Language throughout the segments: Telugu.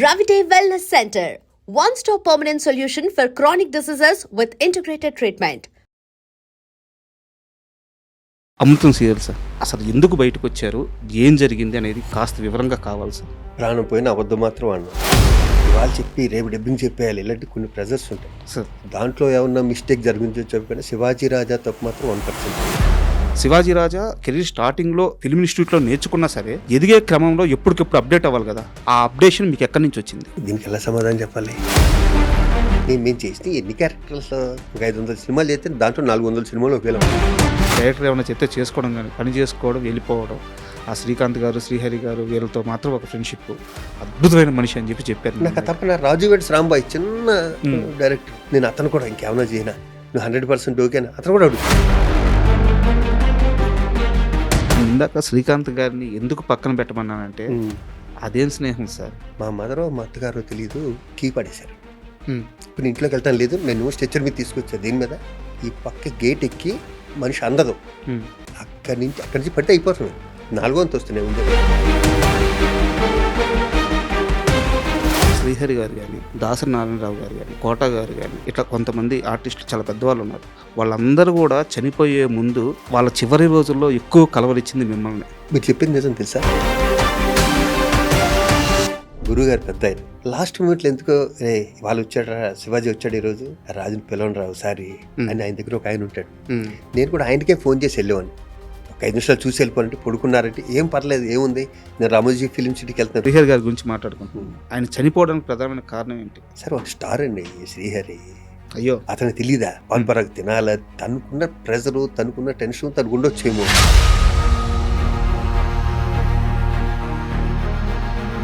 Ravite Wellness Center, one-stop permanent solution for chronic diseases with integrated treatment. Amrutham serial sir అసలు ఎందుకు బయటకు వచ్చారు, ఏం జరిగింది అనేది కాస్త వివరంగా కావాలి సార్. ప్రాణం పోయిన అబద్ధం మాత్రం అన్న వాళ్ళు చెప్పి రేపు డబ్బింగ్ చెప్పేయాలి, ఇలాంటి కొన్ని ప్రెజర్స్ ఉంటాయి సార్. దాంట్లో ఏమన్నా మిస్టేక్ జరిగించో చెప్పిన శివాజీ రాజా తప్పు మాత్రం 1%. శివాజీ రాజా కెరీర్ స్టార్టింగ్లో ఫిల్మ్ ఇన్స్టిట్యూట్లో నేర్చుకున్నా సరే ఎదిగే క్రమంలో ఎప్పటికెప్పుడు అప్డేట్ అవ్వాలి కదా, ఆ అప్డేషన్ మీకు ఎక్కడి నుంచి వచ్చింది? దీనికి ఎలా సమాధానం చెప్పాలి? మేము చేసిన ఎన్ని క్యారెక్టర్స్ ఒక 500 సినిమాలు చేస్తే దాంట్లో 400 సినిమాలు ఒకేలా డైరెక్టర్ ఏమైనా చెప్తే చేసుకోవడం కానీ పని చేసుకోవడం వెళ్ళిపోవడం. ఆ శ్రీకాంత్ గారు, శ్రీహరి గారు వీళ్ళతో మాత్రం ఒక ఫ్రెండ్షిప్, అద్భుతమైన మనిషి అని చెప్పారు. నాకు తప్ప రాజు వెడ్స్ రాంబాయ్ చిన్న డైరెక్టర్, నేను అతను కూడా ఇంకేమైనా చేయనా, నువ్వు 100% ఓకేనా అతను కూడా అడుగు. ఇందాక శ్రీకాంత్ గారిని ఎందుకు పక్కన పెట్టమన్నానంటే అదేం స్నేహం సార్. మా మదరో మా అత్తగారో తెలీదు, కీ పడేశారు. ఇప్పుడు ఇంట్లోకి వెళ్తాను లేదు, నేను స్ట్రెచ్చర్ మీద తీసుకొచ్చా, దీని మీద ఈ పక్క గేట్ ఎక్కి మనిషి అందదు, అక్కడి నుంచి పడితే అయిపోతుంది. 4వ వంతు వస్తూనే ఉంది. శ్రీహరి గారు కానీ, దాసరి నారాయణరావు గారు కానీ, కోట గారు కానీ, ఇట్లా కొంతమంది ఆర్టిస్టులు చాలా పెద్దవాళ్ళు ఉన్నారు. వాళ్ళందరూ కూడా చనిపోయే ముందు వాళ్ళ చివరి రోజుల్లో ఎక్కువ కలవరిచ్చింది మిమ్మల్ని. మీరు చెప్పింది నిజం తెలుసా? గురువుగారు పెద్ద ఆయన లాస్ట్ మూమెంట్లో ఎందుకో వాళ్ళు వచ్చాడు, శివాజీ వచ్చాడు ఈరోజు, రాజుని పిలవని రావు సారీ అని ఆయన దగ్గర ఒక ఆయన ఉంటాడు. నేను కూడా ఆయనకే ఫోన్ చేసి వెళ్ళేవాడిని, ఒక 5 నిమిషాలు చూసి వెళ్ళిపోవాలంటే పడుకున్నారంటే ఏం పర్లేదు, ఏముంది, నేను రామోజీ ఫిలిం సిటీకి వెళ్తాను. శ్రీహరి గారి గురించి మాట్లాడుకుంటున్నాను. ఆయన చనిపోవడానికి ప్రధానమైన కారణం ఏంటి? సరే ఒక స్టార్ అండి శ్రీహరి. అయ్యో, అతనికి తెలీదా పాన్పరాకు తినాల, తనుకున్న ప్రెజరు, తనుకున్న టెన్షన్ తనకు ఉండొచ్చేమో.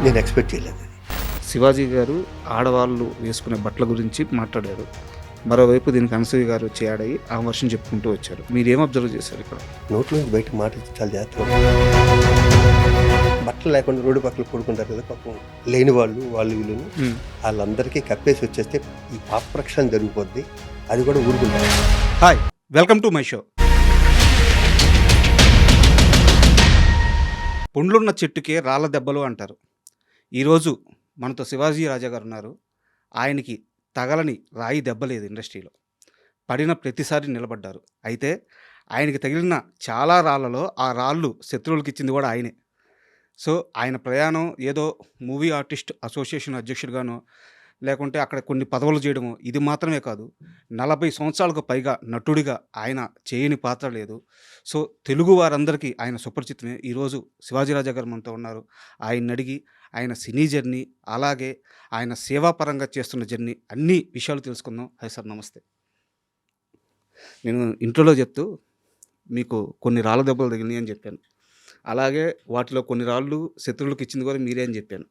నేను ఎక్స్పెక్ట్ చేయలేదు. శివాజీ గారు ఆడవాళ్ళు వేసుకునే బట్టల గురించి మాట్లాడారు. మరోవైపు దీనికి అనసూయ గారు వచ్చి యాడయ్యి ఆ వర్షం చెప్పుకుంటూ వచ్చారు. మీరు ఏం అబ్జర్వ్ చేశారు ఇక్కడ? నోట్లో నుంచి బయట మాట చాలా జాగ్రత్తగా, బట్టలు లేకుండా రోడ్డు పక్కన పడుకుంటారు కదా పాపం, లేని వాళ్ళు వీళ్ళను వాళ్ళందరికీ కప్పేసి వచ్చేస్తే ఈ పాప ప్రక్షాళన జరిగిపోద్ది, అది కూడా ఊరుకుంటారు. Hi, welcome to my show. పండ్లున్న చెట్టుకే రాళ్ళ దెబ్బలు అంటారు. ఈరోజు మనతో శివాజీ రాజా గారు ఉన్నారు. ఆయనకి తగలని రాయి దెబ్బలేదు, ఇండస్ట్రీలో పడిన ప్రతిసారి నిలబడ్డారు. అయితే ఆయనకి తగిలిన చాలా రాళ్ళలో ఆ రాళ్ళు శత్రువులకి ఇచ్చింది కూడా ఆయనే. సో ఆయన ప్రయాణం ఏదో మూవీ ఆర్టిస్ట్ అసోసియేషన్ అధ్యక్షుడిగానో లేకుంటే అక్కడ కొన్ని పదవులు చేయడమో ఇది మాత్రమే కాదు, 40 సంవత్సరాలకు పైగా నటుడిగా ఆయన చేయని పాత్ర లేదు. సో తెలుగు వారందరికీ ఆయన సుపరిచితమే. ఈరోజు శివాజీ రాజా గారు మనతో ఉన్నారు. ఆయన అడిగి ఆయన సినీ జర్నీ, అలాగే ఆయన సేవాపరంగా చేస్తున్న జర్నీ, అన్ని విషయాలు తెలుసుకుందాం. హాయ్ సార్, నమస్తే. నేను ఇంట్లోలో చెప్తూ మీకు కొన్ని రాళ్ళ దెబ్బలు తగిలినాయి అని చెప్పాను. అలాగే వాటిలో కొన్ని రాళ్ళు శత్రువులకు ఇచ్చింది కూడా మీరే అని చెప్పాను.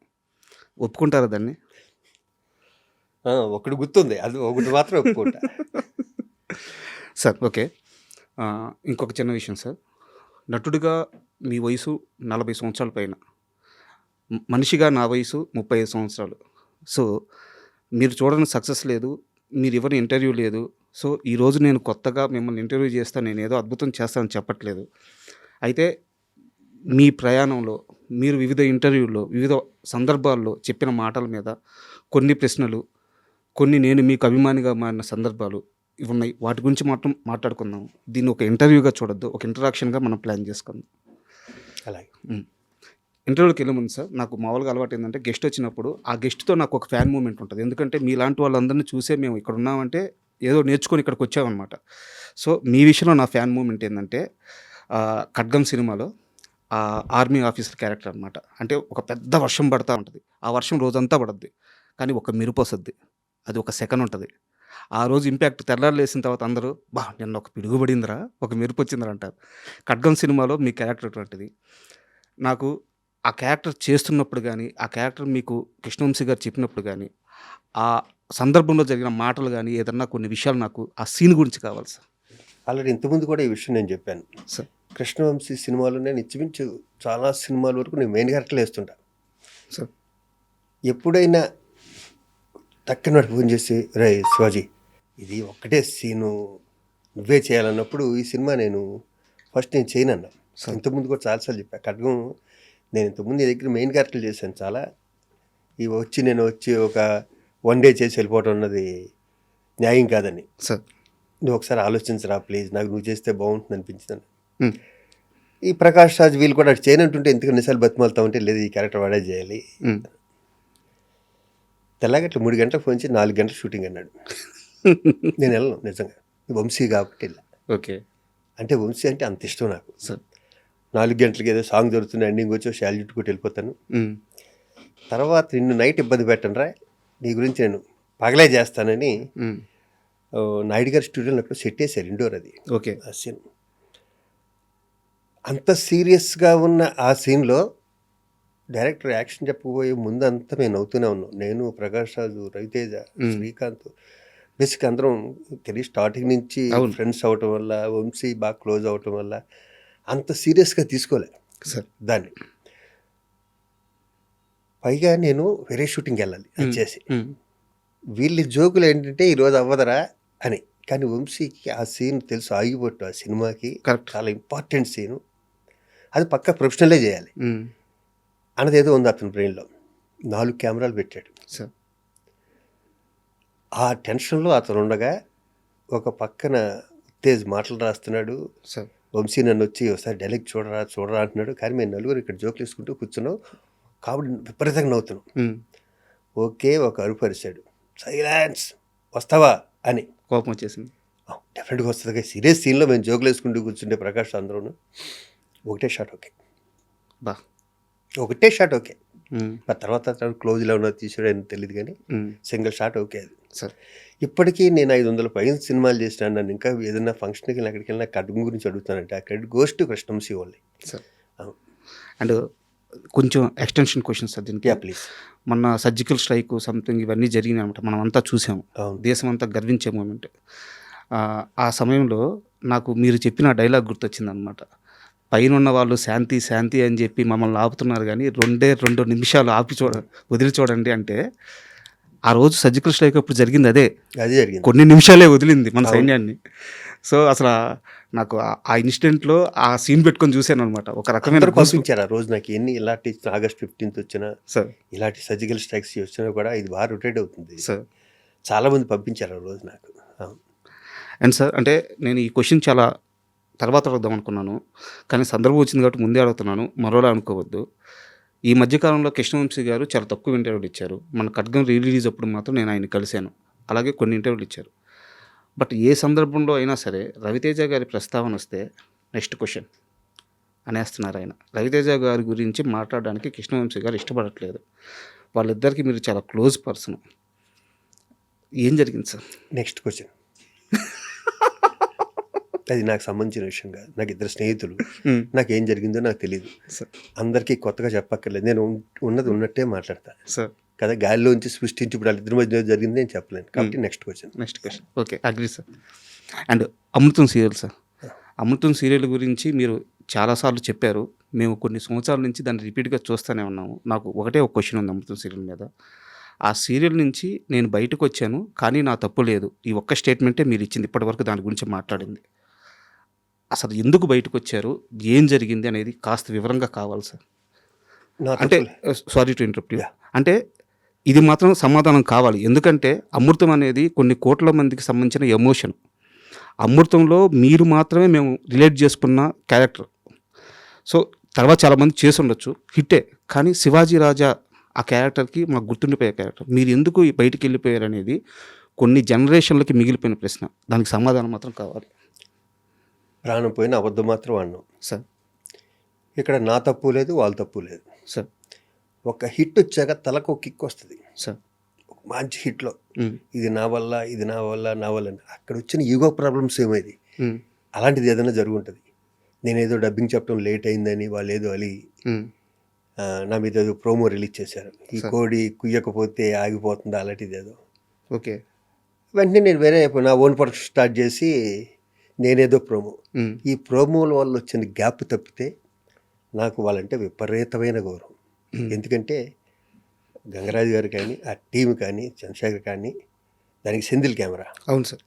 ఒప్పుకుంటారా దాన్ని? ఒకటి గుర్తుంది, అది ఒకటి మాత్రం ఒప్పుకుంటా. సార్ ఓకే, ఇంకొక చిన్న విషయం సార్. నటుడిగా మీ వయసు 40 సంవత్సరాల పైన, మనిషిగా నా వయసు 35 సంవత్సరాలు. సో మీరు చూడని సక్సెస్ లేదు, మీరు ఎవరి ఇంటర్వ్యూ లేదు. సో ఈరోజు నేను కొత్తగా మిమ్మల్ని ఇంటర్వ్యూ చేస్తాను, నేను ఏదో అద్భుతం చేస్తానని చెప్పట్లేదు. అయితే మీ ప్రయాణంలో మీరు వివిధ ఇంటర్వ్యూల్లో వివిధ సందర్భాల్లో చెప్పిన మాటల మీద కొన్ని ప్రశ్నలు, కొన్ని నేను మీకు అభిమానిగా మారిన సందర్భాలు ఇవి ఉన్నాయి. వాటి గురించి మాత్రం మాట్లాడుకుందాం. దీన్ని ఒక ఇంటర్వ్యూగా చూడొద్దు, ఒక ఇంటరాక్షన్గా మనం ప్లాన్ చేసుకుందాం. అలాగే ఇంటర్వ్యూకి వెళ్ళే ముందు సార్, నాకు మామూలుగా అలవాటు ఏంటంటే గెస్ట్ వచ్చినప్పుడు ఆ గెస్ట్తో నాకు ఒక ఫ్యాన్ మూమెంట్ ఉంటుంది. ఎందుకంటే మీలాంటి వాళ్ళందరినీ చూసే మేము ఇక్కడ ఉన్నామంటే ఏదో నేర్చుకొని ఇక్కడికి వచ్చామన్నమాట. సో మీ విషయంలో నా ఫ్యాన్ మూమెంట్ ఏంటంటే ఖడ్గం సినిమాలో ఆర్మీ ఆఫీసర్ క్యారెక్టర్ అనమాట. అంటే ఒక పెద్ద వర్షం పడుతూ ఉంటుంది, ఆ వర్షం రోజంతా పడుద్ది, కానీ ఒక మెరుపు వస్తుంది, అది ఒక సెకండ్ ఉంటుంది. ఆ రోజు ఇంపాక్ట్ తెల్లారు లేసిన తర్వాత అందరూ నిన్న ఒక పిడుగు పడిందిరా, ఒక మెరుపు వచ్చిందిరా అంటారు. ఖడ్గం సినిమాలో మీ క్యారెక్టర్ అటువంటిది. నాకు ఆ క్యారెక్టర్ చేస్తున్నప్పుడు కానీ, ఆ క్యారెక్టర్ మీకు కృష్ణవంశీ గారు చెప్పినప్పుడు కానీ, ఆ సందర్భంలో జరిగిన మాటలు కానీ, ఏదన్నా కొన్ని విషయాలు నాకు ఆ సీన్ గురించి కావాలి సార్. ఆల్రెడీ ఇంతకుముందు కూడా ఈ విషయం నేను చెప్పాను సార్. కృష్ణవంశీ సినిమాలో నేను ఇంచుమించు చాలా సినిమాల వరకు నేను మెయిన్ క్యారెక్టర్లు వేస్తుంటా సార్. ఎప్పుడైనా తక్కువ ఫోన్ చేసి, రే శివాజీ ఇది ఒక్కటే సీను నువ్వే చేయాలన్నప్పుడు ఈ సినిమా నేను ఫస్ట్ నేను చేయనన్నా. ఇంతకుముందు కూడా చాలాసార్లు చెప్పా, ఖడ్గం నేను ఇంతకుముందు నీ దగ్గర మెయిన్ క్యారెక్టర్లు చేశాను చాలా, నేను వచ్చి ఒక 1 డే చేసి వెళ్ళిపోవటం అన్నది న్యాయం కాదని. సార్. నువ్వు ఒకసారి ఆలోచించరా ప్లీజ్, నాకు నువ్వు చేస్తే బాగుంటుంది అనిపించింది. హ్మ్. ఈ ప్రకాష్ రాజ్ వీళ్ళు కూడా అటు చేయనంటుంటే ఎందుకు ఎన్నిసార్లు బతిమాలుతా ఉంటే, లేదు ఈ క్యారెక్టర్ వాడే చేయాలి. హ్మ్. తెల్లగట్ల 3 గంటలకు ఫోన్ చేసి 4 గంటల షూటింగ్ అన్నాడు. నేను వెళ్ళను నిజంగా, వంశీ కాబట్టి వెళ్ళా. ఓకే. అంటే వంశీ అంటే అంత ఇష్టం నాకు. సార్. 4 గంటలకి ఏదో సాంగ్ దొరుకుతుంది, ఎండింగ్ వచ్చి శాల్యూట్ కొట్టి వెళ్ళిపోతాను. హ్మ్. తర్వాత నిన్ను నైట్ ఇబ్బంది పెట్టను రా, నీ గురించి నేను పగలే చేస్తానని హ్మ్. నాయుడు గారి స్టూడియోలో అప్పుడు సెట్ చేశారు, ఇండోర్ అది. ఓకే. ఆ సీన్ అంత సీరియస్గా ఉన్న ఆ సీన్లో డైరెక్టర్ యాక్షన్ చెప్పబోయే ముందు అంతా మేము నవ్వుతూనే ఉన్నాం. నేను, ప్రకాష్ రాజు, రవితేజ, శ్రీకాంత్, బేసిక్ అందరం తెలియ స్టార్టింగ్ నుంచి అవును. ఫ్రెండ్స్ అవటం వల్ల, వంశీ బాగా క్లోజ్ అవటం వల్ల అంత సీరియస్గా తీసుకోలే సార్. దాన్ని. పైగా నేను వేరే షూటింగ్కి వెళ్ళాలి అది చేసి, హ్మ్. వీళ్ళ జోకులు ఏంటంటే ఈరోజు అవ్వదరా అని. కానీ వంశీకి ఆ సీన్ తెలుసు, ఆగిపోట్టు ఆ సినిమాకి కరెక్ట్. చాలా ఇంపార్టెంట్ సీను, అది పక్కా ప్రొఫెషనలే చేయాలి హ్మ్. అన్నది ఏదో ఉంది అతని బ్రెయిన్లో. 4 కెమెరాలు పెట్టాడు. సార్. ఆ టెన్షన్లో అతను ఉండగా ఒక పక్కన ఉత్తేజ్ మాటలు రాస్తున్నాడు. సార్. వంశీ నన్ను వచ్చి ఒకసారి డైరెక్ట్ చూడరా అంటున్నాడు. కానీ మేము నలుగురు ఇక్కడ జోకులు వేసుకుంటూ కూర్చున్నాం కాబట్టి విపరీతంగా నవ్వుతున్నాం. హ్మ్. ఓకే, ఒక అరుపు అరిశాడు, సైలెన్స్, వస్తావా అని. కోపం వచ్చేసింది. డెఫినెట్గా వస్తుంది. సీరియస్ సీన్లో మేము జోకులు వేసుకుంటూ కూర్చుంటే ప్రకాష్ అందరూ ఒకటే షాట్ ఓకే, బా. ఒకటే షాట్ ఓకే. హ్మ్. ఆ తర్వాత క్లోజ్లో ఉన్నది తీసాడు అని తెలియదు, కానీ హ్మ్. సింగిల్ షాట్ ఓకే అది. సార్. ఇప్పటికీ నేను 500 పైన సినిమాలు చేసినాను. నన్ను ఇంకా ఏదైనా ఫంక్షన్కి వెళ్ళిన అక్కడికి వెళ్ళినా కడుగు గురించి అడుగుతానంటే ఆ credit goes to Krishna Vamsi only. Sir. And కొంచెం ఎక్స్టెన్షన్ క్వశ్చన్ సార్ దీనికి. Yeah please. మొన్న సర్జికల్ స్ట్రైక్ సంథింగ్ ఇవన్నీ జరిగినాయి అనమాట, మనం అంతా చూసాము. అవును. దేశం అంతా గర్వించే మూమెంట్. ఆ సమయంలో నాకు మీరు చెప్పిన డైలాగ్ గుర్తొచ్చిందనమాట. పైన ఉన్న వాళ్ళు శాంతి శాంతి అని చెప్పి మమ్మల్ని ఆపుతున్నారు, కానీ 2 నిమిషాలు ఆపి వదిలి చూడండి అంటే, ఆ రోజు సర్జికల్ స్ట్రైక్ అప్పుడు జరిగింది అదే. అది జరిగింది. కొన్ని నిమిషాలే వదిలింది మన సైన్యాన్ని. సో అసలు నాకు ఆ ఇన్సిడెంట్లో ఆ సీన్ పెట్టుకొని చూశాను అనమాట. ఒక రకమైన అందరూ పంపించారు ఆ రోజు నాకు. ఎన్ని ఇలాంటి ఆగస్ట్ 15th వచ్చినా, సార్. ఇలాంటి సర్జికల్ స్ట్రైక్స్ వచ్చినా కూడా ఇది బాగా రొటేట్ అవుతుంది. సార్. చాలామంది పంపించారు ఆ రోజు నాకు. అండ్ సార్, అంటే నేను ఈ క్వశ్చన్ చాలా తర్వాత అడుగుదాం అనుకున్నాను, కానీ సందర్భం వచ్చింది కాబట్టి ముందే అడుగుతున్నాను, మరోలా అనుకోవద్దు. ఈ మధ్యకాలంలో కృష్ణవంశీ గారు చాలా తక్కువ ఇంటర్వ్యూలు ఇచ్చారు. మన ఖడ్గం రిలీజ్ అప్పుడు మాత్రం నేను ఆయన కలిశాను, అలాగే కొన్ని ఇంటర్వ్యూలు ఇచ్చారు. బట్ ఏ సందర్భంలో అయినా సరే రవితేజ గారి ప్రస్తావన వస్తే నెక్స్ట్ క్వశ్చన్ అనేస్తున్నారు ఆయన. రవితేజ గారి గురించి మాట్లాడడానికి కృష్ణవంశీ గారు ఇష్టపడట్లేదు. వాళ్ళిద్దరికి మీరు చాలా క్లోజ్ పర్సన్. ఏం జరిగింది సార్? Next question. అది నాకు సంబంధించిన విషయం కాదు. నాకు 2 స్నేహితులు, నాకు ఏం జరిగిందో నాకు తెలియదు. అందరికీ కొత్తగా చెప్పక్కర్లేదు, నేను ఉన్నది ఉన్నట్టే మాట్లాడతా సార్ కదా. గాలిలోంచి సృష్టించి ఇప్పుడు వాళ్ళిద్దరి మధ్య జరిగింది నేను చెప్పలేను. కాబట్టి next question. Okay, agree sir. And Amrutham serial sir, Amrutham serial గురించి మీరు చాలాసార్లు చెప్పారు. మేము కొన్ని సంవత్సరాల నుంచి దాన్ని రిపీట్గా చూస్తూనే ఉన్నాము. నాకు ఒకటే ఒక క్వశ్చన్ ఉంది అమృతం సీరియల్ మీద. ఆ సీరియల్ నుంచి నేను బయటకు వచ్చాను, కానీ నా తప్పు లేదు, ఈ ఒక్క స్టేట్మెంటే మీరు ఇచ్చింది ఇప్పటివరకు దాని గురించి మాట్లాడింది. అసలు ఎందుకు బయటకు వచ్చారు, ఏం జరిగింది అనేది కాస్త వివరంగా కావాలి సార్. అంటే సారీ టు ఇంటరప్ట్ యూ, అంటే ఇది మాత్రం సమాధానం కావాలి. ఎందుకంటే అమృతం అనేది కొన్ని కోట్ల మందికి సంబంధించిన ఎమోషన్. అమృతంలో మీరు మాత్రమే మేము రిలేట్ చేసుకున్న క్యారెక్టర్. సో తర్వాత చాలామంది చేసి ఉండొచ్చు, హిట్టే, కానీ శివాజీ రాజా ఆ క్యారెక్టర్కి మాకు గుర్తుండిపోయే క్యారెక్టర్. మీరు ఎందుకు బయటికి వెళ్ళిపోయారు అనేది కొన్ని జనరేషన్లకి మిగిలిపోయిన ప్రశ్న. దానికి సమాధానం మాత్రం కావాలి. ప్రాణం పోయిన అబద్ధం మాత్రం అన్నాం సార్. ఇక్కడ నా తప్పు లేదు, వాళ్ళ తప్పు లేదు సార్. ఒక హిట్ వచ్చాక తలకు ఒక కిక్ వస్తుంది సార్. ఒక మంచి హిట్లో ఇది నా వల్ల, ఇది నా వల్ల, నా వల్ల అక్కడ వచ్చిన ఈగో ప్రాబ్లమ్స్ ఏమైంది, అలాంటిది ఏదైనా జరుగుంటుంది. నేనేదో డబ్బింగ్ చెప్పడం లేట్ అయిందని వాళ్ళు ఏదో అలి నా మీద ఏదో ప్రోమో రిలీజ్ చేశారు, ఈ కోడి కుయ్యకపోతే ఆగిపోతుందా అలాంటిది ఏదో. ఓకే. వెంటనే నేను వేరే నా ఓన్ ప్రొడక్షన్ స్టార్ట్ చేసి నేనేదో ప్రోమో, ఈ ప్రోమోల వల్ల వచ్చిన గ్యాప్ తప్పితే నాకు వాళ్ళంటే విపరీతమైన గౌరవం. ఎందుకంటే గంగరాజు గారు కానీ, ఆ టీం కానీ, చంద్రశేఖర్ కానీ, దానికి సెంధిల్ కెమెరా, అవును సార్,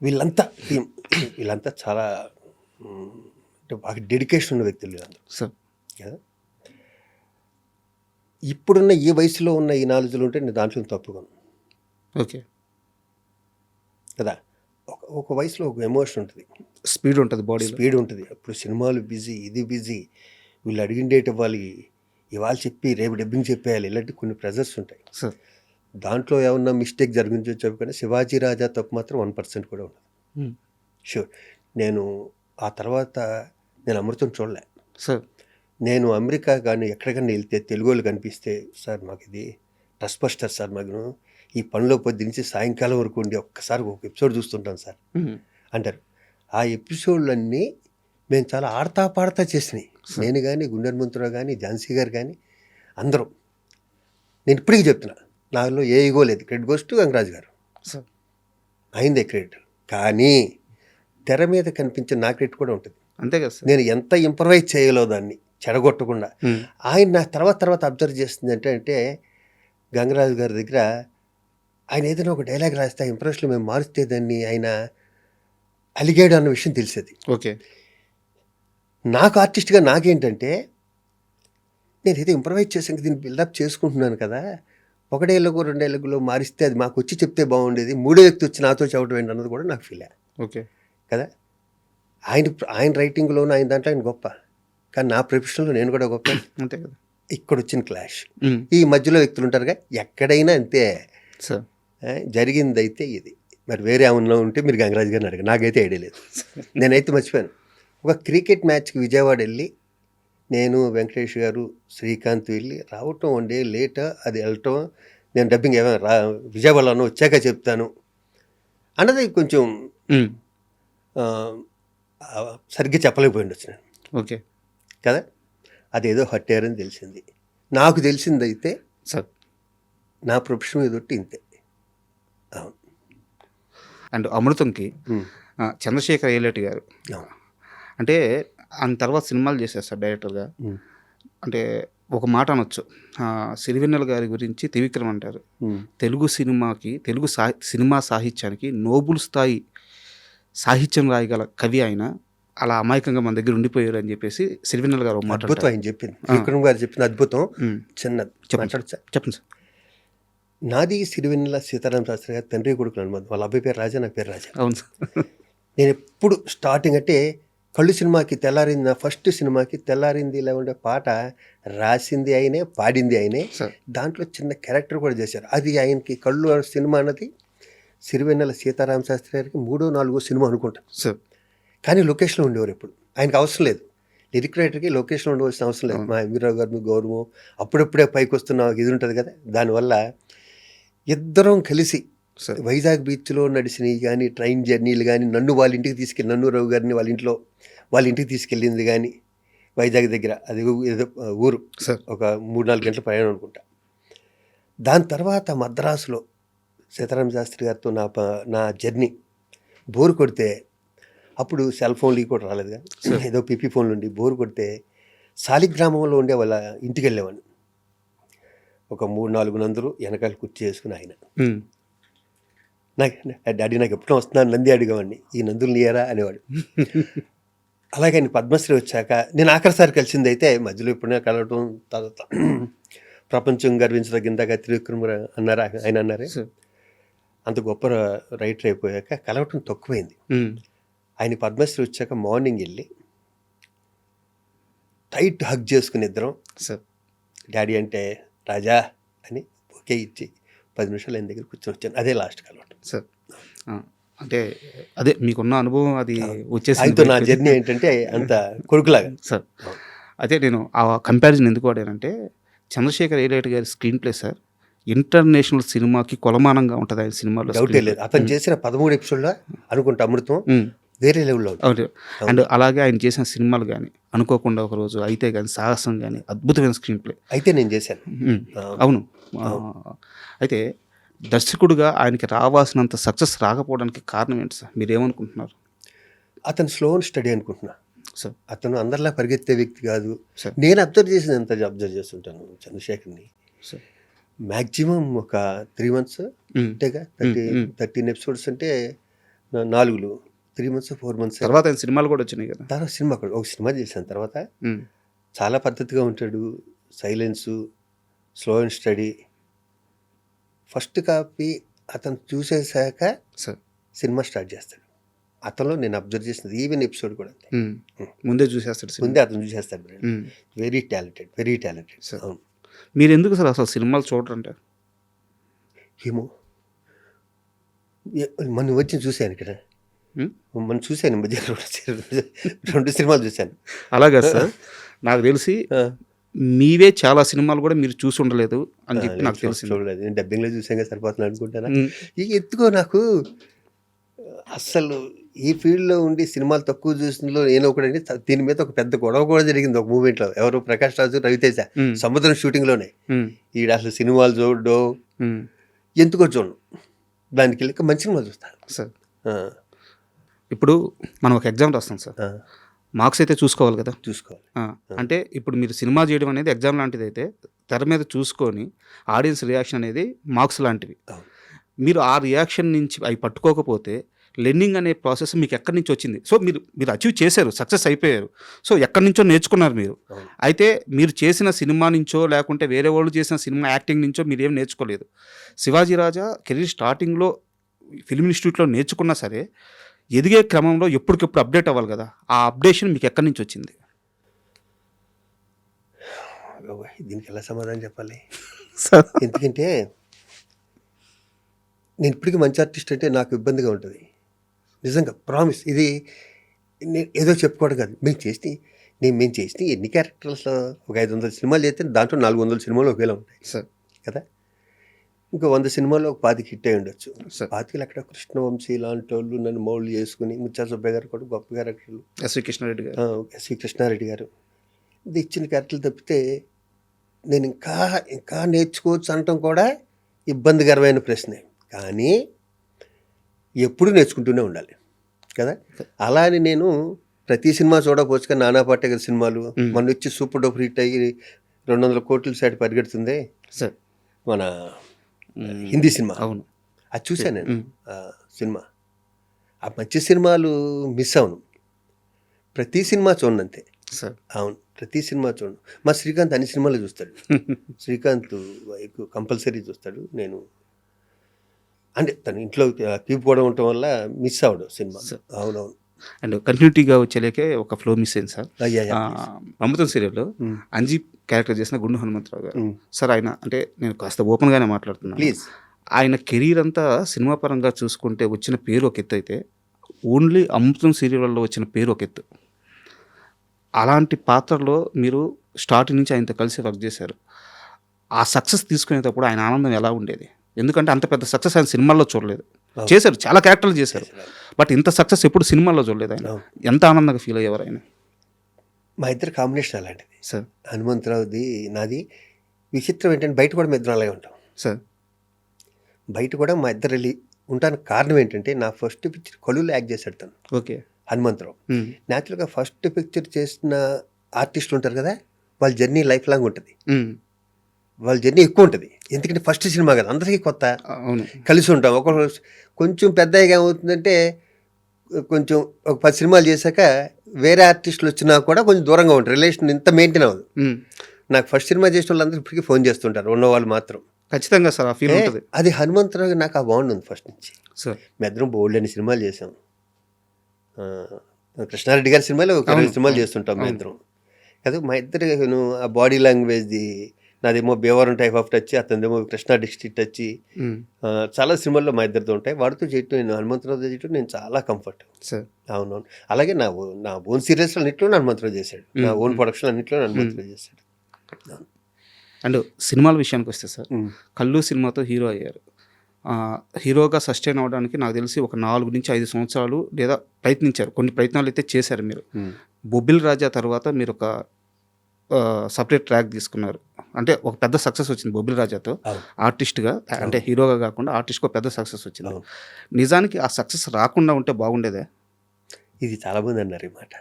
వీళ్ళంతా టీం, వీళ్ళంతా చాలా బాగా డెడికేషన్ ఉన్న వ్యక్తులు వీళ్ళందరూ సార్ కదా. ఇప్పుడున్న ఈ వయసులో ఉన్న ఈ నాలెడ్జ్లో ఉంటే నేను దాంట్లో తప్పుకోను ఓకే. కదా. ఒక వయసులో ఒక ఎమోషన్ ఉంటుంది, స్పీడ్ ఉంటుంది బాడీలో. స్పీడ్ ఉంటుంది. అప్పుడు సినిమాలు బిజీ, ఇది బిజీ, వీళ్ళు అడిగిన డేట్ ఇవ్వాలి, ఇవాళ చెప్పి రేపు డబ్బింగ్ చెప్పేయాలి, ఇలాంటి కొన్ని ప్రెజర్స్ ఉంటాయి. సార్. దాంట్లో ఏమన్నా మిస్టేక్ జరిగించో చెప్పకుండా శివాజీ రాజా తప్పు మాత్రం 1% కూడా ఉండదు. షూర్. నేను ఆ తర్వాత నేను అమృతం చూడలే సార్. నేను అమెరికా కానీ ఎక్కడికన్నా వెళ్తే తెలుగు వాళ్ళు కనిపిస్తే, సార్ మాకు ఇది ట్రస్ట్ బస్టర్ సార్, మాకు ఈ పనిలో పొద్దురించి సాయంకాలం వరకు ఉండి ఒక్కసారి ఒక ఎపిసోడ్ చూస్తుంటాను సార్ అంటారు. ఆ ఎపిసోడ్లన్నీ మేము చాలా ఆడతా పాడతా చేసినాయి. నేను కానీ, గుండె హనుమంతరావు కానీ, ఝాన్సీ గారు కానీ అందరం. నేను ఇప్పటికీ చెప్తున్నా, నాలో ఏ ఈగో లేదు. క్రెడిట్ గోస్ టు గంగరాజు గారు, అయిందే క్రెడిట్. కానీ తెర మీద కనిపించే నా క్రెడిట్ కూడా ఉంటుంది. అంతే కదా సార్. నేను ఎంత ఇంప్రవైజ్ చేయలో దాన్ని చెడగొట్టకుండా. ఆయన నా తర్వాత అబ్జర్వ్ చేస్తుంది అంటే గంగరాజు గారి దగ్గర ఆయన ఏదైనా ఒక డైలాగ్ రాస్తే ఆ ఇంప్రెషన్లో మేము మారుస్తే దాన్ని ఆయన అలిగాడు అన్న విషయం తెలిసేది. ఓకే. నాకు ఆర్టిస్ట్గా నాకేంటంటే, నేను ఏదో ఇంప్రవైజ్ చేసాక దీన్ని బిల్డప్ చేసుకుంటున్నాను కదా, ఒకడేళ్ళకు రెండేళ్ళకులో మారిస్తే అది మాకు వచ్చి చెప్తే బాగుండేది, మూడో వ్యక్తి వచ్చి నాతో చెప్పడం ఏంటి అన్నది కూడా నాకు ఫీల్. ఓకే కదా. ఆయన రైటింగ్లోనూ ఆయన దాంట్లో ఆయన గొప్ప, కానీ నా ప్రొఫెషన్లో నేను కూడా గొప్ప. అంతే కదా. ఇక్కడ వచ్చిన క్లాష్, ఈ మధ్యలో వ్యక్తులు ఉంటారుగా, ఎక్కడైనా అంతే సార్. జరిగింది అయితే ఇది. మరి వేరే ఏమన్నా ఉంటే మీరు గంగరాజు గారిని అడగ, నాకైతే ఐడియా లేదు. నేనైతే మర్చిపోయాను. ఒక క్రికెట్ మ్యాచ్కి విజయవాడ వెళ్ళి నేను, వెంకటేష్ గారు, శ్రీకాంత్ వెళ్ళి రావటం వన్ డే లేట్, అది వెళ్ళటం, నేను డబ్బింగ్ ఏమైనా విజయవాడలో వచ్చాక చెప్తాను అన్నది కొంచెం సరిగ్గా చెప్పలేకపోయింది వచ్చి నేను. ఓకే కదా. అదేదో హర్ట్ అయ్యారని తెలిసింది. నాకు తెలిసిందైతే సార్ నా ప్రొఫెషన్ మీద ఒట్టి ఇంతే. అవును. అండ్ అమృతంకి చంద్రశేఖర్ ఏలేటి గారు అంటే ఆయన తర్వాత సినిమాలు చేశారు సార్ డైరెక్టర్గా. అంటే ఒక మాట అనొచ్చు, సిరివెన్నెల గారి గురించి త్రివిక్రమ్ అంటారు, తెలుగు సినిమాకి, తెలుగు సినిమా సాహిత్యానికి నోబుల్ స్థాయి సాహిత్యం రాయగల కవి ఆయన, అలా అమాయకంగా మన దగ్గర ఉండిపోయారు అని చెప్పేసి సిరివెన్నెల గారు మాట. అద్భుతం ఆయన చెప్పింది, త్రివిక్రమ్ గారు చెప్పింది అద్భుతం. చిన్నది చెప్పండి సార్. నాది సిరివెన్నెల సీతారామ శాస్త్రి గారు తండ్రి కొడుకులు అనుమతి. వాళ్ళ అబ్బాయి పేరు రాజా, నా పేరు రాజా. అవును సార్. నేను ఎప్పుడు స్టార్టింగ్ అంటే కళ్ళు సినిమాకి తెల్లారింది, నా ఫస్ట్ సినిమాకి తెల్లారింది ఇలా ఉండే పాట రాసింది ఆయనే, పాడింది ఆయనే. దాంట్లో చిన్న క్యారెక్టర్ కూడా చేశారు. అది ఆయనకి కళ్ళు సినిమా అన్నది సిరివెన్నెల సీతారామ శాస్త్రి గారికి 3వ 4వ సినిమా అనుకుంటా సార్. కానీ లొకేషన్లో ఉండేవారు ఎప్పుడు. ఆయనకు అవసరం లేదు, లిరిక్ రైటర్కి లొకేషన్లో ఉండవలసిన అవసరం లేదు. మా ఎంవీరావు గారు మీ గౌరవం అప్పుడప్పుడే పైకి వస్తున్న ఇది ఉంటుంది కదా, దానివల్ల ఇద్దరం కలిసి వైజాగ్ బీచ్లో నడిచినవి కానీ, ట్రైన్ జర్నీలు కానీ, నన్ను వాళ్ళ ఇంటికి తీసుకెళ్ళి, నన్ను రావు గారిని వాళ్ళ ఇంటికి తీసుకెళ్ళింది కానీ, వైజాగ్ దగ్గర అది ఏదో ఊరు సార్, ఒక 3-4 గంటల ప్రయాణం అనుకుంటా. దాని తర్వాత మద్రాసులో సీతారామ శాస్త్రి గారితో నా జర్నీ బోరు కొడితే, అప్పుడు సెల్ ఫోన్లు కూడా రాలేదుగా, ఏదో పిపి ఫోన్లు ఉండి బోరు కొడితే శాలిగ్రామంలో ఉండే వాళ్ళ ఇంటికి వెళ్ళేవాడిని. ఒక 3-4 నందులు వెనకాల కుర్చీ చేసుకుని ఆయన, డాడీ నాకు ఎప్పుడో వస్తున్నాను నంది అడిగేవాడిని, ఈ నందులు నీయరా అనేవాడు. అలాగే ఆయన పద్మశ్రీ వచ్చాక నేను ఆఖరిసారి కలిసింది అయితే, మధ్యలో ఎప్పుడైనా కలవటం, తర్వాత ప్రపంచం గర్వించదగిందాక త్రివిక్రమ్ అన్నారా, ఆయన అన్నారే, అంత గొప్ప రైటర్ అయిపోయాక కలవటం తక్కువైంది. ఆయన పద్మశ్రీ వచ్చాక మార్నింగ్ వెళ్ళి టైట్ హగ్ చేసుకుని ఇద్దరం, డాడీ అంటే రాజా అని ఒకే ఇచ్చి 10 నిమిషాలు ఆయన దగ్గర కూర్చొని వచ్చాను. అదే లాస్ట్ కలవటం సార్. అంటే అదే మీకున్న అనుభవం అది వచ్చేసి ఆయనతో నా జర్నీ ఏంటంటే అంత కొడుకులాగా సార్. అదే నేను ఆ కంపారిజన్ ఎందుకు వాడానంటే, చంద్రశేఖర్ ఏలేటి గారి స్క్రీన్ ప్లే సార్ ఇంటర్నేషనల్ సినిమాకి కొలమానంగా ఉంటుంది ఆయన సినిమాలో. డౌటే లేదు. అతను చేసిన 13 ఎపిసోడ్లో అనుకుంటా అమృతం వేరే లెవెల్లో. అండ్ అలాగే ఆయన చేసిన సినిమాలు కానీ, అనుకోకుండా ఒకరోజు అయితే కానీ, సాహసం కానీ, అద్భుతమైన స్క్రీన్ ప్లే అయితే నేను చేశాను. అవును. అయితే దర్శకుడుగా ఆయనకి రావాల్సినంత సక్సెస్ రాకపోవడానికి కారణం ఏంటి సార్, మీరేమనుకుంటున్నారు? అతను స్లో అండ్ స్టడీ అనుకుంటున్నా సార్. అతను అందరిలా పరిగెత్తే వ్యక్తి కాదు. నేను అబ్జర్వ్ చేసిన ఎంత అబ్జర్వ్ చేస్తుంటాను చంద్రశేఖర్ని. మ్యాక్సిమం ఒక 3 months అంతేగా, 13 ఎపిసోడ్స్ అంటే 4 3 months 4 months తర్వాత ఆయన సినిమాలు కూడా వచ్చినాయి కదా. తర్వాత ఒక సినిమా చేశాను. తర్వాత చాలా పద్ధతిగా ఉంటాడు, silence, slow and study. First copy అతను చూసేశాక సార్. సినిమా స్టార్ట్ చేస్తాడు. అతనిలో నేను అబ్జర్వ్ చేసినది ఈవెన్ ఎపిసోడ్ కూడా అంతే. ముందే చూసేస్తాడు సినిమా. ముందే అతను చూసేస్తాడు. Very talented, very talented. Sir. అవును. మీరు ఎందుకు సార్ అసలు సినిమాలు చూడరంటే? ఏమో మనం వచ్చి చూశాను ఇక్కడ, మనం చూశాను ఈ మధ్య 2 సినిమాలు చూశాను. అలాగా సార్. నాకు తెలిసి మీవే చాలా సినిమాలు కూడా మీరు చూసి ఉండలేదు అని చెప్పి నాకు తెలిసింది. చూడలేదు, నేను డబ్బింగ్లో చూసాక సరిపోతుంది అనుకుంటాను. ఇక ఎత్తుకో నాకు అస్సలు ఈ ఫీల్డ్లో ఉండి సినిమాలు తక్కువ చూసినలో నేను ఒకటి. దీని మీద ఒక పెద్ద గొడవ కూడా జరిగింది ఒక మూమెంట్లో. ఎవరు ప్రకాష్ రాజు, రవితేజ సముద్రం షూటింగ్లోనే. ఈడ అసలు సినిమాలు చూడడం ఎందుకో చూడను, దానికి వెళ్ళి మంచి సినిమాలు చూస్తాను సార్. ఇప్పుడు మనం ఒక ఎగ్జామ్ రాస్తాం సార్, మార్క్స్ అయితే చూసుకోవాలి కదా. చూసుకోవాలి. అంటే ఇప్పుడు మీరు సినిమా చేయడం అనేది ఎగ్జామ్ లాంటిది అయితే తెర మీద చూసుకొని ఆడియన్స్ రియాక్షన్ అనేది మార్క్స్ లాంటివి. మీరు ఆ రియాక్షన్ నుంచి అవి పట్టుకోకపోతే లెర్నింగ్ అనే ప్రాసెస్ మీకు ఎక్కడి నుంచి వచ్చింది? సో మీరు అచీవ్ చేశారు, సక్సెస్ అయిపోయారు. సో ఎక్కడి నుంచో నేర్చుకున్నారు మీరు. అయితే మీరు చేసిన సినిమా నుంచో లేకుంటే వేరే వాళ్ళు చేసిన సినిమా యాక్టింగ్ నుంచో మీరు ఏం నేర్చుకోలేదు. శివాజీ రాజా కెరీర్ స్టార్టింగ్లో ఫిల్మ్ ఇన్స్టిట్యూట్లో నేర్చుకున్నా సరే ఎదిగే క్రమంలో ఎప్పటికెప్పుడు అప్డేట్ అవ్వాలి కదా. ఆ అప్డేషన్ మీకు ఎక్కడి నుంచి వచ్చింది? దీనికి ఎలా సమాధానం చెప్పాలి? సార్ ఎందుకంటే నేను ఇప్పటికీ మంచి ఆర్టిస్ట్ అంటే నాకు ఇబ్బందిగా ఉంటుంది నిజంగా. ప్రామిస్, ఇది నేను ఏదో చెప్పుకోవడం కాదు. మేము చేసి ఎన్ని క్యారెక్టర్స్లో ఒక 500 సినిమాలు చేస్తే దాంట్లో 400 సినిమాలు ఒకేలా ఉంటాయి సార్ కదా. ఇంకో 100 సినిమాల్లో ఒక 25 హిట్ అయి ఉండొచ్చు. సార్. 25 అక్కడ కృష్ణవంశీ లాంటి వాళ్ళు నన్ను మౌల్డ్ చేసుకుని, ముత్యాల సుబ్బయ్య గారు కూడా గొప్ప క్యారెక్టర్లు, ఎస్వి కృష్ణారెడ్డి గారు, ఎస్వి కృష్ణారెడ్డి గారు, ఇది ఇచ్చిన క్యారెక్టర్లు తప్పితే నేను ఇంకా నేర్చుకోవచ్చు అనటం కూడా ఇబ్బందికరమైన ప్రశ్నే. కానీ ఎప్పుడు నేర్చుకుంటూనే ఉండాలి కదా. అలా అని నేను ప్రతి సినిమా చూడకపోవచ్చు. కానీ నానా పాటేకర్ సినిమాలు మన వచ్చి సూపర్ డూపర్ హిట్ అయ్యి 200 కోట్ల సైడ్ పరిగెడుతుంది సార్. మన హిందీ సినిమా. అవును, అది చూశాను నేను సినిమా. ఆ మంచి సినిమాలు మిస్ అవును, ప్రతి సినిమా చూడండి అంతే సార్. అవును, ప్రతి సినిమా చూడండి. మా శ్రీకాంత్ అన్ని సినిమాలు చూస్తాడు. శ్రీకాంత్ కంపల్సరీ చూస్తాడు. నేను అంటే తన ఇంట్లో కీప్ కూడా ఉండటం వల్ల మిస్ అవడం సినిమా. అవునవును. అండ్ కంటిన్యూటీగా వచ్చేలేకే ఒక ఫ్లో మిస్ అయింది సార్. అయ్యా అమృతం సీరియల్లో అంజీ క్యారెక్టర్ చేసిన గుండు హనుమంతరావు గారు సార్. ఆయన అంటే నేను కాస్త ఓపెన్గానే మాట్లాడుతున్నాను. ప్లీజ్. ఆయన కెరీర్ అంతా సినిమా పరంగా చూసుకుంటే వచ్చిన పేరు ఒక ఎత్తు అయితే ఓన్లీ అమృతం సీరియల్లో వచ్చిన పేరు ఒక ఎత్తు. అలాంటి పాత్రలో మీరు స్టార్టింగ్ నుంచి ఆయనతో కలిసి వర్క్ చేశారు. ఆ సక్సెస్ తీసుకునేటప్పుడు ఆయన ఆనందం ఎలా ఉండేది? ఎందుకంటే అంత పెద్ద సక్సెస్ ఆయన సినిమాల్లో చూడలేదు. చేశారు, చాలా క్యారెక్టర్లు చేశారు, బట్ ఇంత సక్సెస్ ఎప్పుడు సినిమాల్లో చూడలేదు ఆయన. ఎంత ఆనందంగా ఫీల్ అయ్యేవారు ఆయన? మా ఇద్దరు కాంబినేషన్ అలాంటిది సార్. హనుమంతరావుది నాది. విచిత్రం ఏంటంటే బయట కూడా మా ఇద్దరం అలాగే ఉంటాం సార్. బయట కూడా మా ఇద్దరు వెళ్ళి ఉంటానికి కారణం ఏంటంటే నా ఫస్ట్ పిక్చర్ కొలువులో యాక్ట్ చేశాడు తను. ఓకే. హనుమంతరావు న్యాచురల్గా ఫస్ట్ పిక్చర్ చేసిన ఆర్టిస్టులు ఉంటారు కదా, వాళ్ళ జర్నీ లైఫ్ లాంగ్ ఉంటుంది. వాళ్ళ జర్నీ ఎక్కువ ఉంటుంది, ఎందుకంటే ఫస్ట్ సినిమా కదా, అందరికీ కొత్త. అవును, కలిసి ఉంటాం. ఒక కొంచెం పెద్దగా ఏమవుతుందంటే కొంచెం ఒక 10 సినిమాలు చేశాక వేరే ఆర్టిస్టులు వచ్చినా కూడా కొంచెం దూరంగా ఉంటారు, రిలేషన్ ఇంత మెయింటైన్ అవ్వదు. నాకు ఫస్ట్ సినిమా చేసిన వాళ్ళందరూ ఇప్పటికీ ఫోన్ చేస్తుంటారు, ఉన్నవాళ్ళు మాత్రం. ఖచ్చితంగా సార్, ఆ ఫీల్ ఉంటుంది. అది హనుమంతరావు నాకు ఆ బాండ్ ఉంది ఫస్ట్ నుంచి. సార్ మీ ఇద్దరం బోల్డ్ అని సినిమాలు చేసాం. కృష్ణారెడ్డి గారి సినిమాలు ఒక 20 సినిమాలు చేస్తుంటాం మా ఇద్దరం కదా. మా ఇద్దరు ఆ బాడీ లాంగ్వేజ్ది, నాదేమో భీమవరం టైప్ ఆఫ్ టచ్, అతనిదేమో కృష్ణా డిస్ట్రిక్ట్ టచ్. చాలా సినిమాల్లో మా ఇద్దరితో ఉంటాయి. వాడితో చేయటం, నేను హనుమంతరావు చేయటం నేను చాలా కంఫర్ట్. అవునవును. అలాగే నా ఓన్ సీరియల్స్ అన్నింటిలో హనుమంతరావు చేశాడు, నా ఓన్ ప్రొడక్షన్ అన్నింటిలో హనుమంతరావు చేశాడు. అండ్ సినిమాల విషయానికి వస్తే సార్, కల్లు సినిమాతో హీరో అయ్యారు. హీరోగా సస్టైన్ అవ్వడానికి నాకు తెలిసి ఒక 4 నుంచి 5 సంవత్సరాలు లేదా ప్రయత్నించారు, కొన్ని ప్రయత్నాలు అయితే చేశారు మీరు. బొబ్బిల్ రాజా తర్వాత మీరు ఒక సపరేట్ ట్రాక్ తీసుకున్నారు, అంటే ఒక పెద్ద సక్సెస్ వచ్చింది బొబ్బిల్ రాజాతో ఆర్టిస్ట్గా, అంటే హీరోగా కాకుండా ఆర్టిస్ట్గా పెద్ద సక్సెస్ వచ్చింది. నిజానికి ఆ సక్సెస్ రాకుండా ఉంటే బాగుండేదే? ఇది చాలామంది అన్నారు ఈ మాట,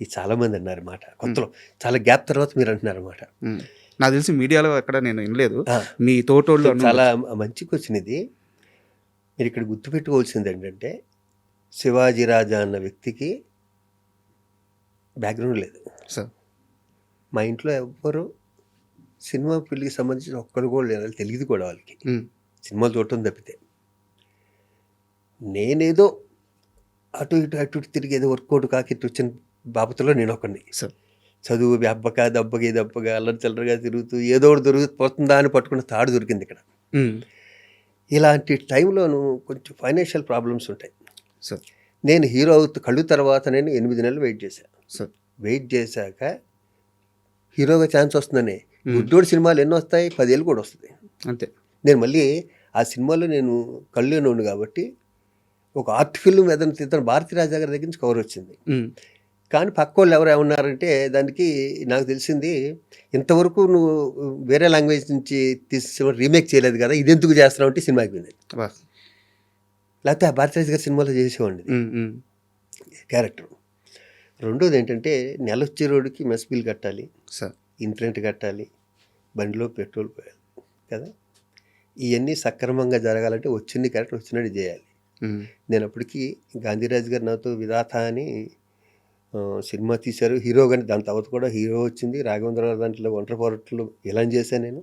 ఇది చాలామంది అన్నారు మాట, కొత్తలో చాలా గ్యాప్ తర్వాత మీరు అంటున్నారు అన్నమాట. నాకు తెలిసి మీడియాలో ఎక్కడ నేను వినలేదు, మీ తోటోళ్ళు. చాలా మంచి క్వశ్చన్ ఇది. మీరు ఇక్కడ గుర్తుపెట్టుకోవాల్సింది ఏంటంటే, శివాజీ రాజా అన్న వ్యక్తికి బ్యాక్గ్రౌండ్ లేదు సార్. మా ఇంట్లో ఎవ్వరు సినిమా ఫీల్డ్కి సంబంధించి ఒక్కరు కూడా లేదు, తెలియదు కూడా వాళ్ళకి సినిమాలు చూడటం తప్పితే. నేనేదో అటు ఇటు తిరిగి ఏదో వర్కౌట్ కాకిట్టు వచ్చిన బాబతులో నేను ఒకరిని. చదువు అబ్బగా దబ్బగా అల్లరి చల్లరగా తిరుగుతూ ఏదో ఒకటి దొరికిపోతుందా అని పట్టుకున్న తాడు దొరికింది ఇక్కడ. ఇలాంటి టైంలోనూ కొంచెం ఫైనాన్షియల్ ప్రాబ్లమ్స్ ఉంటాయి. నేను హీరో కళ్ళు తర్వాత నేను 8 నెలలు వెయిట్ చేశాను. వెయిట్ చేశాక హీరోగా ఛాన్స్ వస్తుందని గుడ్డోడి సినిమాలు ఎన్నో వస్తాయి, 10 ఏళ్ళు కూడా వస్తుంది అంతే. నేను మళ్ళీ ఆ సినిమాలో నేను కళ్ళునోడు కాబట్టి ఒక ఆర్ట్ ఫిల్మ్ ఏదైనా తీద్దాం భారతీ రాజా గారి దగ్గర నుంచి కవర్ వచ్చింది. కానీ పక్క వాళ్ళు ఎవరు ఏమన్నారంటే దానికి నాకు తెలిసింది, ఇంతవరకు నువ్వు వేరే లాంగ్వేజ్ నుంచి తీసి రీమేక్ చేయలేదు కదా, ఇది ఎందుకు చేస్తున్నావు అంటే సినిమాకి పోయింది. లేకపోతే ఆ భారతీ రాజా గారి సినిమాలో చేసేవాడిని క్యారెక్టర్. రెండోది ఏంటంటే నెలొచ్చే రోడ్డుకి మెస్ బిల్ కట్టాలి, ఇంటర్నెట్ కట్టాలి, బండిలో పెట్రోల్ పోయాలి కదా. ఇవన్నీ సక్రమంగా జరగాలంటే వచ్చింది క్యారెక్టర్ వచ్చినట్టు చేయాలి. నేను అప్పటికి గాంధీరాజు గారు నాతో విధాత అని సినిమా తీశారు, హీరో కానీ దాని తర్వాత కూడా హీరో వచ్చింది. రాఘవేంద్రరావు దాంట్లో ఒంటరి పోరాటంలో విలన్ చేశాను నేను.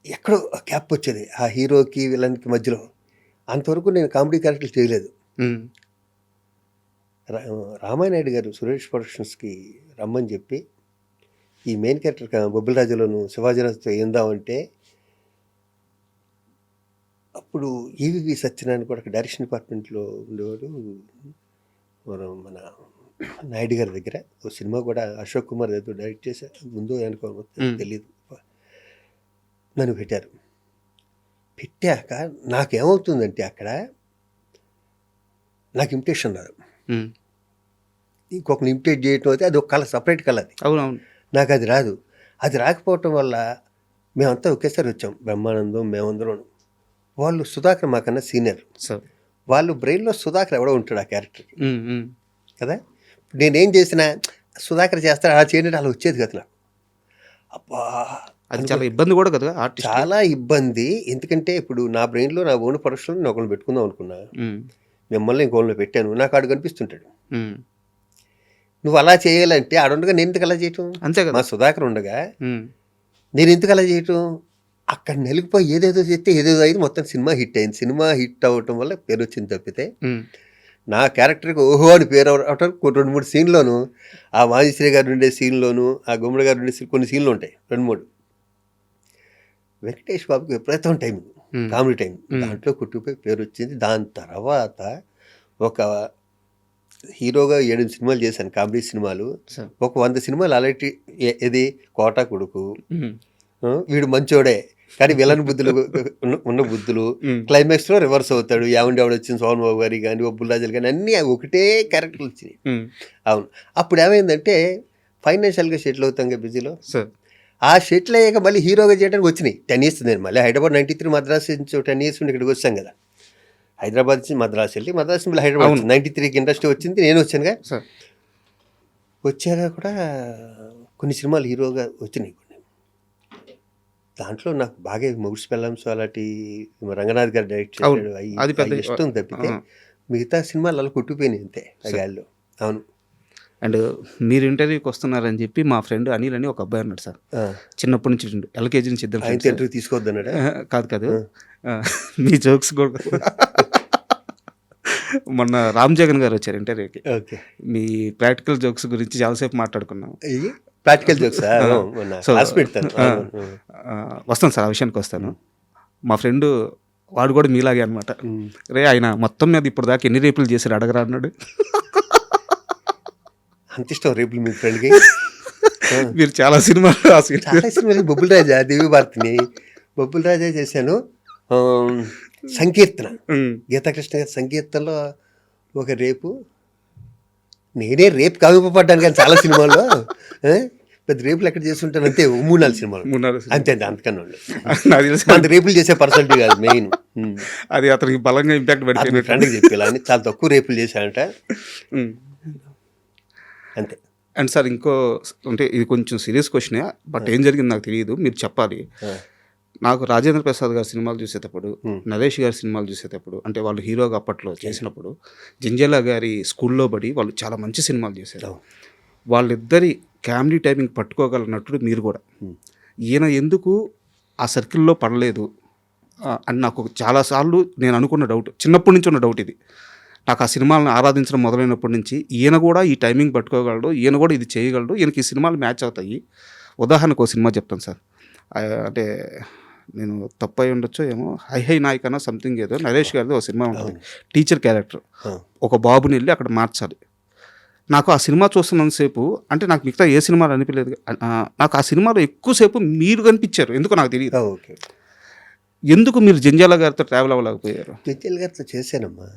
ఎక్కడో క్యాప్ వచ్చేది ఆ హీరోకి విలన్కి మధ్యలో. అంతవరకు నేను కామెడీ క్యారెక్టర్లు చేయలేదు. రామానాయుడు గారు సురేష్ ప్రొడక్షన్స్కి రమ్మని చెప్పి ఈ మెయిన్ క్యారెక్టర్ బొబ్బిల రాజులోను శివాజీరాజుతో ఏందామంటే అప్పుడు ఈవివి సత్యనారాయణ కూడా డైరెక్షన్ డిపార్ట్మెంట్లో ఉండేవాడు. మన నాయుడు గారి దగ్గర ఒక సినిమా కూడా అశోక్ కుమార్ ఏదో డైరెక్ట్ చేసా, ముందు అనుకో తెలియదు. నన్ను పెట్టారు. పెట్టాక నాకేమవుతుందంటే అక్కడ నాకు ఇమిటేషన్ రాదు. ఇంకొకరిని ఇమిటేట్ చేయటం అయితే అది ఒక కళ, సపరేట్ కళ అది. అవునవును. నాకు అది రాదు. అది రాకపోవటం వల్ల మేమంతా ఒకేసారి వచ్చాం, బ్రహ్మానందం మేమందరం. వాళ్ళు సుధాకర్ మాకన్నా సీనియర్. వాళ్ళు బ్రెయిన్లో సుధాకర్ ఎవడో ఉంటాడు ఆ క్యారెక్టర్కి కదా. నేనేం చేసినా సుధాకర్ చేస్తాడు, అలా చేయడం అలా వచ్చేది కదా నాకు. అబ్బా అది చాలా ఇబ్బంది కూడా కదా, చాలా ఇబ్బంది. ఎందుకంటే ఇప్పుడు నా బ్రెయిన్లో నా ఓన్ పరీక్షలో నేను ఒకరిని పెట్టుకుందాం అనుకున్నా, మిమ్మల్ని ఇంకోళ్ళని పెట్టాను, నాకు ఆడు కనిపిస్తుంటాడు. నువ్వు అలా చేయాలంటే ఆడుండగా నేను ఎందుకు అలా చేయటం, అంతే కదా. మా సుధాకర్ ఉండగా నేను ఎందుకు అలా చేయటం. అక్కడ నెలిగిపోయి ఏదేదో చేస్తే ఏదేదో అయింది, మొత్తం సినిమా హిట్ అయింది. సినిమా హిట్ అవ్వటం వల్ల పేరు వచ్చింది తప్పితే నా క్యారెక్టర్కి ఓహో అని పేరు అవటం 2-3 సీన్లోను, ఆ మాజీశ్రీ గారు ఉండే సీన్లోను, ఆ గుమ్మడి గారు ఉండే కొన్ని సీన్లు ఉంటాయి 2-3. వెంకటేష్ బాబుకి విపరీతం టైం, కామెడీ టైం, దాంట్లో కుట్టుకుపోయి పేరు వచ్చింది. దాని తర్వాత ఒక హీరోగా 7 సినిమాలు చేశాను, కామెడీ సినిమాలు. ఒక 100 సినిమాలు అలాంటి ఇది కోటా కొడుకు, వీడు మంచోడే కానీ విలన్ బుద్ధులు ఉన్న బుద్ధులు, క్లైమాక్స్లో రివర్స్ అవుతాడు, ఎవడు వచ్చింది సోహన్ బాబు గారి కానీ బొబ్బుల రాజులు కానీ అన్నీ ఒకటే క్యారెక్టర్లు వచ్చినాయి. అవును. అప్పుడు ఏమైందంటే ఫైనాన్షియల్గా సెటిల్ అవుతాం కదా బిజీలో. ఆ సెటిల్ అయ్యాక మళ్ళీ హీరోగా చేయడానికి వచ్చినాయి 10 years. నేను మళ్ళీ హైదరాబాద్ 93 మద్రాసు నుంచి 10 years నుండి ఇక్కడికి వచ్చాం కదా. హైదరాబాద్ నుంచి మద్రాసు వెళ్ళి మద్రాసు మళ్ళీ హైదరాబాద్ 93కి ఇండస్ట్రీ వచ్చింది, నేను వచ్చానుగా. వచ్చాక కూడా కొన్ని సినిమాలు హీరోగా వచ్చినాయి. దాంట్లో నాకు బాగా మొగుడ్స్ పెళ్ళంస్ అలాంటి రంగనాథ్ గారు డైరెక్ట్ చేశాడు, అది ఇష్టం తప్పితే మిగతా సినిమాలు అలా కుట్టిపోయినాయి అంతే ఆ గాల్లో. అవును. అండ్ మీరు ఇంటర్వ్యూకి వస్తున్నారని చెప్పి మా ఫ్రెండ్ అనిల్ అని ఒక అబ్బాయి అన్నాడు సార్, చిన్నప్పటి నుంచి LKG నుంచి ఇద్దరు ఇంటర్వ్యూ తీసుకోవద్దన్నాడు. కాదు మీ జోక్స్ కూడా మొన్న రామ్ జగన్ గారు వచ్చారు ఇంటర్వ్యూకి, మీ ప్రాక్టికల్ జోక్స్ గురించి చాలాసేపు మాట్లాడుకున్నాం. ప్రాక్టికల్ జోక్స్ వస్తాను సార్, ఆ విషయానికి వస్తాను. మా ఫ్రెండ్ వాడు కూడా మీలాగే అనమాట. రే ఆయన మొత్తం మీద ఇప్పుడు దాకా ఎన్ని రేపులు చేశారు అడగరా అన్నాడు. అంత ఇష్టం రేపులు మీ ఫ్రెండ్కి? మీరు చాలా సినిమాలు బొబ్బుల రాజా, దివ్య భారతిని బొబ్బుల రాజా చేశాను. సంకీర్తన, గీతాకృష్ణ గారి సంకీర్తనలో ఒక రేపు, నేనే రేపు కావిపడ్డాను కానీ చాలా సినిమాల్లో పెద్ద రేపులు ఎక్కడ చేస్తుంటాను అంతే, 3-4 సినిమాలు అంతే, అంతకన్నా అంత రేపులు చేసే పర్సనాలిటీ కాదు మెయిన్. అది అతనికి బలంగా ఇంపాక్ట్ పడిపోయింది. ఫ్రెండ్కి చెప్పేలా అని చాలా తక్కువ రేపులు చేశానంట అంతే. అండ్ సార్ ఇంకో అంటే ఇది కొంచెం సీరియస్ క్వశ్చనే, బట్ ఏం జరిగింది నాకు తెలియదు, మీరు చెప్పాలి. నాకు రాజేంద్ర ప్రసాద్ గారి సినిమాలు చూసేటప్పుడు, నరేష్ గారి సినిమాలు చూసేటప్పుడు, అంటే వాళ్ళు హీరోగా అప్పట్లో చేసినప్పుడు జంజాల గారి స్కూల్లో పడి వాళ్ళు చాలా మంచి సినిమాలు చేశారు. వాళ్ళిద్దరి కామెడీ టైమింగ్ పట్టుకోగల నటుడు మీరు కూడా. Hmm. ఈయన ఎందుకు ఆ సర్కిల్‌లో పడలేదు అని నాకు చాలాసార్లు నేను అనుకున్న డౌట్. చిన్నప్పటి నుంచి ఉన్న డౌట్ ఇది. నాకు ఆ సినిమాలను ఆరాధించడం మొదలైనప్పటి నుంచి ఈయన కూడా ఈ టైమింగ్ పట్టుకోగలడు, ఈయన కూడా ఇది చేయగలడు, ఈయనకి ఈ సినిమాలు మ్యాచ్ అవుతాయి. ఉదాహరణకు ఒక సినిమా చెప్తాను సార్. అంటే నేను తప్పు అయి ఉండొచ్చో ఏమో, 'హై హై నాయకనో' సంథింగ్ ఏదో నరేష్ గారిది ఒక సినిమా ఉంటుంది. Teacher character. ఒక బాబుని వెళ్ళి అక్కడ మార్చాలి. నాకు ఆ సినిమా చూస్తున్నంతసేపు అంటే నాకు మిగతా ఏ సినిమాలు అనిపించలేదు. నాకు ఆ సినిమాలో ఎక్కువసేపు మీరు కనిపించారు. ఎందుకో నాకు తెలియదు. ఓకే. ఎందుకు మీరు జంజాల గారితో ట్రావెల్ అవ్వలేకపోయారు? జడ్జల్ గారితో చేశానమ్మా.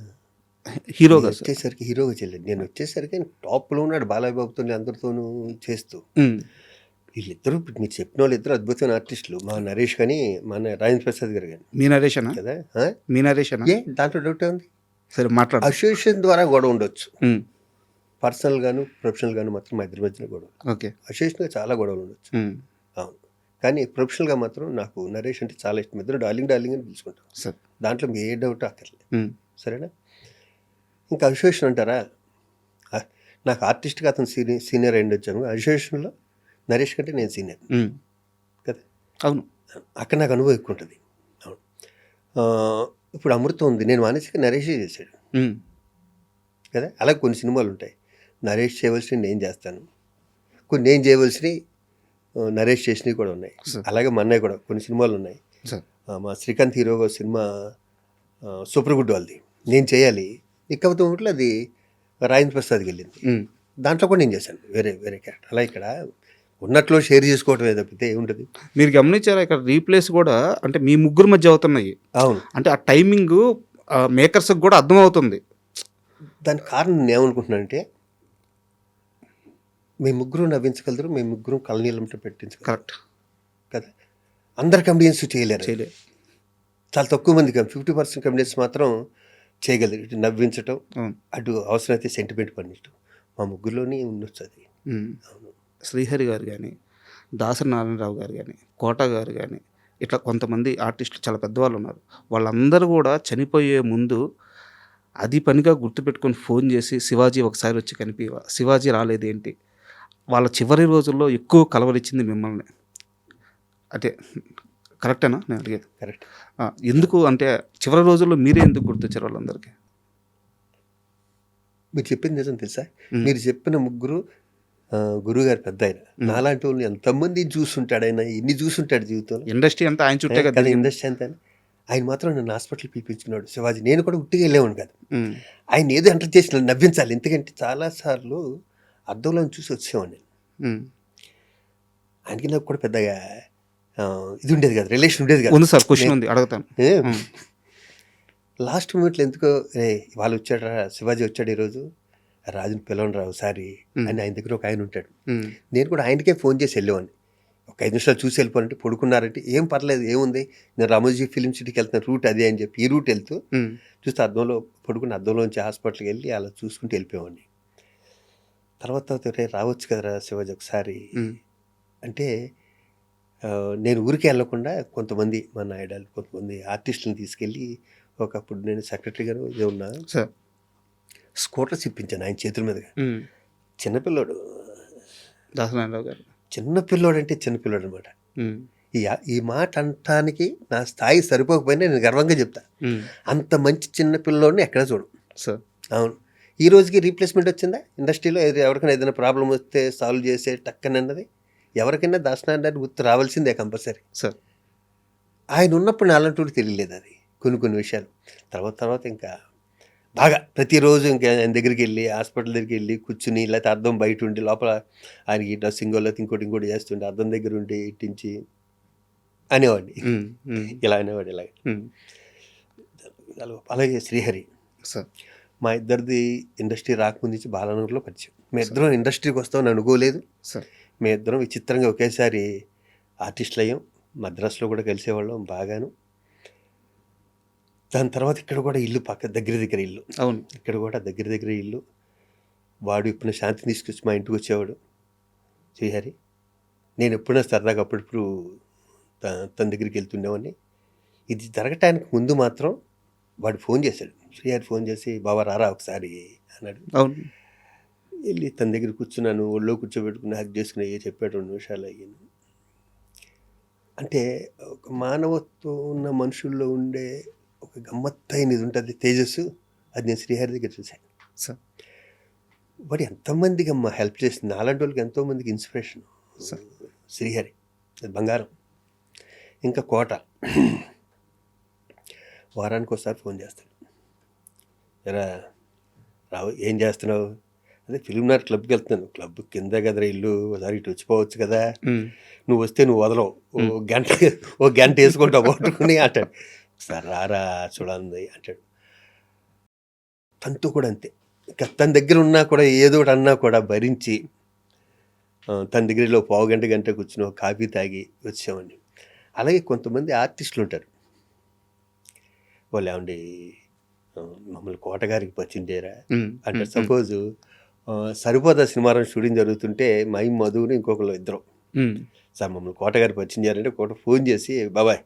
హీరోగా సార్. వచ్చేసరికి హీరోగా చేయలేదు. నేను వచ్చేసరికి టాప్లో ఉన్నాడు బాలయ్య బాబుతో అందరితోనూ చేస్తూ. వీళ్ళిద్దరూ ఇప్పుడు మీరు చెప్పిన వాళ్ళు ఇద్దరు అద్భుతమైన ఆర్టిస్టులు. మా నరేష్ కానీ మన రాజేంద్ర ప్రసాద్ గారు కానీ. మీ నరేషనా కదా మీ నరేషనా? ఏ దాంట్లో డౌట్ ఉంది. సరే మాట్లాడు. అసోసియేషన్ ద్వారా గొడవ ఉండొచ్చు. పర్సనల్ గాను ప్రొఫెషనల్ గాను మాత్రం మా ఇద్దరి మధ్యన గొడవ. ఓకే. అసోసియేషన్గా చాలా గొడవలు ఉండొచ్చు. అవును. కానీ ప్రొఫెషనల్గా మాత్రం నాకు నరేష్ అంటే చాలా ఇష్టం. ఇద్దరు డార్లింగ్ డార్లింగ్ అని పిలుచుకుంటాం. సార్ దాంట్లో ఏ డౌట్ అక్కర్లేదు. సరేనా? ఇంకా అసోసియేషన్ అంటారా, నాకు ఆర్టిస్ట్గా అతను సీనియర్ అయ్యి వచ్చాము. అసోసియేషన్లో నరేష్ కంటే నేను సీనియర్ కదా. అవును. అక్కడ నాకు అనుభవం ఎక్కువ ఉంటుంది. అవును. ఇప్పుడు అమృతం ఉంది, నేను మానేసి నరేషే చేశాడు కదా. అలాగే కొన్ని సినిమాలు ఉంటాయి, నరేష్ చేయవలసినవి నేను చేస్తాను, కొన్ని నేను చేయవలసినవి నరేష్ చేసినవి కూడా ఉన్నాయి. అలాగే మా అన్నయ్య కూడా కొన్ని సినిమాలు ఉన్నాయి. మా శ్రీకాంత్ హీరోగా సినిమా సూపర్ గుడ్ వాళ్ళది నేను చేయాలి, ఇకపోతే ఒకటి అది రాజేంద్ర ప్రసాద్కి వెళ్ళింది. దాంట్లో కూడా నేను చేశాను వేరే వేరే క్యారెక్టర్. అలా ఇక్కడ ఉన్నట్లో షేర్ చేసుకోవటమే తప్పితే ఏముంటుంది. మీరు గమనించారా ఇక్కడ రీప్లేస్ కూడా అంటే మీ ముగ్గురు మధ్య అవుతున్నాయి. అవును. అంటే ఆ టైమింగ్ మేకర్స్కి కూడా అర్థమవుతుంది. దానికి కారణం నేను ఏమనుకుంటున్నానంటే, మేము ముగ్గురు నవ్వించగలరు, మేము ముగ్గురు కళ్ళనీళ్ళంటే పెట్టించగలరు. కరెక్ట్ కదా. అందరు కమెడియన్స్ చేయలేరు. చాలా తక్కువ మంది 50% కమెడియన్స్ మాత్రం చేయగలరు. ఇటు నవ్వించటం, అటు అవసరమైతే సెంటిమెంట్ పండించడం. మా ముగ్గురులోనే ఉండొచ్చు అది. అవును. శ్రీహరి గారు కానీ, దాసరి నారాయణరావు గారు కానీ, కోట గారు కానీ, ఇట్లా కొంతమంది ఆర్టిస్టులు చాలా పెద్దవాళ్ళు ఉన్నారు. వాళ్ళందరూ కూడా చనిపోయే ముందు అది పనిగా గుర్తుపెట్టుకొని ఫోన్ చేసి శివాజీ ఒకసారి వచ్చి కనిపివా, శివాజీ రాలేదేంటి, వాళ్ళ చివరి రోజుల్లో ఎక్కువ కలవరిచ్చింది మిమ్మల్ని. అంటే కరెక్టేనా నేను అడిగేది? కరెక్ట్. ఎందుకు అంటే చివరి రోజుల్లో మీరే ఎందుకు గుర్తొచ్చారు వాళ్ళందరికీ? మీరు చెప్పింది నిజం తెలుసా? మీరు చెప్పిన ముగ్గురు గురువుగారు పెద్ద ఆయన. నాలాంటి వాళ్ళు ఎంతమంది చూస్తుంటాడు ఆయన, ఎన్ని చూస్తుంటాడు జీవితంలో. ఇండస్ట్రీ అంతా ఆయన చుట్టే కదా. ఇండస్ట్రీ అంతా ఆయన మాత్రం నన్ను హాస్పిటల్ పిలిపించుకున్నాడు శివాజీ. నేను కూడా ఉట్టిగా వెళ్ళేవాడు కాదు. ఆయన ఏదో ఎంటర్ చేసిన నవ్వించాలి. ఎందుకంటే చాలాసార్లు అద్దంలో చూసి వచ్చేవాడిని నేను. ఆయనకి నాకు కూడా పెద్దగా ఇది ఉండేది కదా, రిలేషన్ ఉండేది కదా. ఉంది సార్, క్వశ్చన్ ఉంది అడుగుతాను. లాస్ట్ మూమెంట్లో ఎందుకో వాళ్ళు వచ్చాడు, శివాజీ వచ్చాడు ఈరోజు, రాజుని పిలవని రావు సారి అని ఆయన దగ్గర ఒక ఆయన ఉంటాడు. నేను కూడా ఆయనకే ఫోన్ చేసి వెళ్ళేవాడిని. ఒక 5 నిమిషాలు చూసి వెళ్ళిపోవాలంటే పడుకున్నారంటే ఏం పర్లేదు, ఏముంది, నేను రామోజీ ఫిలిం సిటీకి వెళ్తున్న రూట్ అదే అని చెప్పి ఈ రూట్ వెళ్తూ చూస్తే అద్దంలో పడుకుని అద్దంలోంచి హాస్పిటల్కి వెళ్ళి అలా చూసుకుంటూ వెళ్ళిపోయేవాడిని. తర్వాత రావచ్చు కదరా శివాజీ ఒకసారి అంటే, నేను ఊరికే వెళ్ళకుండా కొంతమంది మా నాయుడాలు కొంతమంది ఆర్టిస్టులను తీసుకెళ్ళి, ఒకప్పుడు నేను సెక్రటరీ గారు ఉన్నా స్కూటర్స్ ఇప్పించాను ఆయన చేతుల మీదుగా. చిన్నపిల్లోడు దాసనారాయణరావు గారు, చిన్నపిల్లోడు అంటే చిన్నపిల్లోడు అనమాట. ఈ మాట అంటానికి నా స్థాయి సరిపోకపోయినా నేను గర్వంగా చెప్తా, అంత మంచి చిన్నపిల్లోడిని ఎక్కడ చూడు. అవును. ఈ రోజుకి రీప్లేస్మెంట్ వచ్చిందా ఇండస్ట్రీలో? ఎవరికైనా ఏదైనా ప్రాబ్లం వస్తే సాల్వ్ చేసే టక్కని అన్నది ఎవరికైనా దాసనారాయణ గుర్తు రావాల్సిందే కంపల్సరీ. ఆయన ఉన్నప్పుడు నా అలాంటి తెలియలేదు అది కొన్ని విషయాలు. తర్వాత ఇంకా బాగా ప్రతిరోజు ఇంకా ఆయన దగ్గరికి వెళ్ళి హాస్పిటల్ దగ్గరికి వెళ్ళి కూర్చుని, లేకపోతే అద్దం బయట ఉండి లోపల ఆయనకి డ్రెస్సింగ్ లేకపోతే ఇంకోటి చేస్తుండే, అద్దం దగ్గర ఉండి ఇట్టించి అనేవాడిని, ఇలా అనేవాడు ఇలాగ. అలాగే శ్రీహరి మా ఇద్దరిది ఇండస్ట్రీ రాకముందు నుంచి బాలానగర్లో పరిచయం. మేము ఇద్దరం ఇండస్ట్రీకి వస్తామని అనుకోలేదు. మేము ఇద్దరం విచిత్రంగా ఒకేసారి ఆర్టిస్టులు అయ్యాం. మద్రాసులో కూడా కలిసేవాళ్ళం బాగాను. దాని తర్వాత ఇక్కడ కూడా ఇల్లు దగ్గర ఇల్లు. అవును, ఇక్కడ కూడా దగ్గర ఇల్లు. వాడు ఇప్పుడు శాంతిని తీసుకొచ్చి మా ఇంటికి వచ్చేవాడు శ్రీహరి. నేను ఎప్పుడైనా సరదాగా అప్పుడప్పుడు తన దగ్గరికి వెళ్తుండేవాడిని. ఇది జరగటానికి ముందు మాత్రం వాడు ఫోన్ చేశాడు, శ్రీహరి ఫోన్ చేసి, బాబా రారా ఒకసారి అన్నాడు. అవును. వెళ్ళి తన దగ్గర కూర్చున్నాను, ఒళ్ళో కూర్చోబెట్టుకుని హక్ చేసుకుని చెప్పాడు 2 నిమిషాలు అయ్యాను. అంటే ఒక మానవత్వం ఉన్న మనుషుల్లో ఉండే ఒక గమ్మత్తైన ఇది ఉంటుంది తేజస్సు, అది నేను శ్రీహరి దగ్గర చూశాను. సార్ వాడు ఎంతోమందికి అమ్మ హెల్ప్ చేసింది, నాలాంటి వాళ్ళకి ఎంతోమందికి ఇన్స్పిరేషన్ శ్రీహరి, అది బంగారం. ఇంకా కోట వారానికి ఒకసారి ఫోన్ చేస్తాడు, ఎరా రావు ఏం చేస్తున్నావు, అదే ఫిల్మ్నార్ క్లబ్కి వెళ్తున్నాను, క్లబ్ కింద కదరా ఇల్లు, ఒకసారి ఇటు వచ్చిపోవచ్చు కదా, నువ్వు వస్తే నువ్వు వదలవు, ఓ గంట వేసుకుంటావు పట్టుకుని అంటాడు. ఒకసారి రారా చూడాలి అంటాడు. తనతో కూడా అంతే, ఇంకా తన దగ్గర ఉన్నా కూడా ఏదో ఒకటి అన్నా కూడా భరించి తన దగ్గరలో పావు గంట కూర్చుని కాఫీ తాగి వచ్చామని. అలాగే కొంతమంది ఆర్టిస్టులు ఉంటారు, వాళ్ళు ఏమండి మమ్మల్ని కోటగారికి పరిచయం చేయరా అంటే, సపోజు సరిపోదా సినిమారం షూటింగ్ జరుగుతుంటే మై మధుని ఇంకొకరు ఇద్దరు, సార్ మమ్మల్ని కోటగారికి పరిచయం చేయాలంటే కోట ఫోన్ చేసి, బాబాయ్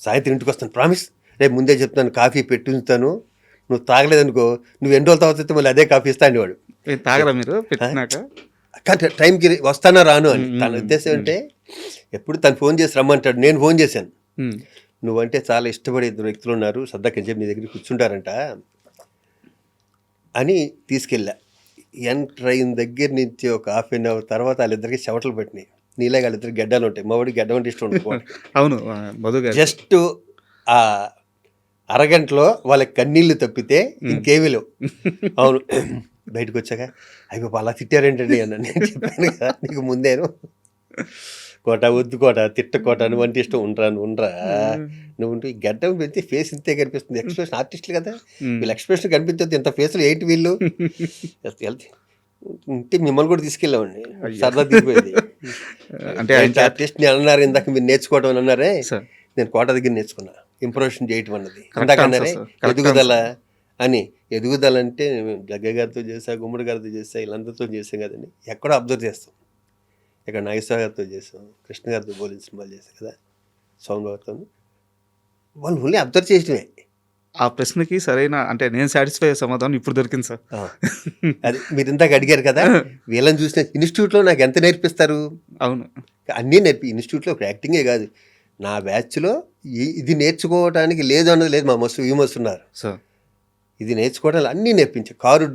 సాయంత్రం ఇంటికి వస్తాను ప్రామిస్, రేపు ముందే చెప్తాను కాఫీ పెట్టుంచుతాను, నువ్వు తాగలేదనుకో నువ్వు ఎన్ని రోజులు తాగుతుంటే మళ్ళీ అదే కాఫీ ఇస్తా అనేవాడు. తాగరా మీరు పెట్టినాక? కానీ టైంకి వస్తానా రాను అని తన ఉద్దేశం అంటే, ఎప్పుడు తను ఫోన్ చేసి రమ్మంటాడు. నేను ఫోన్ చేశాను, నువ్వంటే చాలా ఇష్టపడే 2 వ్యక్తులు ఉన్నారు, సరదాకి చెప్పి నీ దగ్గర కూర్చుంటారంట అని తీసుకెళ్ళా. ఎంటర్ అయిన దగ్గర నుంచి ఒక ½ తర్వాత వాళ్ళిద్దరికి చెవటలు పెట్టినాయి. నీలాగా వాళ్ళిద్దరికి గడ్డలు ఉంటాయి, మా వాడికి గడ్డ అంటే ఇష్టం ఉంటుంది. అవును, జస్ట్ ఆ అరగంటలో వాళ్ళకి కన్నీళ్ళు తప్పితే ఇంకేమీ లేవు. అవును, బయటకు వచ్చాక అయిపో అలా తిట్టారేంటండి అన్న. నేను చెప్పాను కదా నీకు ముందేను, కోట వద్దు కోట తిట్ట కోట నువ్వు అంటే ఇష్టం ఉండరా నువ్వు ఈ గడ్డం పెడితే ఫేస్ ఇంతే కనిపిస్తుంది, ఎక్స్ప్రెషన్ ఆర్టిస్టులు కదా వీళ్ళు ఎక్స్ప్రెషన్ కనిపించద్దు, ఇంత ఫేస్లు ఏంటి వీళ్ళు ఉంటే మిమ్మల్ని కూడా తీసుకెళ్ళామండి, సరదా దిగిపోయింది. అంటే ఆర్టిస్ట్ ని అన్నారు ఇందాక మీరు నేర్చుకోవడం అని అన్నారే, నేను కోట దగ్గర నేర్చుకున్నా ఇంప్రూవేషన్ చేయటం అన్నది. ఇందాక అన్నారే ఎదుగుదల అని, ఎదుగుదల అంటే జగ్గ గారితో చేసా, గుమ్మడి గారితో చేసా, వీళ్ళందరితో చేసాం కదండి, ఎక్కడో అబ్జర్వ్ చేస్తాం. ఇక్కడ నాగేశ్వర గారితో చేసాం, కృష్ణ గారితో పోలిన సినిమాలు చేసాం కదా, సౌండ్ గారితో, వాళ్ళు ఓన్లీ అబ్జర్వ్ చేయటమే. ఆ ప్రశ్నకి సరైన అంటే నేను సాటిస్ఫై అయ్యే సమాధానం ఇప్పుడు దొరికింది సార్. అది మీరు ఇందాక అడిగారు కదా, వీళ్ళని చూసిన ఇన్స్టిట్యూట్లో నాకు ఎంత నేర్పిస్తారు. అవును, అన్నీ ఇన్స్టిట్యూట్లో ఒక యాక్టింగే కాదు, నా బ్యాచ్లో ఇది నేర్చుకోవడానికి లేదు అన్నది లేదు. మా మస్తు ఉన్నారు సార్, ఇది నేర్చుకోవడానికి అన్నీ నేర్పించారు. కారు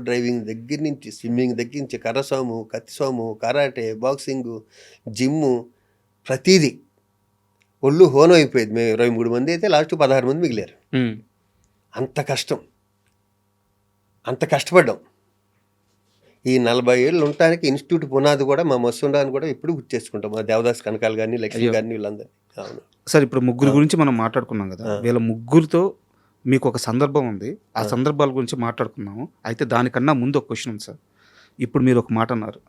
డ్రైవింగ్ దగ్గర నుంచి స్విమ్మింగ్ దగ్గర నుంచి కర్రసాము, కత్తిసాము, కరాటే, బాక్సింగ్, జిమ్ము, ప్రతిదీ. ఒళ్ళు హోనం అయిపోయేది. మేము 23 మంది అయితే లాస్ట్ 16 మంది మిగిలారు. అంత కష్టపడ్డాం. ఈ 40 ఏళ్ళు ఉండటానికి ఇన్స్టిట్యూట్ పునాది కూడా మా మస్తుండడానికి కూడా ఇప్పుడు గుర్తు చేసుకుంటాం. మా దేవదాస్ కనకాలు కానీ, లక్ష్మి కానీ, వీళ్ళందరూ. అవును సార్, ఇప్పుడు ముగ్గురు గురించి మనం మాట్లాడుకున్నాం కదా, వీళ్ళ ముగ్గురితో మీకు ఒక సందర్భం ఉంది, ఆ సందర్భాల గురించి మాట్లాడుకున్నాము. అయితే దానికన్నా ముందు ఒక క్వశ్చన్ ఉంది సార్. ఇప్పుడు మీరు ఒక మాట అన్నారు,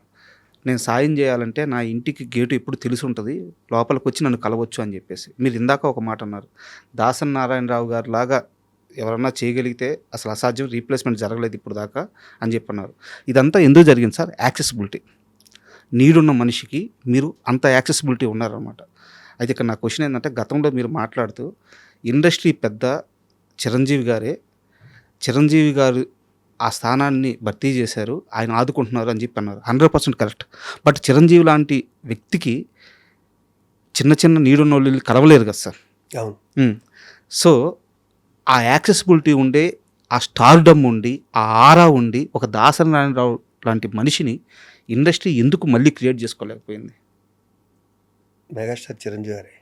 నేను సాయం చేయాలంటే నా ఇంటికి గేటు ఎప్పుడు తెలిసి ఉంటుంది, లోపలికి వచ్చి నన్ను కలవచ్చు అని చెప్పేసి. మీరు ఇందాక ఒక మాట అన్నారు, దాసరి నారాయణరావు గారు లాగా ఎవరన్నా చేయగలిగితే అసలు అసాధ్యం, రీప్లేస్మెంట్ జరగలేదు ఇప్పుడు దాకా అని చెప్పన్నారు. ఇదంతా ఎందుకు జరిగింది సార్? యాక్సెసిబిలిటీ. నీడున్న మనిషికి మీరు అంత యాక్సెసిబిలిటీ ఉన్నారనమాట. అయితే ఇక్కడ నా క్వశ్చన్ ఏంటంటే, గతంలో మీరు మాట్లాడుతూ ఇండస్ట్రీ పెద్ద చిరంజీవి గారు ఆ స్థానాన్ని భర్తీ చేశారు, ఆయన ఆదుకుంటున్నారు అని చెప్పి అన్నారు. 100% కరెక్ట్. బట్ చిరంజీవి లాంటి వ్యక్తికి చిన్న నీడున్న వాళ్ళు కలవలేరు కదా సార్. సో ఆ యాక్సెసిబిలిటీ ఉండే, ఆ స్టార్డమ్ ఉండి, ఆ ఆరా ఉండి, ఒక దాసరి నారాయణరావు లాంటి మనిషిని ఇండస్ట్రీ ఎందుకు మళ్ళీ క్రియేట్ చేసుకోలేకపోయింది? మెగాస్టార్ చిరంజీవి గారే.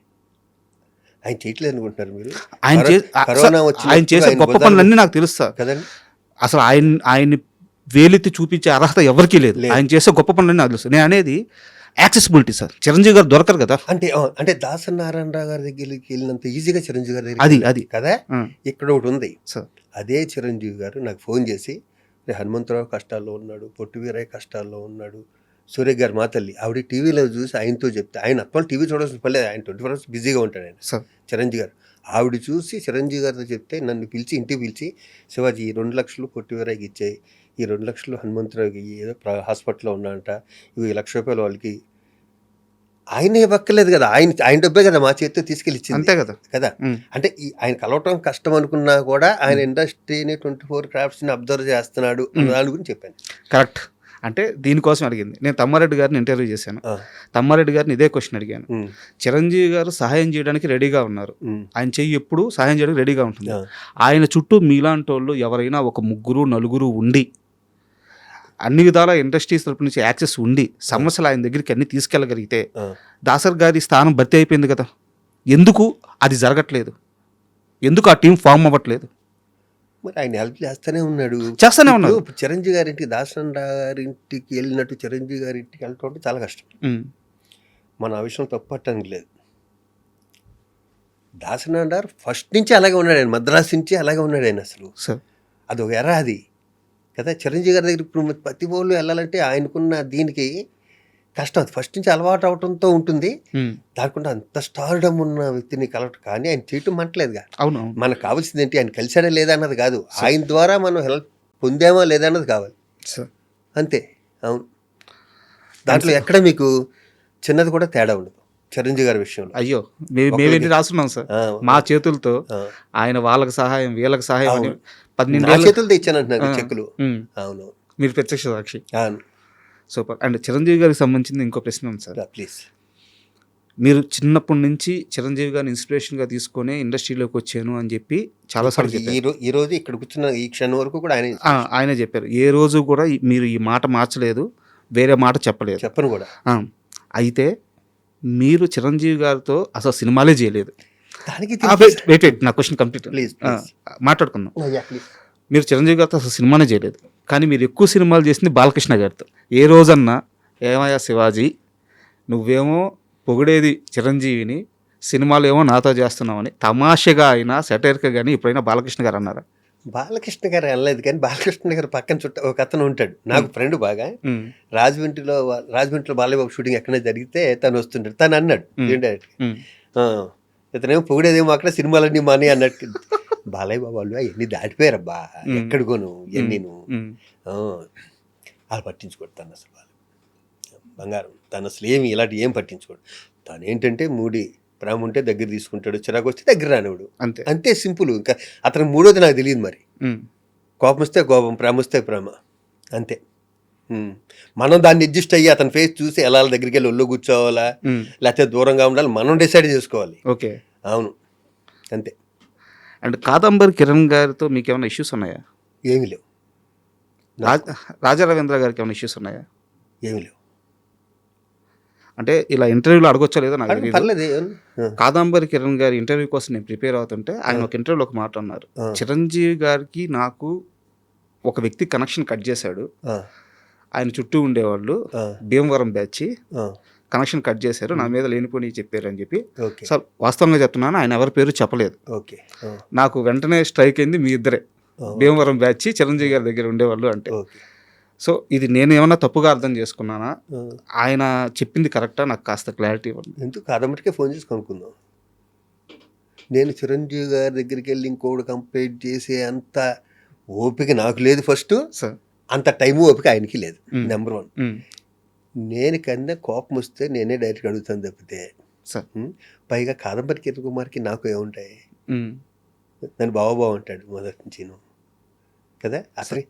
ఆయన చేయట్లేదు అనుకుంటున్నారు మీరు? ఆయన చేసే గొప్ప పనులన్నీ నాకు తెలుసు సార్ కదండి. అసలు ఆయన్ని వేలెత్తి చూపించే అర్హత ఎవరికీ లేదు. ఆయన చేసే గొప్ప పనులన్నీ నాకు తెలుసు. నేను అనేది యాక్సెసిబిలిటీ సార్. చిరంజీవి గారు దొరకరు కదా. అంటే దాసరి నారాయణరావు గారి దగ్గరికి వెళ్ళినంత ఈజీగా చిరంజీవి గారి దగ్గర అది కదా. ఇక్కడ ఒకటి ఉంది సార్, అదే చిరంజీవి గారు నాకు ఫోన్ చేసి, హనుమంతరావు కష్టాల్లో ఉన్నాడు, పొట్టి వీరయ్య కష్టాల్లో ఉన్నాడు, సూర్య గారు మా తల్లి ఆవిడ టీవీలో చూసి ఆయనతో చెప్తే, ఆయన అప్పట్లో టీవీ చూడాల్సిన పర్లేదు, ఆయన 24 hours బిజీగా ఉంటాడు ఆయన చిరంజీవి గారు. ఆవిడ చూసి చిరంజీవి గారితో చెప్తే నన్ను పిలిచి ఇంటికి పిలిచి, శివాజీ ఈ 2 లక్షలు పొట్టి వీరయ్యకి ఇచ్చాయి, ఈ 2 లక్షలు హనుమంతరావుకి ఏదో హాస్పిటల్లో ఉన్నాడంట, ఇవి 1,00,000 రూపాయలు వాళ్ళకి ఆయన ఇవ్వక్కర్లేదు కదా, ఆయన డబ్బే కదా మా చేతితో తీసుకెళ్ళి ఇచ్చింది అంతే కదా. కదా. అంటే ఆయన కలవటం కష్టం అనుకున్నా కూడా ఆయన ఇండస్ట్రీని 24 క్రాఫ్ట్స్ని అబ్జర్వ్ చేస్తున్నాడు అన్న దాని గురించి చెప్పాను. కరెక్ట్. అంటే దీనికోసం అడిగింది. నేను తమ్మారెడ్డి గారిని ఇంటర్వ్యూ చేశాను. తమ్మారెడ్డి గారిని ఇదే క్వశ్చన్ అడిగాను. చిరంజీవి గారు సహాయం చేయడానికి రెడీగా ఉన్నారు. ఆయన చెయ్యి ఎప్పుడు సహాయం చేయడానికి రెడీగా ఉంటుంది. ఆయన చుట్టూ మీలాంటి వాళ్ళు ఎవరైనా ఒక 3-4 ఉండి అన్ని విధాల ఇండస్ట్రీస్ తరపు నుంచి యాక్సెస్ ఉండి సమస్యలు ఆయన దగ్గరికి అన్ని తీసుకెళ్ళగలిగితే దాసర్ గారి స్థానం భర్తీ అయిపోయింది కదా. ఎందుకు అది జరగట్లేదు? ఎందుకు ఆ టీం ఫామ్ అవ్వట్లేదు? మరి ఆయన హెల్ప్ చేస్తూనే ఉన్నాడు. ఇప్పుడు చిరంజీవి గారింటికి, దాసన్ గారింటికి వెళ్ళినట్టు చిరంజీవి గారింటికి వెళ్ళటం అంటే చాలా కష్టం. మన ఆ విషయం తప్పట్టడానికి లేదు. దాసన్ గారు ఫస్ట్ నుంచి అలాగే ఉన్నాడు, ఆయన మద్రాసు నుంచి అలాగే ఉన్నాడు ఆయన. అసలు అది ఒక ఎరా అది కదా. చిరంజీవి గారి దగ్గర ఇప్పుడు ప్రతి వాళ్ళు వెళ్ళాలంటే ఆయనకున్న దీనికి కష్టం. అది ఫస్ట్ నుంచి అలవాటు అవడంతో ఉంటుంది. దానికుండా అంత స్టార్డమ్ ఉన్న వ్యక్తిని కలవటం కానీ ఆయన చేయటం మంటలేదుగా. అవును. మనకు కావాల్సింది ఏంటి, ఆయన కలిసాడా లేదా అన్నది కాదు, ఆయన ద్వారా మనం హెల్ప్ పొందామా లేదా అన్నది కావాలి అంతే. అవును. దాంట్లో ఎక్కడ మీకు చిన్నది కూడా తేడా ఉండదు చిరంజీవి గారి విషయంలో. అయ్యో మేమేంటి రాస్తున్నాం సార్ మా చేతులతో. ఆయన వాళ్ళకి సహాయం వీళ్ళకి సహాయం 12 చేతులతో ఇచ్చానంటున్నారు చెక్కులు. అవును, మీరు ప్రత్యక్ష సాక్షి. అవును, సూపర్. అండ్ చిరంజీవి గారికి సంబంధించింది ఇంకో ప్రశ్న ఉంది సార్. ప్లీజ్. మీరు చిన్నప్పటి నుంచి చిరంజీవి గారిని ఇన్స్పిరేషన్గా తీసుకొని ఇండస్ట్రీలోకి వచ్చాను అని చెప్పి చాలాసార్లు చెప్పారు. ఈ రోజు ఇక్కడ కూర్చున్న ఈ క్షణం వరకు కూడా ఆయనే చెప్పారు. ఏ రోజు కూడా మీరు ఈ మాట మార్చలేదు, వేరే మాట చెప్పలేదు. చెప్పను కూడా. అయితే మీరు చిరంజీవి గారితో అసలు సినిమాలే చేయలేదు. వెయిట్ నా క్వశ్చన్ కంప్లీట్ మాట్లాడుకుందాం. మీరు చిరంజీవి గారితో అసలు సినిమానే చేయలేదు, కానీ మీరు ఎక్కువ సినిమాలు చేసింది బాలకృష్ణ గారితో. ఏ రోజన్నా ఏమయ్యా శివాజీ నువ్వేమో పొగిడేది చిరంజీవిని, సినిమాలు ఏమో నాతో చేస్తున్నామని తమాషగా అయినా సెటైర్గా కానీ ఎప్పుడైనా బాలకృష్ణ గారు అన్నారా? బాలకృష్ణ గారు అనలేదు, కానీ బాలకృష్ణ గారు పక్కన ఒక అతను ఉంటాడు నాకు ఫ్రెండ్ బాగా. రాజమండ్రిలో బాలయ్యబాబు షూటింగ్ ఎక్కడైనా జరిగితే తను వస్తుంటాడు. తను అన్నాడు ఇతనేమో పొగిడేదేమో అక్కడ సినిమాలన్నీ మానే అన్నట్టు. బాలయ్య బాబు వాళ్ళు అవన్నీ దాటిపోయారబ్బా ఎక్కడికోను ఇవన్నీ వాళ్ళు పట్టించుకోడు. తను అసలు వాళ్ళు బంగారం, తను అసలు ఏమి ఇలాంటి ఏం పట్టించుకోడు. తను ఏంటంటే మూడి ప్రేమ ఉంటే దగ్గర తీసుకుంటాడు, చిరాకు వస్తే దగ్గర రానివాడు. అంతే సింపుల్. ఇంకా అతను మూడోది నాకు తెలియదు. మరి కోపం వస్తే కోపం, ప్రేమ వస్తే ప్రేమ, అంతే. మనం దాన్ని అడ్జస్ట్ అయ్యి అతని ఫేస్ చూసి ఎలా దగ్గరికి వెళ్ళి ఒళ్ళు కూర్చోవాలా లేకపోతే దూరంగా ఉండాలి మనం డిసైడ్ చేసుకోవాలి. ఓకే, అవును, అంతే. అండ్ కాదంబరి కిరణ్ గారితో మీకు ఏమైనా ఇష్యూస్ ఉన్నాయా? ఏమి లేవు. రాజా రవీంద్ర గారికి ఏమైనా ఇష్యూస్ ఉన్నాయా? ఏమి లేవు. అంటే ఇలా ఇంటర్వ్యూలో అడగొచ్చా లేదో నాకు పర్లేదు. కాదంబరి కిరణ్ గారి ఇంటర్వ్యూ కోసం నేను ప్రిపేర్ అవుతుంటే ఆయన ఒక ఇంటర్వ్యూలో ఒక మాట అన్నారు, చిరంజీవి గారికి నాకు ఒక వ్యక్తి కనెక్షన్ కట్ చేశాడు, ఆయన చుట్టూ ఉండేవాళ్ళు భీమవరం బ్యాచ్ కనెక్షన్ కట్ చేశారు, నా మీద లేనిపోని చెప్పారు అని చెప్పి. సార్ వాస్తవంగా చెప్తున్నాను, ఆయన ఎవరి పేరు చెప్పలేదు. నాకు వెంటనే స్ట్రైక్ అయింది, మీ ఇద్దరే భీమవరం బ్యాచ్ చిరంజీవి గారి దగ్గర ఉండేవాళ్ళు అంటే. సో ఇది నేను ఏమన్నా తప్పుగా అర్థం చేసుకున్నానా, ఆయన చెప్పింది కరెక్టా? నాకు కాస్త క్లారిటీ ఇవ్వండి. ఎందుకు కాదమ్మటికే ఫోన్ చేసి కనుక్కుందాం. నేను చిరంజీవి గారి దగ్గరికి వెళ్ళి ఇంకోటి కంప్లైంట్ చేసే అంత ఓపిక నాకు లేదు ఫస్ట్. సార్ అంత టైము ఓపిక ఆయనకి లేదు. నెంబర్ 1. నేను కన్నా కోపం వస్తే నేనే డైరెక్ట్గా అడుగుతాను తప్పితే పైగా కాదంబరి కిరణ్ కుమార్కి నాకు ఏముంటాయి? నన్ను బావ అంటాడు మొదటి నుంచి కదా.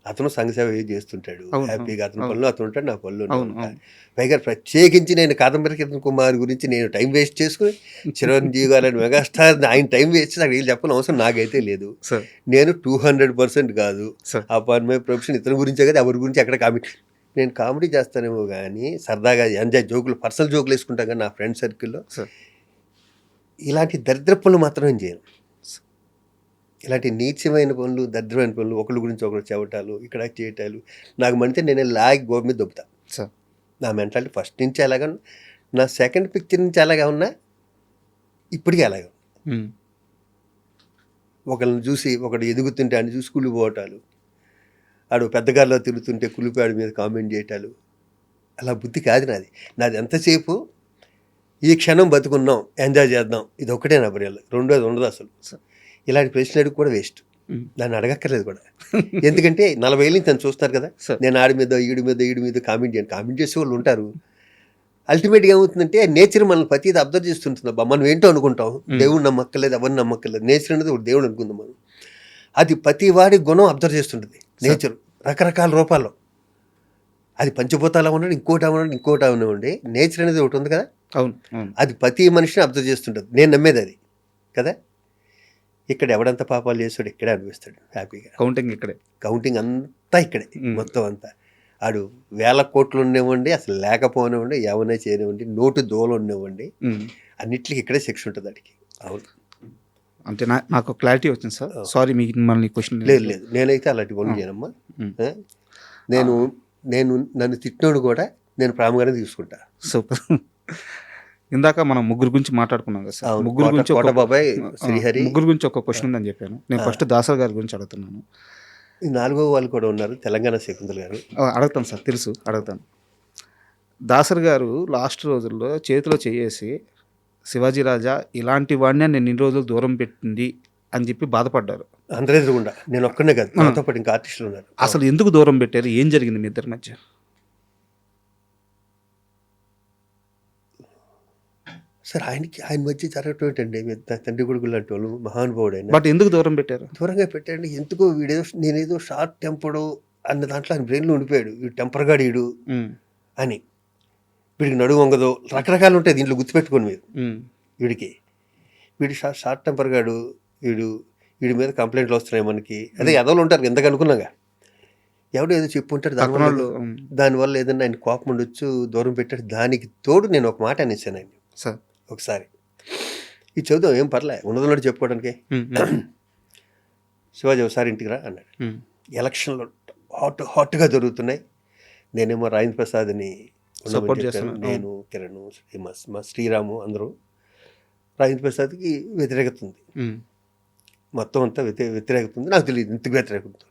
అతను సంఘసేవ చేస్తుంటాడు హ్యాపీగా, అతని పనులు అతను ఉంటాడు, నా పనులు. పైగా ప్రత్యేకించి నేను కాదంబరి కిరణ్ కుమార్ గురించి నేను టైం వేస్ట్ చేసుకుని చిరంజీవి గారు మెగాస్టార్ ఆయన టైం వేస్ట్ చేసి వీళ్ళు చెప్పిన అవసరం నాకైతే లేదు. నేను 200% కాదు అపాన్ మై ప్రొఫెషన్ ఇతని గురించే కదా, ఎవరి గురించి ఎక్కడ కామెంట్. నేను కామెడీ చేస్తానేమో కానీ సరదాగా ఎంజాయ్ జోకులు, పర్సనల్ జోకులు వేసుకుంటాను కానీ నా ఫ్రెండ్ సర్కిల్లో ఇలాంటి దరిద్ర పనులు మాత్రమే చేయను. ఇలాంటి నీచమైన పనులు, దరిద్రమైన పనులు, ఒకరి గురించి ఒకరు చెవటాలు, ఇక్కడ చేయటాలు నాకు మంచితే నేను లాగి గోపు మీద దొబ్బుతా. నా మెంటాలిటీ ఫస్ట్ నుంచి అలాగా, నా సెకండ్ పిక్చర్ నుంచి అలాగా ఉన్నా, ఇప్పటికీ అలాగే. ఒకరిని చూసి ఒకడు ఎదుగుతుంటే అని చూసి కుళ్ళిపోవటాలు, ఆడు పెద్దగారిలో తిరుగుతుంటే కులిపాడు మీద కామెంట్ చేయటాలు, అలా బుద్ధి కాదు నాది. నాది ఎంతసేపు ఈ క్షణం బతుకున్నాం, ఎంజాయ్ చేద్దాం, ఇది ఒక్కటే నా పర్యాలు, రెండోది ఉండదు అసలు. ఇలాంటి ప్రశ్నలు అడుగు కూడా వేస్ట్, దాన్ని అడగక్కర్లేదు కూడా. ఎందుకంటే 40 ఏళ్ళ నుంచి తను చూస్తారు కదా, నేను ఆడి మీద ఈడి మీద కామెంట్ చేసి వాళ్ళు ఉంటారు. అల్టిమేట్గా ఏమవుతుందంటే నేచర్ మనల్ని ప్రతిది అబ్జర్వ్ చేస్తుంటుంది. అబ్బా మనం ఏంటో అనుకుంటాం, దేవుడు నమ్మక్కర్లేదు, ఎవరిని నమ్మక్కర్లేదు, నేచర్ అనేది ఒక దేవుడు అనుకుందాం మనం. అది ప్రతి వాడి గుణం అబ్జర్వ్ చేస్తుంటుంది నేచర్ రకరకాల రూపాల్లో. అది పంచభూతాలు అవ్వండి, ఇంకోటి అవనివ్వండి, నేచర్ అనేది ఒకటి ఉంది కదా, అవును. అది ప్రతి మనిషిని అబ్జర్వ్ చేస్తుంటుంది. నేను నమ్మేది అది కదా. ఇక్కడ ఎవడంత పాపాలు చేస్తాడు ఇక్కడే అనిపిస్తాడు హ్యాపీగా. కౌంటింగ్ అంతా ఇక్కడే మొత్తం అంతా. ఆడు 1000 కోట్లు ఉండేవ్వండి, అసలు లేకపోనివ్వండి, ఏమైనా చేయనివ్వండి, నోటు దోలు ఉండేవ్వండి, అన్నిటికీ ఇక్కడే శిక్ష ఉంటుంది వాడికి. అవును, అంటే నాకు క్లారిటీ వచ్చింది సార్. సారీ మిమ్మల్ని క్వశ్చన్. లేదు నేనైతే అలాంటి పనులు చేయనమ్మా. నన్ను తిట్టినోడు కూడా నేను ప్రేమగానే తీసుకుంటా. సూపర్. ఇందాక మనం ముగ్గురు గురించి మాట్లాడుకున్నాం కదా సార్. ముగ్గురు గురించి ఒక క్వశ్చన్ ఉందని చెప్పాను. నేను ఫస్ట్ దాసర్ గారి గురించి అడుగుతున్నాను. ఈ 4వ వాళ్ళు కూడా ఉన్నారు, తెలంగాణ శకుంతల గారు. అడుగుతాను సార్, తెలుసు, అడుగుతాను. దాసర్ గారు లాస్ట్ రోజుల్లో చేతిలో చేసి శివాజీ రాజా ఇలాంటి వాడిని నేను ఇన్ని రోజులు దూరం పెట్టింది అని చెప్పి బాధపడ్డారు. అందరూ ఎదురుగుండా, నేను ఒక్కనే కాదు, నాతో పాటు ఇంకా ఆర్టిస్టులు ఉన్నారు. అసలు ఎందుకు దూరం పెట్టారు? ఏం జరిగింది మీ ఇద్దరి మధ్య? సార్ ఆయన మధ్య జరగటం ఏంటండి, తండ్రి కొడుకులు లాంటి వాళ్ళు, మహానుభావుడు అయినా. బట్ ఎందుకు దూరం పెట్టారు? దూరంగా పెట్టండి ఎందుకో, నేనేదో షార్ట్ టెంపర్డు అన్న దాంట్లో ఆయన బ్రెయిన్లో ఉండిపోయాడు. వీడు టెంపర్గా వీడు అని, వీడికి నడువు వంగదు, రకరకాలు ఉంటాయి దీంట్లో, గుర్తుపెట్టుకోండి మీరు. వీడు షార్ట్ టెంపర్ గాడు, వీడి మీద కంప్లైంట్లు వస్తున్నాయి మనకి. అదే ఎదవలు ఉంటారు ఎందుకు అనుకున్నాగా, ఎవడో ఏదో చెప్పుంటాడు, దానివల్ల ఏదన్నా ఆయన కోపం ఉండొచ్చు, దూరం పెట్టాడు. దానికి తోడు నేను ఒక మాట అనేసాను ఆయన ఒకసారి, ఇది చదువుదాం ఏం పర్లే, ఉన్నదన్నట్టు చెప్పుకోవడానికి. శివాజీ ఒకసారి ఇంటికి రా అన్నాడు. ఎలక్షన్లో హాట్గా జరుగుతున్నాయి, నేనేమో రాజేంద్ర ప్రసాద్ని సపోర్ట్ చేస్తాను, నేను కిరణ్ మా శ్రీరాము అందరూ. రాజేంద్ర ప్రసాద్కి వ్యతిరేకత ఉంది, మొత్తం అంతా వ్యతిరేకత ఉంది. నాకు తెలియదు ఇంతకు వ్యతిరేకత.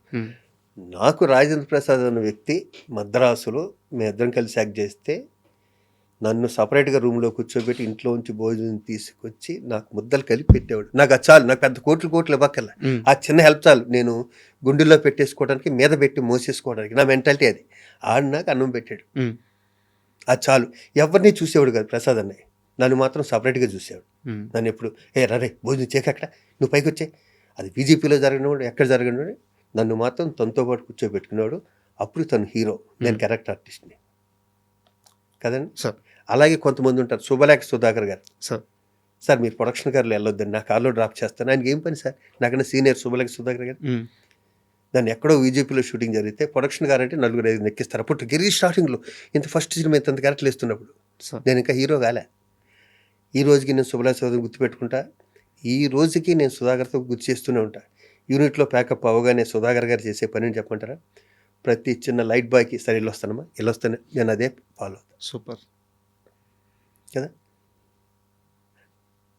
నాకు రాజేంద్ర ప్రసాద్ అన్న వ్యక్తి మద్రాసులో మేమిద్దరం కలిసి యాక్ట్ చేస్తే నన్ను సపరేట్గా రూమ్లో కూర్చోబెట్టి ఇంట్లోంచి భోజనం తీసుకొచ్చి నాకు ముద్దలు కలిపి పెట్టేవాడు. నాకు అది చాలు, నాకు పెద్ద కోట్లు ఇవ్వక్కర్లా, ఆ చిన్న హెల్ప్ చాలు. నేను గుండెల్లో పెట్టేసుకోవడానికి, మీద పెట్టి మోసేసుకోవడానికి, నా మెంటాలిటీ అది. ఆడు నాకు అన్నం పెట్టాడు, అది చాలు. ఎవరిని చూసేవాడు కాదు ప్రసాద్ అన్నయ్య, నన్ను మాత్రం సపరేట్గా చూసేవాడు. నన్ను ఎప్పుడు రే భోజనం చేయకక్కడ, నువ్వు పైకి వచ్చాయి, అది బీజేపీలో జరిగినవాడు, ఎక్కడ జరిగినవాడు, నన్ను మాత్రం తనతో పాటు కూర్చోబెట్టుకున్నాడు. అప్పుడు తను హీరో, నేను క్యారెక్టర్ ఆర్టిస్ట్ని కదండి సార్. అలాగే కొంతమంది ఉంటారు, శుభలేఖ సుధాకర్ గారు. సార్ మీరు ప్రొడక్షన్ కార్లో వెళ్ళొద్దండి, నా కార్లో డ్రాప్ చేస్తాను. ఆయనకి ఏం పని సార్, నాకన్నా సీనియర్ శుభలేఖ సుధాకర్ గారు. దాన్ని ఎక్కడో బీజేపీలో షూటింగ్ జరిగితే ప్రొడక్షన్ గారు అంటే 4-5 ఎక్కిస్తారు. అప్పుడు కెరీర్ స్టార్టింగ్లో ఇంత ఫస్ట్ సినిమా ఇంత క్యారెక్టర్లు ఇస్తున్నప్పుడు నేను ఇంకా హీరో కాలే. ఈ రోజుకి నేను శుభలేఖ సుధాకర్ గుర్తుపెట్టుకుంటా, ఈ రోజుకి నేను సుధాకర్తో గుర్తు చేస్తూనే ఉంటా. యూనిట్లో ప్యాకప్ అవ్వగానే సుధాకర్ గారు చేసే పని అని చెప్పమంటారా, ప్రతి చిన్న లైట్ బాయ్కి సరే వెళ్ళొస్తానమ్మా, వెళ్ళొస్తాను, నేను అదే ఫాలో అవుతాను. సూపర్ కదా.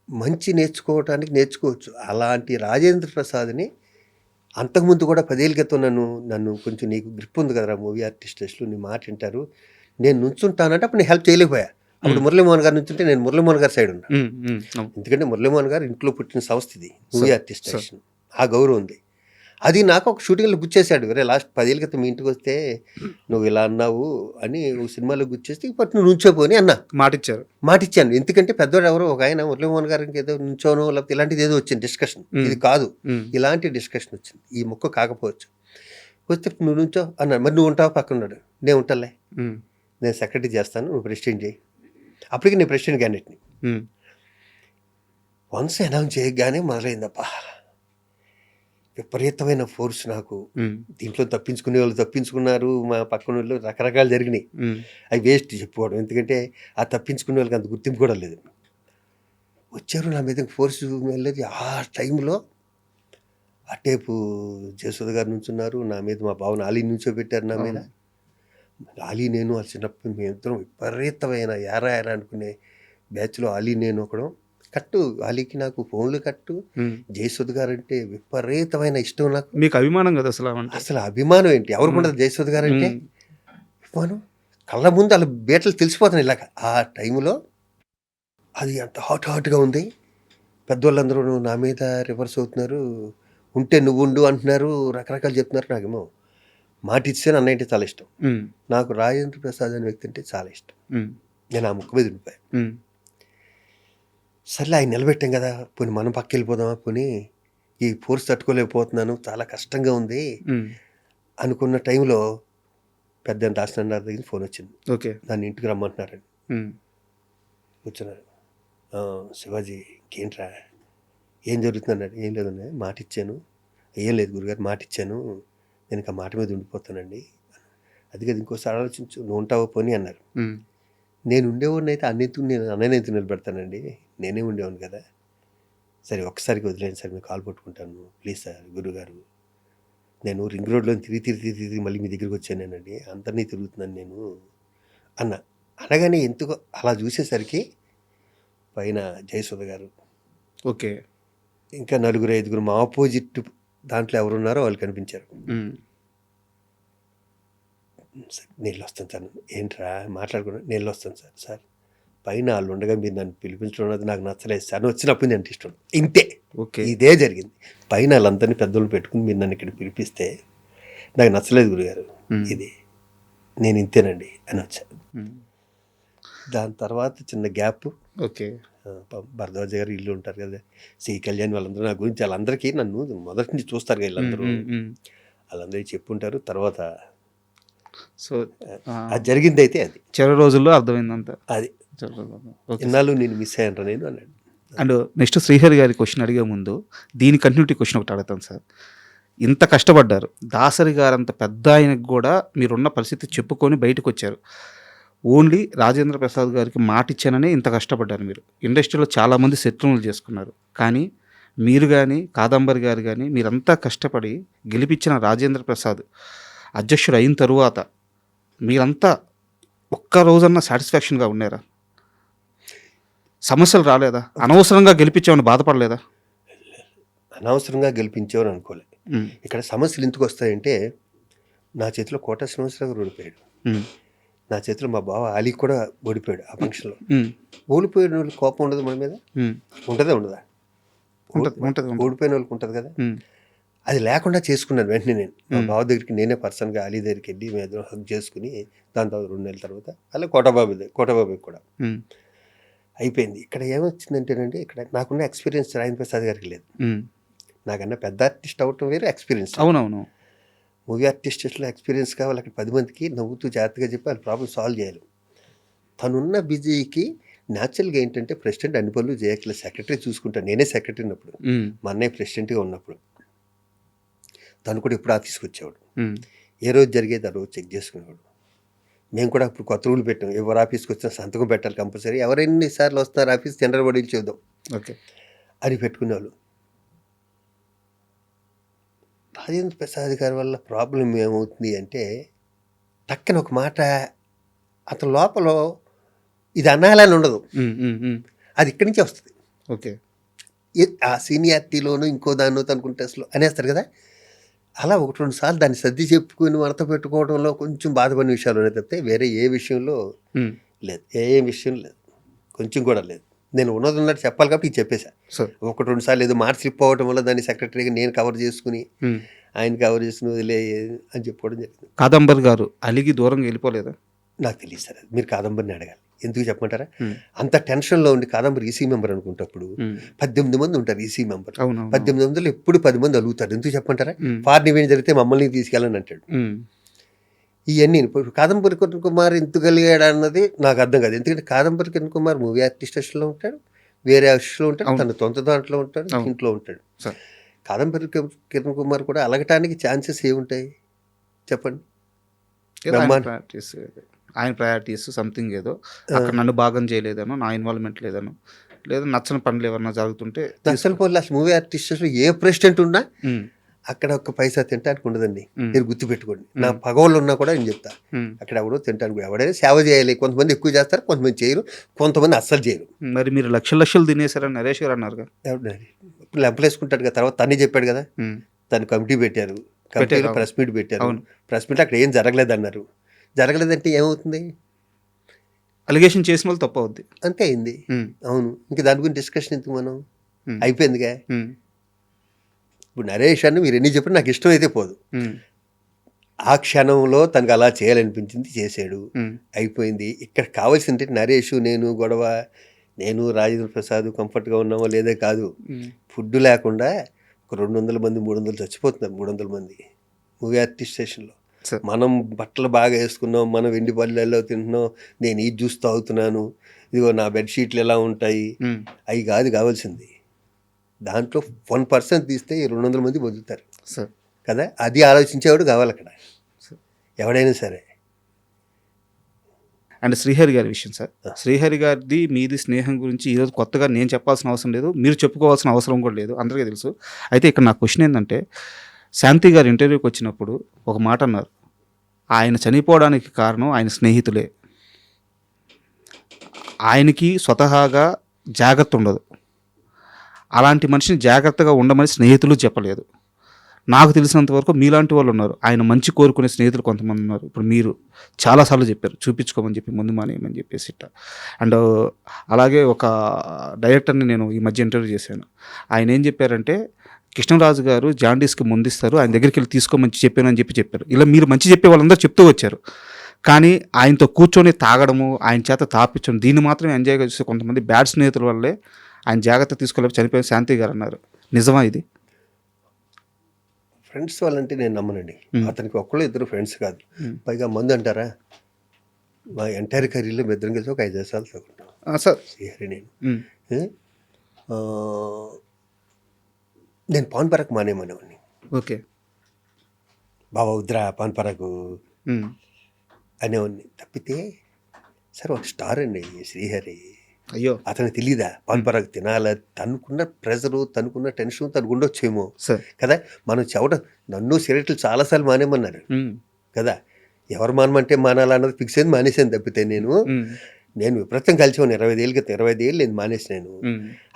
మంచి నేర్చుకోవచ్చు. అలాంటి రాజేంద్ర ప్రసాద్ని అంతకుముందు కూడా 10 ఏళ్ళ క్రితం నన్ను కొంచెం నీకు గ్రిప్ ఉంది కదరా మూవీ ఆర్టిస్టులు, నీ మాట వింటారు, నేను నుంచుంటానంటే అప్పుడు నేను హెల్ప్ చేయలేకపోయా. అప్పుడు మురళీమోహన్ గారు నుంచుంటే నేను మురళీమోహన్ గారి సైడ్ ఉన్నా. ఎందుకంటే మురళీమోహన్ గారు ఇంట్లో పుట్టిన సంస్థ ఇది, మూవీ ఆర్టిస్ట్, ఆ గౌరవం ఉంది. అది నాకు ఒక షూటింగ్లో గుర్చేశాడు. అరే లాస్ట్ 10 ఏళ్ళ క్రితం మీ ఇంటికి వస్తే నువ్వు ఇలా అన్నావు అని ఒక సినిమాలో గుర్చేస్తే ఇప్పుడు నువ్వు నుంచోపోని అన్నా, మాటిచ్చాను. ఎందుకంటే పెద్దవాడు ఎవరో ఒక ఆయన మురళీమోహన్ గారికి ఏదో నుంచోనో లేకపోతే ఇలాంటిది ఏదో వచ్చింది డిస్కషన్, ఇది కాదు, ఇలాంటి డిస్కషన్ వచ్చింది, ఈ మొక్క కాకపోవచ్చు, వస్తే నువ్వు నుంచో అన్నాడు. మరి నువ్వు ఉంటావు పక్కన ఉన్నాడు, నేను ఉంటాలే, నేను సెక్రటరీ చేస్తాను, నువ్వు ప్రెసిడెంట్ చేయి. అప్పటికి నేను ప్రెసిడెంట్ క్యాండిడేట్ని. వన్స్ అనౌన్స్ చేయగానే మొదలైందప్పా విపరీతమైన ఫోర్స్. నాకు దీంట్లో తప్పించుకునే వాళ్ళు తప్పించుకున్నారు, మా పక్కన వాళ్ళు రకరకాలు జరిగినాయి. అవి వేస్ట్ చెప్పుకోవడం, ఎందుకంటే ఆ తప్పించుకునే వాళ్ళకి అంత గుర్తింపు కూడా లేదు. వచ్చారు నా మీద ఫోర్స్ వెళ్ళేది. ఆ టైంలో అటేపు జయసుధ గారు నుంచున్నారు, నా మీద మా బావని ఆలీ నుంచోబెట్టారు. నా మీద ఆలీ నేను ఆ చిన్నప్పుడు మేమిద్దరం విపరీతమైన యారా అనుకునే బ్యాచ్లో ఆలీ నేను ఒకడం. కట్టు ఆలీకి నాకు ఫోన్లు కట్టు. జయసుధ గారు అంటే విపరీతమైన ఇష్టం నాకు. మీకు అభిమానం కదా అసలు అభిమానం ఏంటి, ఎవరికి ఉండదు జయసుధ గారు అంటే అభిమానం. కళ్ళ ముందు అలా బీటలు తెలిసిపోతాను ఇలాగ. ఆ టైంలో అది అంత హాట్గా ఉంది. పెద్దవాళ్ళందరూ నా మీద రివర్స్ అవుతున్నారు, ఉంటే నువ్వు ఉండు అంటున్నారు, రకరకాలు చెప్తున్నారు. నాకేమో మాట ఇస్తే అన్నయ్య అంటే చాలా ఇష్టం. నాకు రాజేంద్ర ప్రసాద్ అనే వ్యక్తి అంటే చాలా ఇష్టం. నేను ఆ ముక్క మీద ఉండిపోయాను. సర్లే ఆయన నిలబెట్టాం కదా, పోనీ మనం పక్క వెళ్ళిపోదామా, పోనీ ఈ ఫోర్స్ తట్టుకోలేకపోతున్నాను, చాలా కష్టంగా ఉంది అనుకున్న టైంలో పెద్ద దాసనారాయణ దగ్గర ఫోన్ వచ్చింది. ఓకే. నన్ను ఇంటికి రమ్మంటున్నారండి. కూర్చున్నారు. శివాజీ ఇంకేంట్రా, ఏం జరుగుతుందన్నాడు. ఏం లేదన్నా, మాట ఇచ్చాను. ఏం లేదు గురుగారు, మాట ఇచ్చాను, నేను ఇంకా మాట మీద ఉండిపోతానండి. అది కదా, ఇంకోసారి ఆలోచించు, నువ్వు ఉంటావో పోనీ అన్నారు. నేను ఉండేవాడిని అయితే నేను అన్నయ్యనైతే నిలబెడతానండి, నేనే ఉండేవాడిని కదా. సరే ఒక్కసారికి వదిలేండి సార్, మీకు కాల్ పట్టుకుంటాను ప్లీజ్ సార్. గురుగారు నేను రింగ్ రోడ్లో తిరిగి మళ్ళీ మీ దగ్గరికి వచ్చానేనండి, అందరినీ తిరుగుతున్నాను నేను అన్న. అనగానే ఎందుకో అలా చూసేసరికి పైన జయసుధ గారు, ఓకే, ఇంకా 4-5 మా ఆపోజిట్ దాంట్లో ఎవరున్నారో వాళ్ళు కనిపించారు. నీళ్ళు వస్తాను సార్. ఏంట్రా మాట్లాడుకున్నా, నీళ్ళు వస్తాను సార్. సార్ పైన వాళ్ళు ఉండగా మీరు నన్ను పిలిపించడం అనేది నాకు నచ్చలేదు సార్, వచ్చినప్పుడు నేను ఇష్టం ఇంతే. ఓకే, ఇదే జరిగింది. పైన వాళ్ళందరినీ పెద్దోళ్ళు పెట్టుకుని మీరు నన్ను ఇక్కడ పిలిపిస్తే నాకు నచ్చలేదు గురుగారు, ఇది నేను ఇంతేనండి అని వచ్చాను. దాని తర్వాత చిన్న గ్యాప్. ఓకే. భరద్వాజ గారు ఇల్లు ఉంటారు కదా, శ్రీ కళ్యాణ్, వాళ్ళందరూ నా గురించి, వాళ్ళందరికీ నన్ను మొదటి నుంచి చూస్తారు కదా వీళ్ళందరూ, వాళ్ళందరికీ చెప్పుంటారు. తర్వాత సో అది జరిగింది అయితే అది చివరి రోజుల్లో అర్థమైందంత. అది ఇన్నాళ్ళు నేను మిస్ అయ్యాను నేను అన్నాడు. అండ్ నెక్స్ట్ శ్రీహరి గారి క్వశ్చన్ అడిగే ముందు దీని కంటిన్యూటీ క్వశ్చన్ ఒకటి అడుగుతాను సార్. ఇంత కష్టపడ్డారు, దాసరి గారు అంత పెద్ద ఆయనకు కూడా మీరున్న పరిస్థితి చెప్పుకొని బయటకు వచ్చారు. ఓన్లీ రాజేంద్ర ప్రసాద్ గారికి మాట ఇచ్చాననే ఇంత కష్టపడ్డారు మీరు. ఇండస్ట్రీలో చాలామంది శత్రువులు చేసుకున్నారు, కానీ మీరు కానీ కాదంబరి గారు కానీ మీరంతా కష్టపడి గెలిపించిన రాజేంద్ర ప్రసాద్ అధ్యక్షుడు అయిన తరువాత మీరంతా ఒక్క రోజన్నా సాటిస్ఫాక్షన్గా ఉన్నారా? సమస్యలు రాలేదా? అనవసరంగా గెలిపించామని బాధపడలేదా? అనవసరంగా గెలిపించేవారు అనుకోలే. ఇక్కడ సమస్యలు ఎందుకు వస్తాయంటే, నా చేతిలో కోట శ్రీనివాసరావు గారు ఓడిపోయాడు, నా చేతిలో మా బావ అలీ కూడా ఓడిపోయాడు ఆ ఫంక్షన్లో. ఓడిపోయిన వాళ్ళకి కోపం ఉండదు మన మీద? ఉంటుందా ఉండదా? ఓడిపోయిన వాళ్ళకి ఉంటుంది కదా. అది లేకుండా చేసుకున్నాను వెంటనే. నేను మా బావ దగ్గరికి నేనే పర్సనల్గా అలీ దగ్గరికి వెళ్ళి మేము హక్ చేసుకుని, దాని తర్వాత 2 నెలల తర్వాత అలా కోటబాబుకి కూడా అయిపోయింది. ఇక్కడ ఏమొచ్చిందంటేనండి, ఇక్కడ నాకున్న ఎక్స్పీరియన్స్ రాజేంద్ర ప్రసాద్ గారికి లేదు. నాకన్నా పెద్ద ఆర్టిస్ట్ అవటం వేరే, ఎక్స్పీరియన్స్. అవునవును. మూవీ ఆర్టిస్ట్లో ఎక్స్పీరియన్స్ కావాలి. అక్కడ 10 మందికి నవ్వుతూ జాగ్రత్తగా చెప్పి వాళ్ళ ప్రాబ్లమ్ సాల్వ్ చేయాలి. తనున్న బిజీకి న్యాచురల్గా ఏంటంటే, ప్రెసిడెంట్ అన్ని పనులు చేయట్లేదు, సెక్రటరీ చూసుకుంటాను. నేనే సెక్రటరీ ఉన్నప్పుడు, మా అన్నయ్య ప్రెసిడెంట్గా ఉన్నప్పుడు తను కూడా ఎప్పుడు ఆఫీస్కి వచ్చేవాడు. ఏ రోజు జరిగేది ఆ రోజు చెక్ చేసుకునేవాడు. మేము కూడా అప్పుడు కొత్త రూల్ పెట్టాం, ఎవరు ఆఫీస్కి వచ్చినా సంతకం పెట్టాలి కంపల్సరీ, ఎవరెన్నిసార్లు వస్తున్నారు ఆఫీస్ జనరల్ బాడీలు చూద్దాం ఓకే అని పెట్టుకునేవాళ్ళు. రాజేంద్ర ప్రసాద్ గారి వల్ల ప్రాబ్లం ఏమవుతుంది అంటే, టక్కన ఒక మాట అతని లోపల ఇది అనాలని ఉండదు, అది ఇక్కడి నుంచే వస్తుంది. ఓకే, ఆ సీనియారిటీలోనూ ఇంకో దాన్నో అనుకుంటే అసలు అనేస్తారు కదా, అలా 1-2 సార్లు దాన్ని సర్ది చెప్పుకుని మడత పెట్టుకోవడంలో కొంచెం బాధపడిన విషయాలు ఉన్నాయి తప్పితే వేరే ఏ విషయంలో లేదు, ఏ విషయం లేదు, కొంచెం కూడా లేదు. నేను ఉన్నట్టు చెప్పాలి కాబట్టి ఇది చెప్పేశా. 1-2 సార్లు ఏదో మాట స్లిప్ అవ్వడం వల్ల దాన్ని సెక్రటరీగా నేను కవర్ చేసుకుని ఆయన కవర్ చేసుకుని వదిలే అని చెప్పుకోవడం జరిగింది. కాదంబరి గారు అలిగి దూరంగా వెళ్ళిపోలేదా? నాకు తెలియదు సార్, మీరు కాదంబరిని అడగాలి. ఎందుకు చెప్పమంటారా, అంత టెన్షన్లో ఉండి కాదంబరి ఈసీ మెంబర్ అనుకుంటప్పుడు 18 మంది ఉంటారు ఈసీ మెంబర్. 18 మందిలో ఎప్పుడు 10 మంది అలుగుతారు. ఎందుకు చెప్పమంటారా, ఫారిన్ ఈవెంట్ జరిగితే మమ్మల్ని తీసుకెళ్ళని అంటాడు. ఇవన్నీ ఇప్పుడు కాదంబరి కిరణ్ కుమార్ ఎందుకు కలిగాడు అన్నది నాకు అర్థం కాదు. ఎందుకంటే కాదంబరి కిరణ్ కుమార్ మూవీ ఆర్టిస్ట్లో ఉంటాడు, వేరే ఆర్టిస్ట్లో ఉంటాడు, తన సొంత దాంట్లో ఉంటాడు, ఇంట్లో ఉంటాడు. కాదంబరి కిరణ్ కుమార్ కూడా అలగటానికి ఛాన్సెస్ ఏముంటాయి చెప్పండి? ఆయన ప్రయారిటీస్ సంథింగ్ ఏదో అక్కడ నన్ను భాగం చేయలేదనో, నా ఇన్వాల్వ్మెంట్ లేదనో, లేదా నచ్చని పనులు ఏమన్నా జరుగుతుంటే అసలు మూవీ ఆర్టిస్ట్లో ఏ ప్రెసిడెంట్ ఉన్నా అక్కడ ఒక పైసా తింటానికి ఉండదండి. మీరు గుర్తుపెట్టుకోండి. నా పగవాళ్ళు ఉన్నా కూడా నేను చెప్తా, అక్కడ ఎవడో తింటానికి, ఎవడైనా సేవ చేయాలి. కొంతమంది ఎక్కువ చేస్తారు, కొంతమంది చేయరు, కొంతమంది అస్సలు చేయరు. మరి మీరు లక్షలు తినేసారని నరేష్ గారు అన్నారు కదా. ఇప్పుడు లెంపలేసుకుంటాడు కదా, తర్వాత తనే చెప్పాడు కదా, తను కమిటీ పెట్టారు, కమిటీలో ప్రెస్ మీట్ పెట్టారు, ప్రెస్ మీట్ అక్కడ ఏం జరగలేదు అన్నారు. జరగలేదంటే ఏమవుతుంది, అలిగేషన్ చేసిన వాళ్ళు తప్పు అవుద్ది, అంతే అయింది. అవును, ఇంకా దాని గురించి డిస్కషన్ ఎందుకు, మనం అయిపోయిందిగా. ఇప్పుడు నరేష్ అని మీరు ఎన్ని చెప్పినా నాకు ఇష్టం అయితే పోదు. ఆ క్షణంలో తనకు అలా చేయాలనిపించింది, చేశాడు, ఉమ్, అయిపోయింది. ఇక్కడ కావాల్సింది నరేష్ నేను గొడవ, నేను రాజేంద్ర ప్రసాద్ కంఫర్ట్గా ఉన్నామో లేదే కాదు. ఉమ్, ఫుడ్ లేకుండా ఒక 200 మంది 300 చచ్చిపోతున్నారు. 300 మంది మూవీ ఆర్టిస్ట్ స్టేషన్లో. సరే. మనం బట్టలు బాగా వేసుకున్నాం, మనం వెండి పల్లెల్లో తింటున్నాం, నేను ఈ జ్యూస్ తాగుతున్నాను, ఇదిగో నా బెడ్షీట్లు ఎలా ఉంటాయి, ఉమ్, అవి కాదు కావాల్సింది. దాంట్లో 1% తీస్తే ఈ 200 మంది బతుకుతారు సరే. కదా. అది ఆలోచించేవాడు కావాలి అక్కడ, ఎవడైనా సరే. అండ్ శ్రీహరి గారి విషయం సార్, శ్రీహరి గారిది మీది స్నేహం గురించి ఈరోజు కొత్తగా నేను చెప్పాల్సిన అవసరం లేదు, మీరు చెప్పుకోవాల్సిన అవసరం కూడా లేదు, అందరికీ తెలుసు. అయితే ఇక్కడ నా క్వశ్చన్ ఏంటంటే, శాంతి గారు ఇంటర్వ్యూకి వచ్చినప్పుడు ఒక మాట అన్నారు, ఆయన చనిపోవడానికి కారణం ఆయన స్నేహితులే, ఆయనకి స్వతహాగా జాగ్రత్త ఉండదు, అలాంటి మనిషిని జాగ్రత్తగా ఉండమని స్నేహితులు చెప్పలేదు. నాకు తెలిసినంత వరకు మీలాంటి వాళ్ళు ఉన్నారు, ఆయన మంచి కోరుకునే స్నేహితులు కొంతమంది ఉన్నారు. ఇప్పుడు మీరు చాలాసార్లు చెప్పారు చూపించుకోమని చెప్పి, ముందు మానేయమని చెప్పేసి ఇట్లా. అండ్ అలాగే ఒక డైరెక్టర్ని నేను ఈ మధ్య ఇంటర్వ్యూ చేశాను. ఆయన ఏం చెప్పారంటే, కృష్ణరాజు గారు జాండీస్కి ముందిస్తారు, ఆయన దగ్గరికి వెళ్ళి తీసుకోమని చెప్పానని చెప్పారు. ఇలా మీరు మంచి చెప్పే వాళ్ళందరూ చెప్తూ వచ్చారు, కానీ ఆయనతో కూర్చొని తాగడము, ఆయన చేత తాపించడం, దీన్ని మాత్రమే ఎంజాయ్గా చూసే కొంతమంది బ్యాడ్ స్నేహితుల వల్లే ఆయన జాగ్రత్త తీసుకోలేక చనిపోయిన శాంతి గారు అన్నారు. నిజమా ఇది? ఫ్రెండ్స్ వాళ్ళంటే నేను నమ్మనండి. అతనికి ఒక్కళ్ళు ఇద్దరు ఫ్రెండ్స్ కాదు, పైగా మందు అంటారా, మా ఎంటైర్ కర్రీలో ఇద్దరం కలిసి ఒక 5 సార్లు తగ్గుంటాం సార్. శ్రీహరి నేను. నేను పాన్ పరాకు మానేమనేవాడిని. ఓకే. బాబా వద్దురా పాన్ పరాకు అనేవాడిని. తప్పితే సరే ఒక స్టార్ అండి శ్రీహరి, అయ్యో అతనికి తెలీదా పాన్ పరాకు తినాలా, తనుకున్న ప్రెజరు, తనుకున్న టెన్షన్ తనకు ఉండొచ్చేమో సార్. కదా. మనం చెవట నన్ను సిగరెట్లు చాలాసార్లు మానేమన్నారు కదా. ఎవరు మానమంటే మానాలన్నది ఫిక్స్ అయింది, మానేసాను. తప్పితే నేను విపరీతం కలిసేవాను 25 ఏళ్ళ క్రితం. 25 ఏళ్ళు నేను మానేసినాను.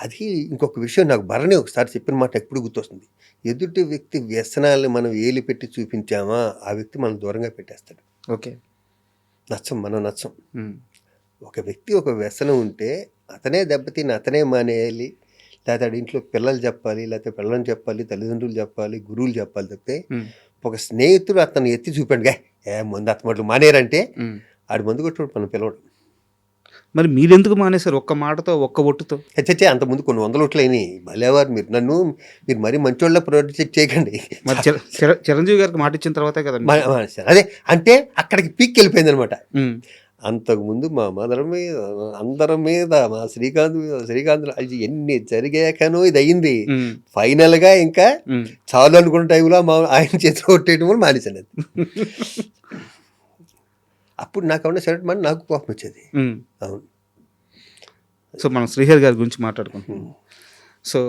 అది ఇంకొక విషయం, నాకు భరణి ఒకసారి చెప్పిన మాట ఎప్పుడు గుర్తొస్తుంది. ఎదుటి వ్యక్తి వ్యసనాలను మనం ఏలి పెట్టి చూపించామా, ఆ వ్యక్తి మనం దూరంగా పెట్టేస్తాడు. ఓకే. మనం నచ్చం. ఒక వ్యక్తి ఒక వ్యసనం ఉంటే అతనే దెబ్బతిని అతనే మానేయాలి, లేకపోతే ఇంట్లో పిల్లలు చెప్పాలి, లేకపోతే పిల్లలు చెప్పాలి, తల్లిదండ్రులు చెప్పాలి, గురువులు చెప్పాలి. తప్పితే ఒక స్నేహితుడు అతను ఎత్తి చూపాడు, ముందు అతను మానేరంటే ఆడు మందు కొట్టుకోడు మనం పిలవడం. మరి మీరెందుకు మానేశారు? ఒక్క మాటతో, ఒక్క ఒట్టుతో? చచ్చే అంతకుముందు కొన్ని 100 ఓట్లు అయినాయి. భలేవారు మీరు మరీ మంచోళ్ళ ప్రొజెక్ట్ చేయకండి. మరి చిరంజీవి గారికి మాట ఇచ్చిన తర్వాతే కదా. అదే అంటే అక్కడికి పీక్ వెళ్ళిపోయింది అనమాట. అంతకుముందు మా అందరం మీద మా శ్రీకాంత్ అది ఎన్ని జరిగాకనో ఇది అయ్యింది. ఫైనల్గా ఇంకా చాలు అనుకున్న టైంలో ఆయన చేతిలో కొట్టేయడం వల్ల మానేసాను. అప్పుడు నాకు అవునా సరే మరి నాకు కోపం వచ్చేది. అవును. సో మనం శ్రీహరి గారి గురించి మాట్లాడుకుంటున్నాం. సో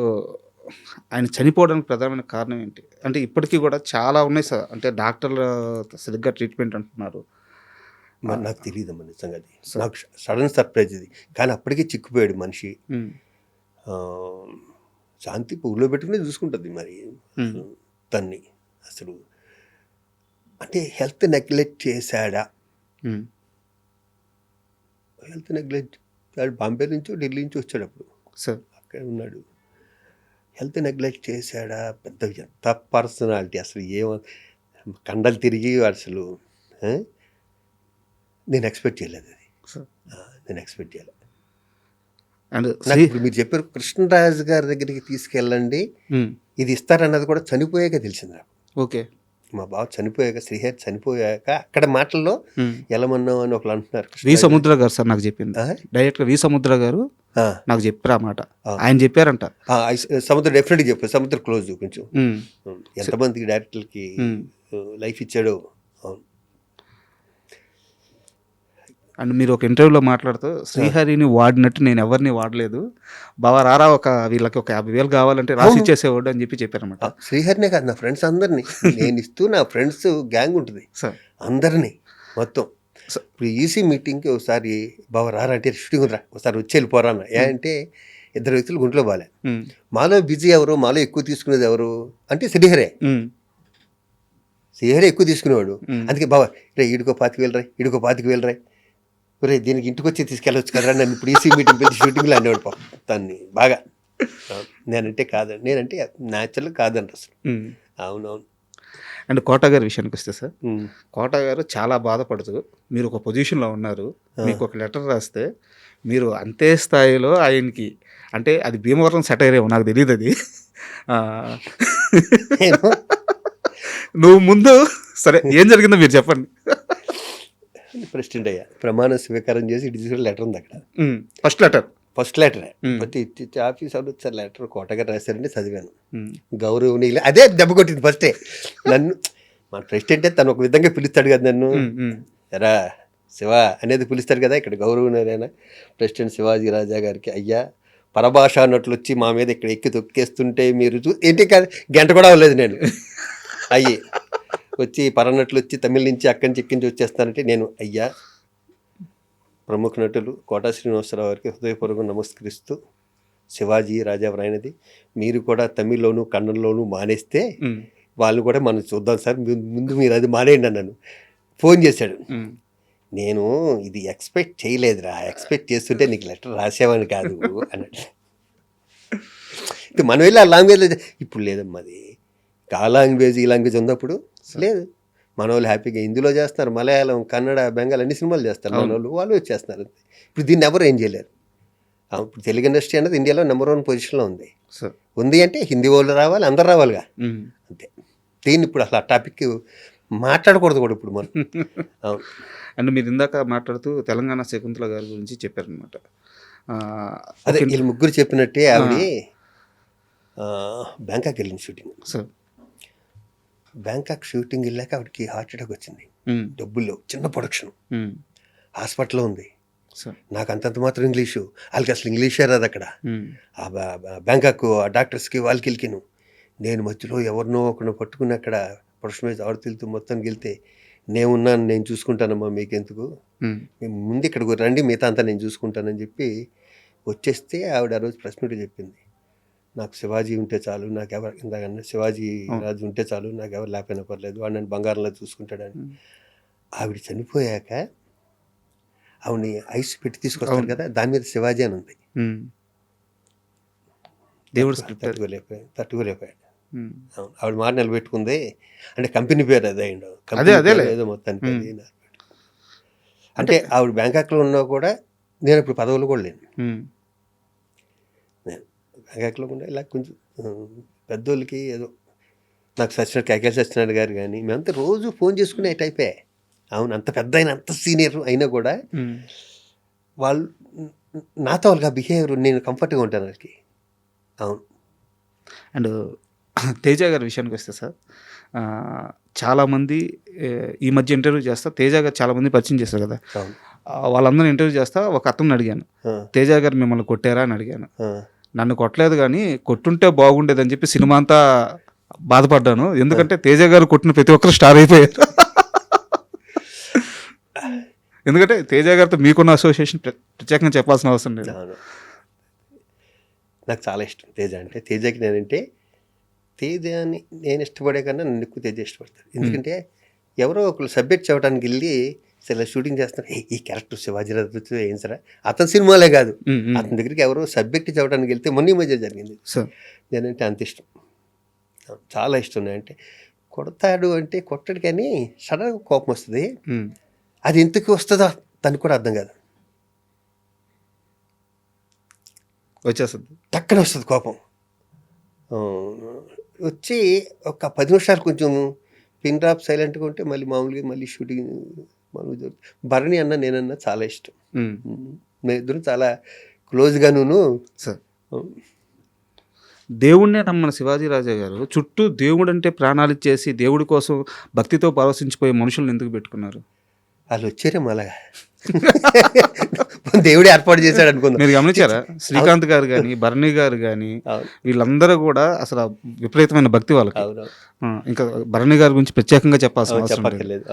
ఆయన చనిపోవడానికి ప్రధానమైన కారణం ఏంటి అంటే, ఇప్పటికీ కూడా చాలా ఉన్నాయి సార్. అంటే డాక్టర్లు సరిగ్గా ట్రీట్మెంట్ అంటున్నారు. మరి నాకు తెలియదమ్మా నిజంగా, అది నాకు సడన్ సర్ప్రైజ్ ఇది. కానీ అప్పటికే చిక్కుపోయాడు మనిషి. శాంతి పువ్వులో పెట్టుకుని చూసుకుంటుంది మరి తన్ని. అసలు అంటే హెల్త్ నెగ్లెక్ట్ చేశాడా? హెల్త్ నెగ్లెక్ట్, బాంబే నుంచో ఢిల్లీ నుంచి వచ్చాడు అప్పుడు సార్, అక్కడే ఉన్నాడు. హెల్త్ నెగ్లెక్ట్ చేశాడా? పెద్ద ఎంత పర్సనాలిటీ అసలు, ఏమో కండలు తిరిగి అసలు నేను ఎక్స్పెక్ట్ చేయలేదు. అది నేను ఎక్స్పెక్ట్ చేయలేదు. అండ్ ఇప్పుడు మీరు చెప్పారు కృష్ణరాజు గారి దగ్గరికి తీసుకెళ్ళండి, ఇది ఇస్తారన్నది కూడా చనిపోయాక తెలిసింది నాకు. ఓకే. మా బావ చనిపోయాక, శ్రీహరి చనిపోయాక అక్కడ మాటల్లో ఎలమన్నావు అని ఒకళ్ళు అంటున్నారు. వి సముద్ర గారు సార్ నాకు చెప్పింది, డైరెక్టర్ వి సముద్ర గారు నాకు చెప్పారు ఆ మాట. ఆయన చెప్పారంట. సముద్ర డెఫినెట్గా చెప్పారు. సముద్ర క్లోజ్ కొంచెం, ఎంతమందికి డైరెక్టర్కి లైఫ్ ఇచ్చాడు. అండ్ మీరు ఒక ఇంటర్వ్యూలో మాట్లాడుతూ, శ్రీహరిని వాడినట్టు నేను ఎవరిని వాడలేదు బావా, రారా వీళ్ళకి ఒక 50,000 కావాలంటే రాసి ఇచ్చేసేవాడు అని చెప్పారన్నమాట. శ్రీహరినే కాదు, నా ఫ్రెండ్స్ అందరినీ నేను ఇస్తూ, నా ఫ్రెండ్స్ గ్యాంగ్ ఉంటుంది అందరినీ మొత్తం. ఇప్పుడు ఈసీ మీటింగ్కి ఒకసారి బావ రారా అంటే షూటింగ్ రా ఒకసారి వచ్చి వెళ్ళిపోరా అన్న. అంటే 2 వ్యక్తులు గుంట్లో బాలే. మాలో బిజీ ఎవరు, మాలో ఎక్కువ తీసుకునేది ఎవరు అంటే శ్రీహరే. శ్రీహరే ఎక్కువ తీసుకునేవాడు. అందుకే బావ రే ఈడుకో 25,000 రా, ఈడుకో 25,000 రా, ఒరే దీనికి ఇంటికి వచ్చి తీసుకెళ్ళవచ్చు కదరా, నన్ను ఇప్పుడు ఈసీ మీటింగ్ పిలిచి షూటింగ్లో అనేవాడు పాపం దాన్ని బాగా. నేనంటే న్యాచురల్ కాదండి అసలు. అవునవును. అండ్ కోట గారి విషయానికి వస్తే సార్, ఉమ్. కోట గారు చాలా బాధపడుతూ మీరు ఒక పొజిషన్లో ఉన్నారు, మీకు ఒక లెటర్ రాస్తే మీరు అంతే స్థాయిలో ఆయనకి, అంటే అది భీమవరం సెటైర్ ఏమో నాకు తెలియదు అది, ఆ, ఏమో. నువ్వు ముందు సరే ఏం జరిగిందో మీరు చెప్పండి. ప్రెసిడెంట్ అయ్యా, ప్రమాణ స్వీకారం చేసి ఇటు తీసుకుని లెటర్ ఉంది అక్కడ. ఫస్ట్ లెటర్ ఫస్ట్ లెటరే ఉమ్. ప్రతి ఆఫీస్ వాళ్ళు వచ్చారు, లెటర్ కోటగారు రాశారంటే చదివాను. గౌరవనీయులు అదే దెబ్బ కొట్టింది ఫస్టే నన్ను. మన ప్రెసిడెంటే తను ఒక విధంగా పిలుస్తాడు కదా నన్ను, ఎరా శివ అనేది పిలుస్తాడు కదా, ఇక్కడ గౌరవనీయులైన ప్రెసిడెంట్ శివాజీ రాజా గారికి, అయ్యా పరభాష అన్నట్లు వచ్చి మా మీద ఇక్కడ ఎక్కి తొక్కేస్తుంటే మీరు ఏంటి కాదు, గంట కూడా అవ్వలేదు నేను అయ్యి వచ్చి పరనట్లు వచ్చి తమిళ నుంచి అక్కడి నుంచి ఎక్కించి వచ్చేస్తానంటే నేను, అయ్యా ప్రముఖ నటులు కోటా శ్రీనివాసరావు గారికి హృదయపూర్వకంగా నమస్కరిస్తూ, శివాజీ రాజా వ్రాయినది మీరు కూడా తమిళ్లోను కన్నడలోను మానేస్తే వాళ్ళు కూడా మనం చూద్దాం సార్, ముందు మీరు అది మానేయండి అన్నాను. ఫోన్ చేశాడు, నేను ఇది ఎక్స్పెక్ట్ చేయలేదురా, ఎక్స్పెక్ట్ చేస్తుంటే నీకు లెటర్ రాసేవాని కాదు అన్నాడు. మనం వెళ్ళి ఆ లాంగ్వేజ్లో ఇప్పుడు లేదమ్మా, అది ఆ లాంగ్వేజ్ ఈ లాంగ్వేజ్ ఉన్నప్పుడు లేదు. మన వాళ్ళు హ్యాపీగా హిందీలో చేస్తున్నారు, మలయాళం కన్నడ బెంగాల్ అన్ని సినిమాలు చేస్తారు మన వాళ్ళు వచ్చేస్తున్నారు. ఇప్పుడు దీన్ని ఎవరు ఏం చేయలేరు. ఇప్పుడు తెలుగు ఇండస్ట్రీ అనేది ఇండియాలో నెంబర్ 1 పొజిషన్లో ఉంది. ఉంది అంటే హిందీ వాళ్ళు రావాలి, అందరు రావాలిగా, అంతే. దీన్ని ఇప్పుడు అసలు ఆ టాపిక్ మాట్లాడకూడదు కూడా ఇప్పుడు మనం. అవును. అండ్ మీరు ఇందాక మాట్లాడుతూ తెలంగాణ శకుంతల గారి గురించి చెప్పారనమాట. అదే వీళ్ళు ముగ్గురు చెప్పినట్టే ఆవిడ బ్యాంకాక్ వెళ్ళింది షూటింగ్. సార్ బ్యాంకాక్ షూటింగ్ వెళ్ళాక ఆవిడకి హార్ట్ అటాక్ వచ్చింది. డబ్బుల్లో చిన్న ప్రొడక్షన్, హాస్పిటల్లో ఉంది. నాకు అంతంత మాత్రం ఇంగ్లీషు, వాళ్ళకి అసలు ఇంగ్లీషే రాదు అక్కడ. ఆ బ్యాంకాక్ ఆ డాక్టర్స్కి వాళ్ళకి వెళ్ళిను. నేను మధ్యలో ఎవరినో ఒకరిని పట్టుకుని అక్కడ ప్రొడక్షన్ మీద ఆడుతూ మొత్తానికి వెళ్తే, నేనున్నాను, నేను చూసుకుంటానమ్మా, మీకెందుకు, మేము ముందు ఇక్కడికి రండి, మిగతా అంతా నేను చూసుకుంటానని చెప్పి వచ్చేస్తే ఆవిడ ఆ రోజు ప్రెస్ మీట్ చెప్పింది, నాకు శివాజీ ఉంటే చాలు, నాకు ఎవరు ఇందాకన్నా శివాజీ రాజు ఉంటే చాలు, నాకు ఎవరు లేకపోయినా పర్లేదు, వాడు నన్ను బంగారంలో చూసుకుంటాడని. ఆవిడ చనిపోయాక ఆవిడని ఐస్ పెట్టి తీసుకొస్తాను కదా, దాని మీద శివాజీ అని ఉంది. దేవుడు తట్టుకోలేకపోయాడు. అవును, ఆవిడ మాట నిలబెట్టుకుంది. అంటే కంపెనీ పేరు అదే ఏదో మొత్తానికి అది. అంటే ఆవిడ బ్యాంకాక్లో ఉన్నా కూడా నేను ఇప్పుడు పదవులు కూడా లేను. నేను బ్యాంకాక్లో కూడా ఇలా కొంచెం పెద్దోళ్ళకి ఏదో నాకు సత్యనారాయణ కేకేల్ సత్యనారాయణ గారు కానీ మేమంతా రోజు ఫోన్ చేసుకునే టైపే. అవును, అంత పెద్ద అయినా అంత సీనియర్ అయినా కూడా వాళ్ళు నాతో వాళ్ళకి ఆ బిహేవియర్ నేను కంఫర్ట్గా ఉంటాను వాళ్ళకి. అవును. అండ్ తేజ గారి విషయానికి వస్తే సార్, చాలామంది ఈ మధ్య ఇంటర్వ్యూ చేస్తా తేజ గారు చాలామంది పరిచయం చేస్తారు కదా, వాళ్ళందరూ ఇంటర్వ్యూ చేస్తా ఒక అతను అడిగాను, తేజ గారు మిమ్మల్ని కొట్టారా అని అడిగాను. నన్ను కొట్టలేదు కానీ కొట్టుంటే బాగుండేదని చెప్పి సినిమా అంతా బాధపడ్డాను, ఎందుకంటే తేజ గారు కొట్టిన ప్రతి ఒక్కరు స్టార్ అయిపోయారు. ఎందుకంటే తేజ గారితో మీకున్న అసోసియేషన్ ప్రత్యేకంగా చెప్పాల్సిన అవసరం లేదు. నాకు చాలా ఇష్టం తేజ అంటే. తేజకి నేనంటే, తేజని నేను ఇష్టపడే కన్నా నన్ను ఎక్కువ తేజ ఇష్టపడతాను. ఎందుకంటే ఎవరో ఒకరు సబ్జెక్ట్ చెప్పడానికి వెళ్ళి సరే షూటింగ్ చేస్తారు, ఈ క్యారెక్టర్ శివాజీ రాజు ఏం సరే, అతని సినిమాలే కాదు, అతని దగ్గరికి ఎవరో సబ్జెక్ట్ చెప్పడానికి వెళ్తే మొన్న ఈ మధ్య జరిగింది. నేనంటే అంత ఇష్టం, చాలా ఇష్టం. అంటే కొడతాడు అంటే కొట్టడు కానీ సడన్గా కోపం వస్తుంది. అది ఎందుకు వస్తుందో తనకు కూడా అర్థం కాదు, వచ్చేస్తుంది, టక్కన వస్తుంది కోపం. వచ్చి ఒక 10 నిమిషాలు కొంచెం పిన్ డ్రాప్ సైలెంట్గా ఉంటే మళ్ళీ మామూలుగా మళ్ళీ షూటింగ్ మామూలుగా. భరణి అన్న నేనన్నా చాలా ఇష్టం, మేమిద్దరం చాలా క్లోజ్గాను. సార్ దేవుడినే నమ్మని శివాజీ రాజా గారు చుట్టూ దేవుడు అంటే ప్రాణాలు ఇచ్చేసి దేవుడి కోసం భక్తితో పరవశించిపోయే మనుషులను ఎందుకు పెట్టుకున్నారు? వాళ్ళు వచ్చారేమో అలాగా, దేవుడే ఏర్పాటు చేశాడు అనుకుందాం. మీరు గమనించారా? శ్రీకాంత్ గారు కానీ భరణి గారు కానీ వీళ్ళందరూ కూడా అసలు విపరీతమైన భక్తి వాళ్ళకి. ఇంకా భరణి గారి గురించి ప్రత్యేకంగా చెప్పాల్సిన అవసరం లేదు.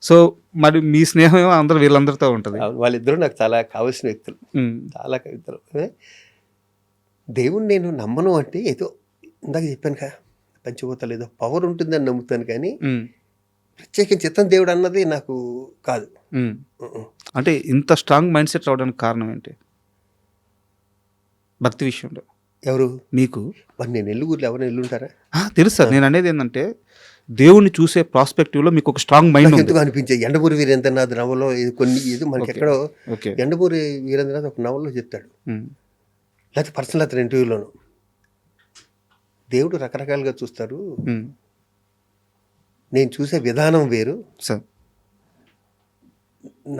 సో మరి మీ స్నేహం అందరూ వీళ్ళందరితో ఉంటుంది. వాళ్ళిద్దరూ నాకు చాలా కావాల్సిన వ్యక్తులు, చాలా వ్యక్తులు. దేవుణ్ణి నేను నమ్మను అంటే ఏదో ఇందాక చెప్పాను కదా, పంచభూతాలు ఏదో పవర్ ఉంటుందని నమ్ముతాను కానీ ప్రత్యేకించి చిత్తం దేవుడు అన్నది నాకు కాదు. అంటే ఇంత స్ట్రాంగ్ మైండ్ సెట్ రావడానికి కారణం ఏంటి భక్తి విషయంలో? ఎవరు మీకు? మరి నేను ఎల్లుగురిలో ఎవరైనా ఎల్లుంటారా? తెలుసు సార్, నేను అనేది ఏంటంటే దేవుణ్ణి చూసే ప్రాస్పెక్టివ్లో మీకు ఒక స్ట్రాంగ్ మైండ్ నాకు ఉంది. ఎందుకు అనిపించాయి ఎండమూరి వీరేంద్రనాథ్ నవలో ఇది కొన్ని ఇది మనకి ఎక్కడో ఓకే. ఎండమూరి వీరేంద్రనాథ్ ఒక నవల్లో చెప్తాడు, ఉమ్, లేకపోతే పర్సనల్ అతని ఇంటర్వ్యూలోను, దేవుడు రకరకాలుగా చూస్తారు, ఉమ్, నేను చూసే విధానం వేరు, సార్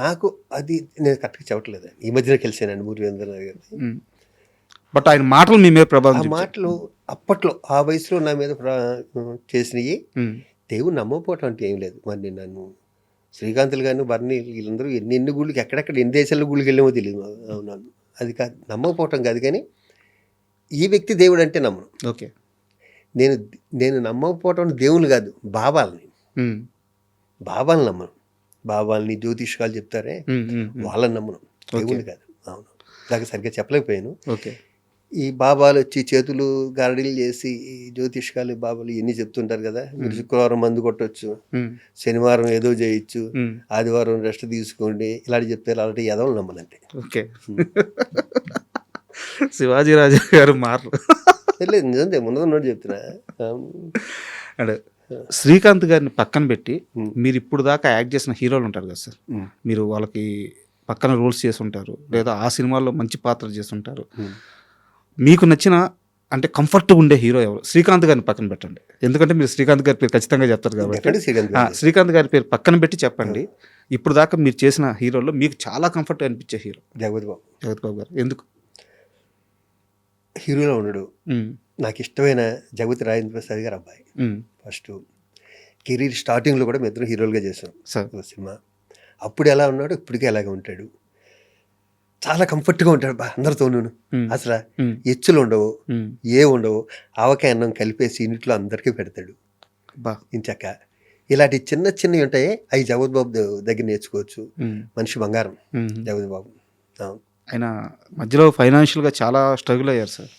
నాకు అది నేను కరెక్ట్గా చెప్పట్లేదు. ఈ మధ్యన కలిసాను ఎండమూరి వీరేంద్రనాథ్ గారిని. బట్ ఆయన మాటలు మీ మీద ఆ ప్రభావం చూపించాయి. మాటలు అప్పట్లో ఆ వయసులో నా మీద చేసినవి. ఉమ్, దేవుడు నమ్మకపోవటం అంటే ఏం లేదు. మరి నన్ను శ్రీకాంతులు గాను బర్ని వీళ్ళందరూ ఎన్ని గుళ్ళకి ఎక్కడెక్కడ ఎన్ని దేశాల్లో గుళ్ళకి వెళ్ళామో తెలియదు. అవునవును, అది కాదు నమ్మకపోవటం కాదు, కానీ ఈ వ్యక్తి దేవుడు అంటే నమ్మను. ఓకే. నేను నేను నమ్మకపోవటం దేవుని కాదు, బాబాలని ఉమ్, బాబాలను నమ్మను. బాబాలని జ్యోతిష్కాలు చెప్తారే వాళ్ళని నమ్మను, దేవుని కాదు. అవును, దాకా సరిగ్గా చెప్పలేకపోయాను. ఓకే. ఈ బాబాలు వచ్చి చేతులు గారడీలు చేసి ఈ జ్యోతిష్కాలు బాబాలు ఇవన్నీ చెప్తుంటారు కదా, మీరు శుక్రవారం మందు కొట్టవచ్చు, ఉమ్, శనివారం ఏదో చేయొచ్చు, ఉమ్, ఆదివారం రెస్ట్ తీసుకోండి, ఇలాంటి చెప్తారు. అలాంటి ఎదవలు నమ్మనంటే ఓకే. శివాజీ రాజా గారు మారు లేదు, నిజంగా ముందు చెప్తున్నా. అంటే శ్రీకాంత్ గారిని పక్కన పెట్టి ఉమ్. మీరు ఇప్పుడు దాకా యాక్ట్ చేసిన హీరోలు ఉంటారు కదా సార్, ఉమ్. మీరు వాళ్ళకి పక్కన రోల్స్ చేసి ఉంటారు, లేదా ఆ సినిమాల్లో మంచి పాత్ర చేసి ఉంటారు. ఉమ్. మీకు నచ్చిన అంటే కంఫర్ట్గా ఉండే హీరో ఎవరు? శ్రీకాంత్ గారిని పక్కన పెట్టండి, ఎందుకంటే మీరు శ్రీకాంత్ గారి పేరు ఖచ్చితంగా చెప్తారు కాబట్టి. ఎక్కడి శ్రీకాంత్ గారు? శ్రీకాంత్ గారి పేరు పక్కన పెట్టి చెప్పండి. ఇప్పుడు దాకా మీరు చేసిన హీరోల్లో మీకు చాలా కంఫర్ట్ అనిపించే హీరో జగపతి బాబు జగత్ బాబు గారు. ఎందుకు? హీరోలో ఉండడు. ఉమ్, నాకు ఇష్టమైన జగపతి రాజేంద్ర ప్రసాద్ గారు అబ్బాయి. ఉమ్, ఫస్ట్ కెరీర్ స్టార్టింగ్లో కూడా మేము ఇద్దరు హీరోలుగా చేసాం సార్. ఒక సినిమా. అప్పుడు ఎలా ఉన్నాడు, ఇప్పటికే అలాగే ఉంటాడు. చాలా కంఫర్ట్గా ఉంటాడు అందరితోనూ. ఉమ్, అసలు ఉమ్, ఎచ్చులు ఉండవు, ఉమ్, ఏ ఉండవు. ఆవకాయ అన్నం కలిపేసి ఇంట్లో అందరికీ పెడతాడు బా. ఇంచక్క. ఇలాంటి చిన్న చిన్నవి ఉంటాయి, అవి జగపతి బాబు దగ్గర నేర్చుకోవచ్చు. ఉమ్, మనిషి బంగారం ఉమ్. జగపతి బాబు. అవును. ఆయన మధ్యలో ఫైనాన్షియల్గా చాలా స్ట్రగుల్ అయ్యారు సార్,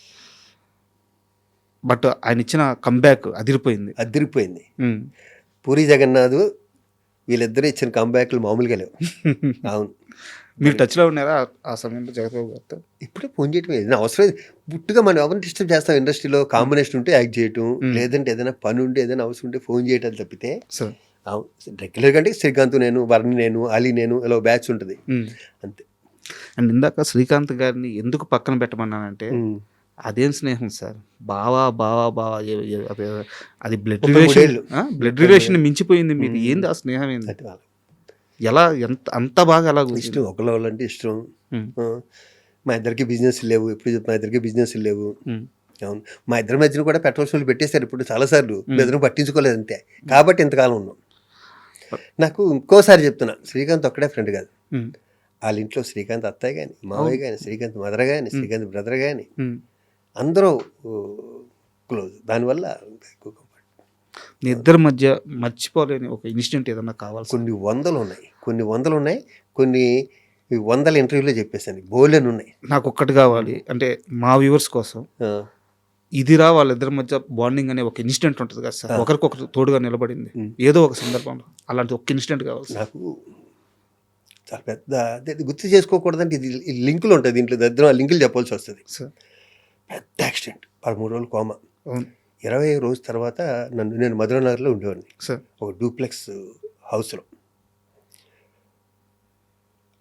బట్ ఆయన ఇచ్చిన కంబ్యాక్ అదిరిపోయింది. అదిరిపోయింది. ఉమ్. పూరి జగన్నాథ్ వీళ్ళిద్దరూ ఇచ్చిన కంబ్యాక్లు మామూలుగా లేవు. అవును. మీరు టచ్లో ఉన్నారా ఆ సమయంలో జగత్బాబు గారితో? ఇప్పుడే ఫోన్ చేయటం ఏదైనా అవసరం పుట్టుగా మనం ఎవరిని డిస్టర్బ్ చేస్తాం. ఇండస్ట్రీలో కాంబినేషన్ ఉంటే యాక్ట్ చేయటం, లేదంటే ఏదైనా పని ఉంటే ఏదైనా అవసరం ఉంటే ఫోన్ చేయటం తప్పితే సార్. రెగ్యులర్గా అంటే శ్రీకాంత్ నేను, వర్ణి నేను, అలీ నేను, ఇలా బ్యాచ్ ఉంటుంది అంతే. అండ్ ఇందాక శ్రీకాంత్ గారిని ఎందుకు పక్కన పెట్టమన్నానంటే, అదేం స్నేహం సార్, బావా బావా బావా అది బ్లడ్ 33 రిలేషన్. ఏళ్ళు. బ్లడ్ రిలేషన్ మించిపోయింది మీది. ఏంది ఆ స్నేహం ఏంది? అది వాళ్ళ ఎలా ఎంత అంత బాగా ఎలా ఇష్టం, ఒకళ్ళ వాళ్ళంటే ఇష్టం. ఉమ్, మా ఇద్దరికి బిజినెస్ లేవు, ఎప్పుడు మా ఇద్దరికి బిజినెస్ లేవు. ఉమ్, అవును, మా ఇద్దరి మధ్యన కూడా పెట్రోల్ షోలు పెట్టేశారు ఇప్పుడు చాలాసార్లు, ఇద్దరు పట్టించుకోలేదు అంతే. కాబట్టి ఇంతకాలం ఉన్నాం. నాకు ఇంకోసారి చెప్తున్నా, శ్రీకాంత్ ఒక్కడే ఫ్రెండ్ కాదు. ఉమ్, వాళ్ళ ఇంట్లో శ్రీకాంత్ అత్తయ్య కానీ, మావయ్య కానీ, శ్రీకాంత్ మదర్ కానీ, శ్రీకాంత్ బ్రదర్ కానీ ఉమ్. అందరూ క్లోజ్. దానివల్ల ఎక్కువ comfort. మీ ఇద్దరి మధ్య మర్చిపోలేని ఒక ఇన్సిడెంట్ ఏదన్నా కావాలి? కొన్ని వందలు ఉన్నాయి, కొన్ని వందల ఇంటర్వ్యూలో చెప్పేసాను, బోలెన్ ఉన్నాయి. నాకు ఒక్కటి కావాలి అంటే మా వ్యూవర్స్ కోసం, ఇదిరా వాళ్ళిద్దరి మధ్య బాండింగ్ అనే ఒక ఇన్సిడెంట్ ఉంటుంది కదా సార్, ఒకరికొకరు తోడుగా నిలబడింది ఏదో ఒక సందర్భంలో, అలాంటి ఒక ఇన్సిడెంట్ కావాలి సార్. నాకు చాలా పెద్ద అది గుర్తు చేసుకోకూడదంటే ఇది లింకులు ఉంటుంది దీంట్లో, దగ్గర ఆ లింకులు చెప్పాల్సి వస్తుంది. సార్. పెద్ద యాక్సిడెంట్, 13 రోజులు కోమా. అవును 20 రోజు తర్వాత నేను మధురనగర్లో ఉండేవాడిని, సార్. ఒక డూప్లెక్స్ హౌస్లో.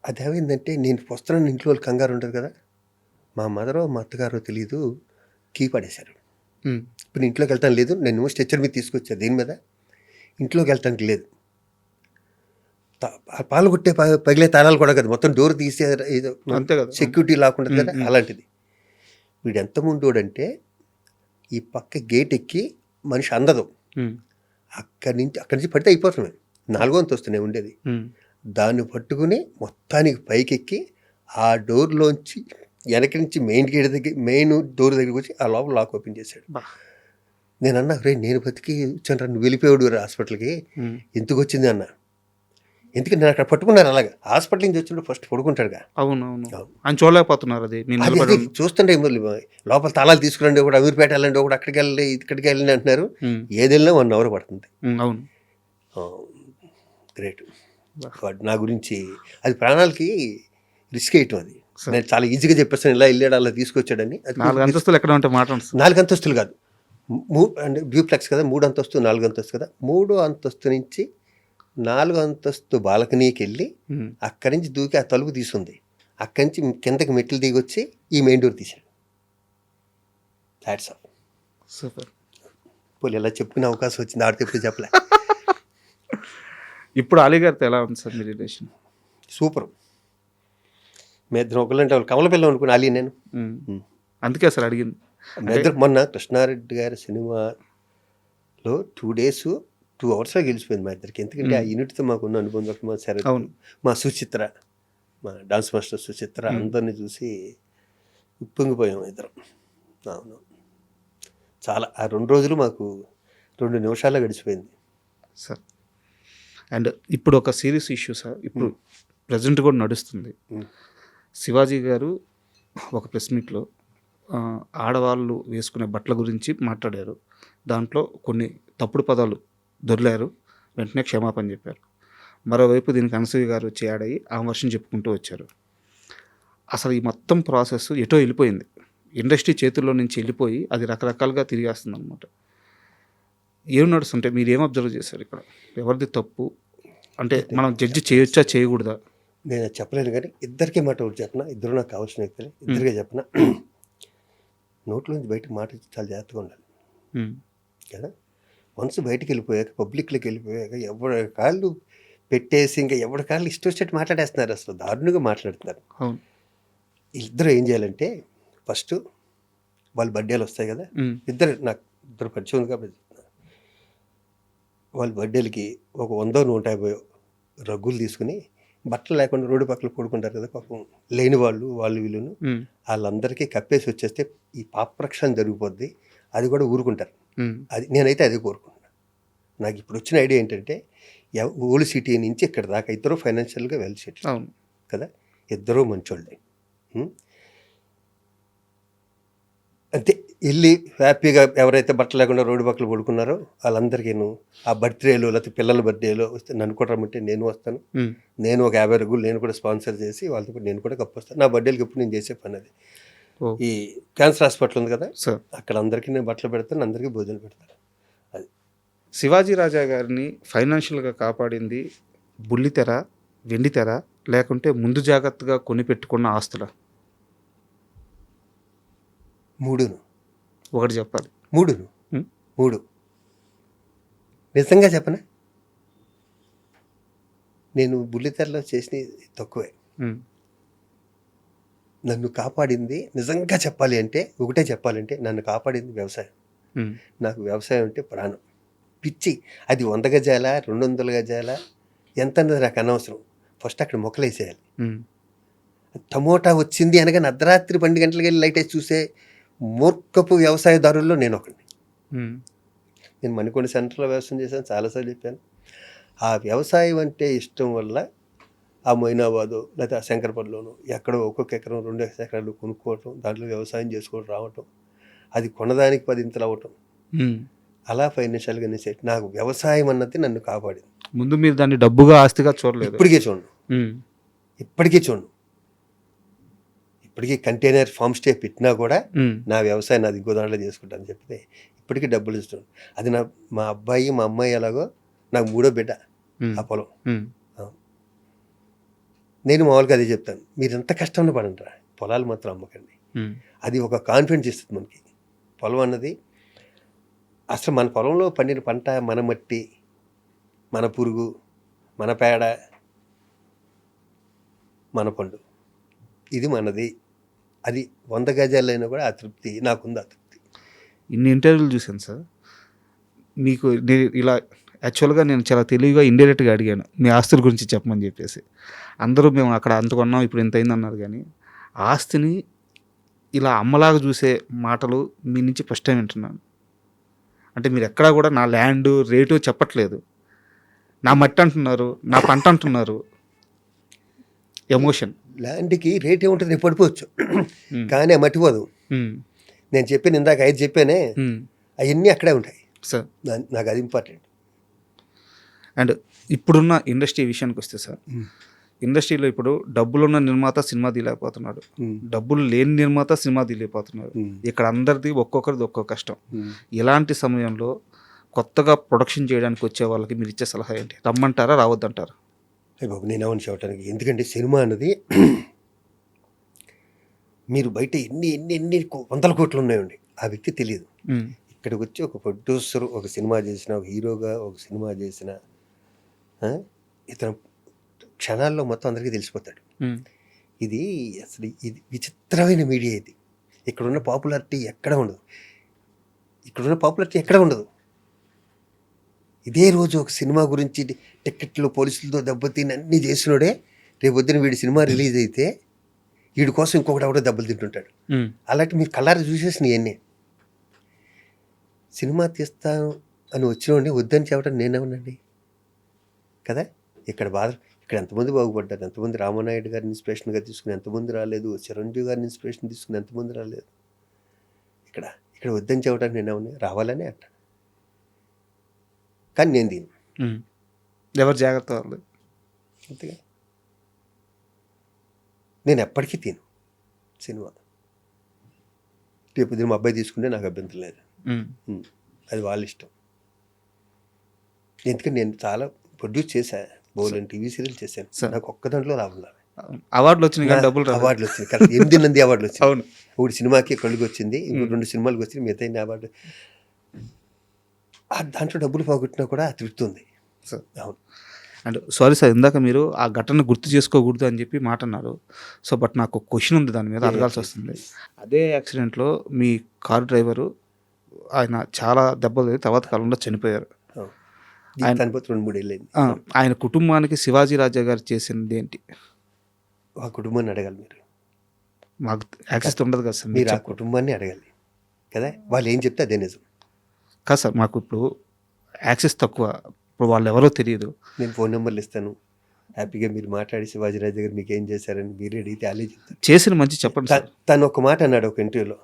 అది ఏమైందంటే, నేను వస్తున్నాను, ఇంట్లో వాళ్ళు కంగారు ఉంటుంది కదా, మా మదరో మా అత్తగారో తెలియదు, కీ పడేశారు. ఉమ్, ఇప్పుడు ఇంట్లోకి వెళ్తాను లేదు, నేను స్ట్రెచ్చర్ మీద తీసుకొచ్చాను, దీని మీద ఇంట్లోకి వెళ్ళటానికి లేదు. పాలు కొట్టే పగిలే తాళాలు కూడా కదా, మొత్తం డోర్ తీసే ఏదో అంతే కదా. సెక్యూరిటీ లాక్కుంటుంది కదా, అలాంటిది. వీడు ఎంత ముందోడంటే, ఈ పక్క గేట్ ఎక్కి మనిషి అందదు, ఉమ్, అక్కడి నుంచి పడితే అయిపోతున్నాం. 4వ అంతస్తు నేను ఉండేది, ఉమ్, దాన్ని పట్టుకుని మొత్తానికి పైకెక్కి ఆ డోర్లోంచి వెనక నుంచి మెయిన్ డోర్ దగ్గరికి వచ్చి ఆ లోపల లాక్ ఓపెన్ చేశాడు. బా. నేను అన్నా, రే నేను బతికి వచ్చాను రా, నువ్వు వెళ్ళిపోయాడు హాస్పిటల్కి, ఉమ్, ఎందుకు వచ్చింది అన్న. ఎందుకంటే నేను అక్కడ పట్టుకున్నారు, అలాగా హాస్పిటల్ నుంచి వచ్చినప్పుడు ఫస్ట్ పడుకుంటాడుగా. అవును అవును, ఆయన చూడలేకపోతున్నారు అది మీరు అది నిలబడి. చూస్తుంటే లోపల తాళాలు తీసుకురండి, ఒకటి అమీర్పేట వెళ్ళండి, ఒకటి అక్కడికి వెళ్ళి ఇక్కడికి వెళ్ళండి అంటున్నారు. ఉమ్, ఏది వెళ్ళినా 1 అవర్ పడుతుంది. అవును. గ్రేట్. నా గురించి అది ప్రాణాలకి రిస్క్ వేయటం. అది నేను చాలా ఈజీగా చెప్పేస్తాను, ఇలా వెళ్ళాడు అలా తీసుకొచ్చాడని. అది 4 అంతస్తులు ఎక్కడ ఉంటే మాట 4 అంతస్తులు కాదు, అంటే డ్యూప్లెక్స్ కదా, 3 అంతస్తు 4 అంతస్తు కదా, 3 అంతస్తు నుంచి 4 అంతస్తు బాల్కనీకి వెళ్ళి అక్కడి నుంచి దూకి ఆ తలుపు తీసుంది, అక్కడి నుంచి కిందకి మెట్లు దిగి వచ్చి ఈ మెయిన్ డోర్ తీశాడు. That's all. సూపర్. పోనీ ఇలా చెప్పుకునే అవకాశం వచ్చింది, ఆడితే ఎప్పుడు చెప్పలే. ఇప్పుడు అలీ గారితో ఎలా ఉంది సార్ మీ రిలేషన్? సూపర్. మీ ఇద్దరు ఒకళ్ళంటే వాళ్ళు కమల పిల్ల అనుకుని అలీ నేను. అందుకే సార్ అడిగింది. మీ ఇద్దరు మొన్న కృష్ణారెడ్డి గారి సినిమాలో 2 days 2 hours గెలిచిపోయింది మా ఇద్దరికి. ఎందుకంటే ఆ యూనిట్తో మాకున్న అనుబంధం, మా శరత్, మా సుచిత్ర, మా డాన్స్ మాస్టర్ సుచిత్ర, అందరినీ చూసి ఉప్పొంగిపోయాం ఇద్దరం. అవును, చాలా. ఆ 2 రోజులు మాకు 2 నిమిషాల్లో గడిచిపోయింది సార్. అండ్ ఇప్పుడు ఒక సీరియస్ ఇష్యూ సార్, ఇప్పుడు ప్రజెంట్ కూడా నడుస్తుంది. శివాజీ గారు ఒక ప్రెస్ మీట్లో ఆడవాళ్ళు వేసుకునే బట్టల గురించి మాట్లాడారు. దాంట్లో కొన్ని తప్పుడు పదాలు దొర్లారు, వెంటనే క్షమాపణ చెప్పారు. మరోవైపు దీనికి అనసూయ గారు వచ్చి యాడ్ అయ్యి ఆ వర్షం చెప్పుకుంటూ వచ్చారు. అసలు ఈ మొత్తం ప్రాసెస్ ఎటో వెళ్ళిపోయింది, ఇండస్ట్రీ చేతుల్లో నుంచి వెళ్ళిపోయి అది రకరకాలుగా తిరిగేస్తుంది అనమాట. ఏం నడుస్తుంటే మీరు ఏం అబ్జర్వ్ చేశారు ఇక్కడ? ఎవరిది తప్పు అంటే మనం జడ్జి చేయొచ్చా చేయకూడదా? నేను చెప్పలేను, కానీ ఇద్దరికీ మాట ఒకటి చెప్పిన, ఇద్దరు నాకు కావాల్సిన వ్యక్తులే, ఇద్దరికే చెప్పిన, నోట్లోంచి బయటకు మాట చాలా జాగ్రత్తగా ఉండాలి కదా. వన్స్ బయటికి వెళ్ళిపోయాక, పబ్లిక్లోకి వెళ్ళిపోయాక ఎవరి కాళ్ళు పెట్టేసి ఇంకా ఎవరి కాళ్ళు ఇష్టం వచ్చినట్టు మాట్లాడేస్తున్నారు, అసలు దారుణంగా మాట్లాడుతున్నారు. ఇద్దరు ఏం చేయాలంటే, ఫస్ట్ వాళ్ళ బర్త్డేలు వస్తాయి కదా, నాకు ఇద్దరు పరిచయం ఉంది కాబట్టి వాళ్ళ బర్త్డేలకి ఒక 100-150 రగ్గులు తీసుకుని బట్టలు లేకుండా రోడ్డు పక్కన పడుకుంటారు కదా పాపం, లేని వాళ్ళు వీళ్ళును, వాళ్ళందరికీ కప్పేసి వచ్చేస్తే ఈ పాపరక్షణ జరిగిపోద్ది, అది కూడా ఊరుకుంటారు. అది నేనైతే అదే కోరుకుంటున్నాను. నాకు ఇప్పుడు వచ్చిన ఐడియా ఏంటంటే, ఓల్డ్ సిటీ నుంచి ఇక్కడ దాకా ఇద్దరు ఫైనాన్షియల్గా వెల్ సెటిల్ కదా, ఇద్దరూ మంచోళ్ళే. అంతే, వెళ్ళి హ్యాపీగా ఎవరైతే బట్టలు లేకుండా రోడ్డు పక్కన పడుకున్నారో వాళ్ళందరికీ ఆ బర్త్డేలు లేకపోతే పిల్లల బర్త్డేలో వస్తే నన్ను కూడా రమ్మంటే నేను వస్తాను. నేను ఒక 50 రగ్గులు నేను కూడా స్పాన్సర్ చేసి వాళ్ళతో కూడా నేను కూడా కప్పొస్తాను. నా బర్త్డేలకు ఎప్పుడు నేను చేసే పని అది. ఈ క్యాన్సర్ హాస్పిటల్ ఉంది కదా, అక్కడ అందరికీ నేను బట్టలు పెడతాను, అందరికీ భోజనం పెడతాను. అది శివాజీ రాజా గారిని ఫైనాన్షియల్గా కాపాడింది బుల్లితెర, వెండితెర, లేకుంటే ముందు జాగ్రత్తగా కొని పెట్టుకున్న ఆస్తుల? 3ను. ఒకటి చెప్పాలి. 3 నిజంగా చెప్పనా, నేను బుల్లితెరలో చేసిన తక్కువే. నన్ను కాపాడింది నిజంగా చెప్పాలి అంటే, ఒకటే చెప్పాలంటే, నన్ను కాపాడింది వ్యవసాయం. నాకు వ్యవసాయం అంటే ప్రాణం, పిచ్చి. అది 100 గజాల 200 గజాల ఎంత అన్నది నాకు అనవసరం, ఫస్ట్ అక్కడ మొక్కలేసేయాలి. టమోటా వచ్చింది అనగా అర్ధరాత్రి 12 గంటలకు వెళ్ళి లైట్ వేసి చూసే మూర్ఖపు వ్యవసాయదారుల్లో నేను ఒకడిని. నేను మణికొండ సెంటర్లో వ్యవసాయం చేశాను, చాలాసార్లు చెప్పాను. ఆ వ్యవసాయం అంటే ఇష్టం వల్ల ఆ మొయినాబాదు లేకపోతే ఆ శంకరపల్లిలోను ఎక్కడో ఒక్కొక్క ఎకరం 2 ఎకరాలు కొనుక్కోవటం, దాంట్లో వ్యవసాయం చేసుకోవడం రావటం, అది కొనదానికి 10 ఇంతలు అవ్వటం, అలా ఫైనాన్షియల్గా సెట్. నాకు వ్యవసాయం అన్నది నన్ను కాపాడింది. ముందు మీరు దాన్ని డబ్బుగా ఆస్తిగా చూడలేదు? ఇప్పటికీ చూడను. ఇప్పటికీ కంటైనర్ ఫామ్ స్టే పెట్టినా కూడా నా వ్యవసాయం నాది ఇంకో దాంట్లో చేసుకుంటాను చెప్తే ఇప్పటికీ డబ్బులు ఇస్తాను. అది మా అబ్బాయి మా అమ్మాయి ఎలాగో నాకు 3వ బిడ్డ ఆ పొలం. నేను మామూలుగా అదే చెప్తాను, మీరు ఎంత కష్టంలో పడండిరా, పొలాలు మాత్రం అమ్మకండి. అది ఒక కాన్ఫిడెన్స్ ఇస్తుంది మనకి. పొలం అన్నది అసలు మన పొలంలో పండిన పంట, మన మట్టి, మన పురుగు, మన పేడ, మన పండు, ఇది మనది. అది 100 గజాలైనా కూడా ఆ తృప్తి నాకుంది. ఆ తృప్తి ఇన్ని ఇంటర్వ్యూలు చూశాను సార్. మీకు ఇలా యాక్చువల్గా నేను చాలా తెలివిగా ఇండైరెక్ట్గా అడిగాను మీ ఆస్తుల గురించి చెప్పమని చెప్పేసి. అందరూ మేము అక్కడ అంత కొన్నాం ఇప్పుడు ఎంత అయింది అన్నారు, కానీ ఆస్తిని ఇలా అమ్మలాగా చూసే మాటలు మీ నుంచి ఫస్ట్ టైం వింటున్నాను. అంటే మీరు ఎక్కడా కూడా నా ల్యాండ్ రేటు చెప్పట్లేదు, నా మట్టి అంటున్నారు, నా పంట అంటున్నారు. ఎమోషన్. ల్యాండ్కి రేట్ ఏముంటుంది, రేపు పడిపోవచ్చు, కానీ మట్టిపోదు. నేను చెప్పాను ఇందాక 5 చెప్పానే, అవన్నీ అక్కడే ఉంటాయి సార్. నాకు అది ఇంపార్టెంట్. అండ్ ఇప్పుడున్న ఇండస్ట్రీ విషయానికి వస్తే సార్, ఇండస్ట్రీలో ఇప్పుడు డబ్బులున్న నిర్మాత సినిమా తీయలేకపోతున్నాడు, డబ్బులు లేని నిర్మాత సినిమా తీయలేకపోతున్నాడు. ఇక్కడ అందరిది ఒక్కొక్కరిది ఒక్కొక్క కష్టం. ఇలాంటి సమయంలో కొత్తగా ప్రొడక్షన్ చేయడానికి వచ్చే వాళ్ళకి మీరు ఇచ్చే సలహా ఏంటి? రమ్మంటారా, రావద్దంటారా? అయ్య బాబు, నేనేమని చెప్పడానికి, ఎందుకంటే సినిమా అన్నది మీరు బయట ఎన్ని వందల కోట్లు ఉన్నాయండి, ఆ వ్యక్తి తెలియదు. ఇక్కడికి వచ్చి ఒక ప్రొడ్యూసర్ ఒక సినిమా చేసిన, ఒక హీరోగా ఒక సినిమా చేసిన ఇతను క్షణాల్లో మొత్తం అందరికీ తెలిసిపోతాడు. ఇది అసలు ఇది విచిత్రమైన మీడియా. ఇది ఇక్కడున్న పాపులారిటీ ఎక్కడ ఉండదు, ఇదే రోజు ఒక సినిమా గురించి టికెట్లు పోలీసులతో దెబ్బతిని అన్నీ చేసినోడే రేపు పొద్దున వీడి సినిమా రిలీజ్ అయితే వీడి కోసం ఇంకొకటి ఎవడో దెబ్బలు తింటుంటాడు. అలాంటి మీరు కళ్ళారా చూసేసినవి అన్నీ. సినిమా తీస్తాను అని వచ్చినోడిని వద్దని చెప్పడం నేనేమనండి కదా. ఇక్కడ ఎంతమంది బాగుపడ్డారు, ఎంతమంది రామనాయుడు గారిని ఇన్స్పిరేషన్గా తీసుకుని ఎంతమంది రాలేదు, చిరంజీవి గారిని ఇన్స్పిరేషన్ తీసుకుని ఎంతమంది రాలేదు. ఇక్కడ వద్దని చెప్పడానికి నేనేమన్నా, రావాలనే అంట. కానీ నేను దీన్ని ఎవరు జాగ్రత్త వాళ్ళు అంతగా నేను ఎప్పటికీ తిను సినిమా. రేపు మా అబ్బాయి తీసుకుంటే నాకు అభ్యంతరం లేదు, అది వాళ్ళ ఇష్టం. ఎందుకంటే నేను చాలా ప్రొడ్యూస్ చేశా, బోలెన్ టీవీ సీరియల్ చేశాను, నాకు ఒక్క దాంట్లో లాభం రాలేదు. అవార్డులు వచ్చినాయి, అవార్డులు వచ్చింది, కరెక్ట్ 8 నంది అవార్డులు వచ్చింది. ఒకటి సినిమాకి కళ్ళుకి వచ్చింది, ఇంకో 2 సినిమాలకు వచ్చింది, మిగతా అవార్డు. దాంట్లో డబ్బులు పోగొట్టినా కూడా తృప్తి ఉంది. అవును. అండ్ సారీ సార్, ఇందాక మీరు ఆ ఘటన గుర్తు చేసుకోకూడదు అని చెప్పి మాట అన్నారు. సో బట్ నాకు ఒక క్వశ్చన్ ఉంది, దాని మీద అడగాల్సి వస్తుంది. అదే యాక్సిడెంట్లో మీ కారు డ్రైవరు ఆయన చాలా దెబ్బలు తర్వాత కాలంలో చనిపోయారు. ఆయన కుటుంబానికి శివాజీ రాజా గారు చేసింది ఏంటి? ఆ కుటుంబాన్ని అడగాలి మీరు, మాకు యాక్సెస్ ఉండదు కదా సార్. మీరు ఆ కుటుంబాన్ని అడగాలి కదా, వాళ్ళు ఏం చెప్తే అదే నిజం. కాదు సార్, మాకు ఇప్పుడు యాక్సెస్ తక్కువ, ఇప్పుడు వాళ్ళు ఎవరో తెలియదు. నేను ఫోన్ నెంబర్లు ఇస్తాను, హ్యాపీగా మీరు మాట్లాడి శివాజీరాజు గారు మీకు ఏం చేశారని మీరు అడిగితే అలే చెప్తారు. చేసిన మంచి చెప్పండి సార్. తను ఒక మాట అన్నాడు ఒక ఇంటర్వ్యూలో,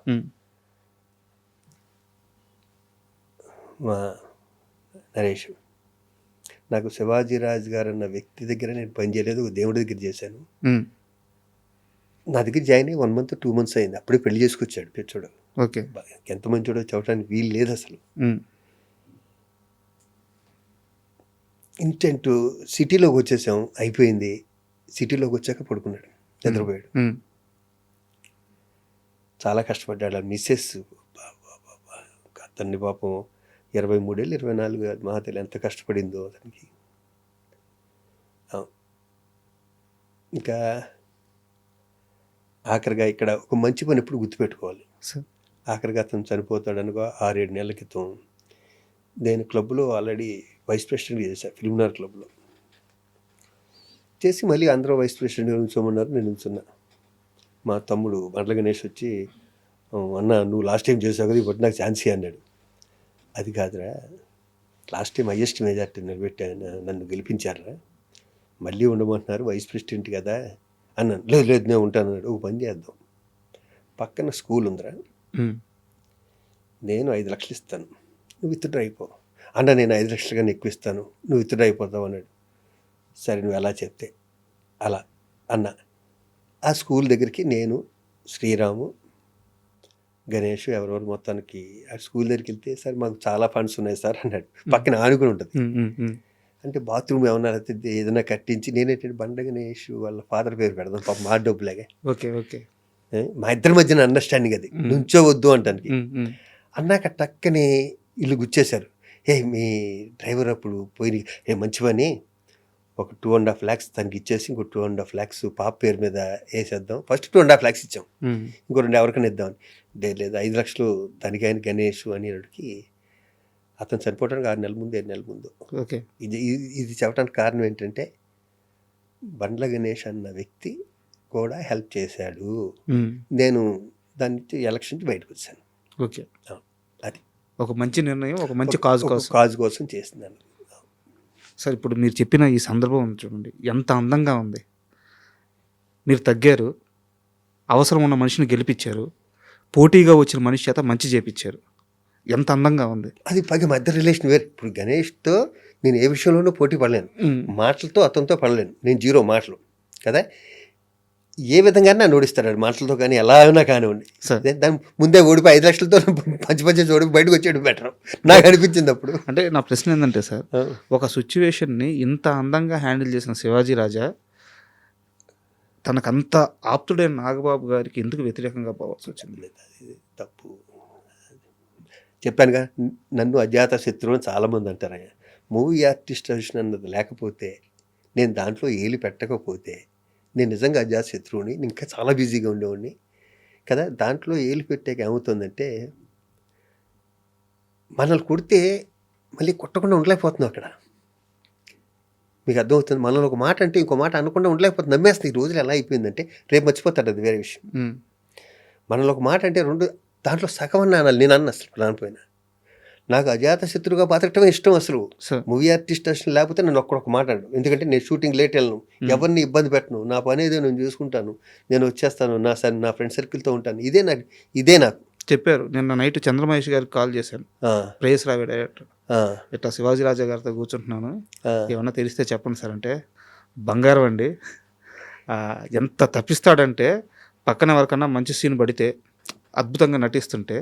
మా నరేష్, నాకు శివాజీరాజు గారు అన్న వ్యక్తి దగ్గర నేను పని చేయలేదు, దేవుడి దగ్గర చేశాను. నా దగ్గర జాయిన్ అయ్యి 1 month 2 months అయింది, అప్పుడే పెళ్లి చేసుకొచ్చాడు పిచ్చోడు. ఓకే, ఎంత మంచోడో చెప్పడానికి వీలు లేదు అసలు. ఇన్స్టెంట్ సిటీలోకి వచ్చేసాం, అయిపోయింది. సిటీలోకి వచ్చాక పడుకున్నాడు, నిద్రపోయాడు. చాలా కష్టపడ్డాడు. మిస్సెస్ అతన్ని పాపం 23 ఏళ్ళు 24 మహాతల్లి ఎంత కష్టపడిందో అతనికి. ఇంకా ఆఖరిగా ఇక్కడ ఒక మంచి పని ఎప్పుడు గుర్తుపెట్టుకోవాలి. ఆఖరిగా అతను చనిపోతాడు అనుకో 6-7 నెలల క్రితం నేను క్లబ్లో ఆల్రెడీ వైస్ ప్రెసిడెంట్ చేశాను, ఫిల్మ్నార్ క్లబ్లో చేసి మళ్ళీ అందరూ వైస్ ప్రెసిడెంట్గా ఉంచోమన్నారు, నేను ఉంచున్నా. మా తమ్ముడు బండ్ల గణేష్ వచ్చి, అన్న నువ్వు లాస్ట్ టైం చేసావు కదా, ఇప్పుడు నాకు ఛాన్స్ అన్నాడు. అది కాదురా, లాస్ట్ టైం హైయెస్ట్ మెజార్టీ నిలబెట్టాను, నన్ను గెలిపించారా, మళ్ళీ ఉండమంటున్నారు వైస్ ప్రెసిడెంట్ కదా అన్నాను. లేదు నేను ఉంటాను అన్నాడు. ఒక పని చేద్దాం, పక్కన స్కూల్ ఉందిరా, నేను 5 లక్షలు ఇస్తాను, నువ్వు విత్డ్రా అయిపో. అన్న నేను 5 లక్షలు కానీ ఎక్కువ ఇస్తాను, నువ్వు విత్డ్రా అయిపోతావు అన్నాడు. సరే నువ్వు ఎలా చెప్తే అలా అన్న. ఆ స్కూల్ దగ్గరికి నేను, శ్రీరాము, గణేష్ ఎవరెవరు మొత్తానికి ఆ స్కూల్ దగ్గరికి వెళ్తే, సార్ మాకు చాలా ఫండ్స్ ఉన్నాయి సార్ అన్నాడు. పక్కన ఆనుకుని ఉంటుంది. అంటే బాత్రూమ్ ఏమన్నా ఏదైనా కట్టించి, నేనేంటంటే బండ గణేష్ వాళ్ళ ఫాదర్ పేరు పెడదాం, పాప మా డబ్బులాగే. ఓకే ఓకే, మా ఇద్దరి మధ్యన అండర్స్టాండింగ్ అది, నుంచోవద్దు అంటానికి. అన్నాక టక్కని ఇల్లు గుచ్చేశారు. మీ డ్రైవర్ అప్పుడు పోయి మంచి పని, ఒక 2.5 lakhs తనకి ఇచ్చేసి ఇంకో 2.5 lakhs పాప పేరు మీద వేసేద్దాం. ఫస్ట్ 2.5 lakhs ఇచ్చాం, ఇంకో 2 ఎవరికైనా ఇద్దామని. లేదు 5 లక్షలు తనకి ఆయన గణేష్ అనేటికి అతను చనిపోవడానికి 6 నెలల ముందు 7 నెలల ముందు. ఓకే, ఇది చెప్పడానికి కారణం ఏంటంటే బండ్ల గణేష్ అన్న వ్యక్తి కూడా హెల్ప్ చేశాడు. నేను దాని నుంచి ఎలక్షన్ నుంచి బయటకు వచ్చాను. ఓకే, అది ఒక మంచి నిర్ణయం, ఒక మంచి కాజ్ కోసం చేస్తున్నాను. సార్ ఇప్పుడు మీరు చెప్పిన ఈ సందర్భం చూడండి, ఎంత అందంగా ఉంది. మీరు తగ్గారు, అవసరం ఉన్న మనిషిని గెలిపించారు, పోటీగా వచ్చిన మనిషి చేత మంచి చేపించారు, ఎంత అందంగా ఉంది. అది పైగా మధ్య రిలేషన్ వేరు. ఇప్పుడు గణేష్తో నేను ఏ విషయంలోనూ పోటీ పడలేను, మాటలతో అతనితో పడలేను, నేను 0 మాటలు. కదా, ఏ విధంగా నన్ను ఓడిస్తాడు మాటలతో కానీ ఎలా అయినా కానివ్వండి. సార్ దాని ముందే ఓడిపోయి 5 లక్షలతో పంచి ఓడిపోయి బయటకు వచ్చాడు బెటర్ నాకు అనిపించింది అప్పుడు. అంటే నా ప్రశ్న ఏంటంటే సార్, ఒక సిచ్యువేషన్ని ఇంత అందంగా హ్యాండిల్ చేసిన శివాజీ రాజా తనకంత ఆప్తుడైన నాగబాబు గారికి ఎందుకు వ్యతిరేకంగా పోవాల్సి వచ్చింది? అది తప్పు. చెప్పానుగా, నన్ను అజాత శత్రువు అని చాలామంది అంటారు. మూవీ ఆర్టిస్ట్ అన్నది లేకపోతే, నేను దాంట్లో ఏలి పెట్టకపోతే నేను నిజంగా అజాత శత్రువుని, ఇంకా చాలా బిజీగా ఉండేవాడిని కదా. దాంట్లో ఏలి పెట్టాక ఏమవుతుందంటే, మనల్ని కొడితే మళ్ళీ కొట్టకుండా ఉండలేకపోతున్నాం అక్కడ. మీకు అర్థమవుతుంది. మనల్ని ఒక మాట అంటే ఇంకో మాట అనకుండా ఉండలేకపోతుంది, నమ్మేస్తుంది. ఈ రోజులు ఎలా అయిపోయిందంటే, రేపు మర్చిపోతాడు, అది వేరే విషయం. మనల్ని ఒక మాట అంటే దాంట్లో సగం అన్న అనాలి. నేను అన్న అసలు రానిపోయినా నాకు అజాత శత్రువుగా బతకటమే ఇష్టం. అసలు మూవీ ఆర్టిస్ట్ అసలు లేకపోతే నేను ఒక్క మాట అన్నాడు. ఎందుకంటే నేను షూటింగ్ లేట్ వెళ్ళను, ఎవరిని ఇబ్బంది పెట్టను, నా పని ఏదో నేను చూసుకుంటాను, నేను వచ్చేస్తాను, నా ఫ్రెండ్ సర్కిల్తో ఉంటాను. ఇదే నాకు చెప్పారు. నిన్న నైట్ చంద్రమహేష్ గారికి కాల్ చేశాను, ప్రేయస్ రావి డైరెక్టర్, ఇట్లా శివాజీ రాజా గారితో కూర్చుంటున్నాను, ఏమన్నా తెలిస్తే చెప్పండి సార్ అంటే, బంగారం అండి, ఎంత తప్పిస్తాడంటే పక్కన ఎవరికన్నా మంచి సీన్ పడితే అద్భుతంగా నటిస్తుంటే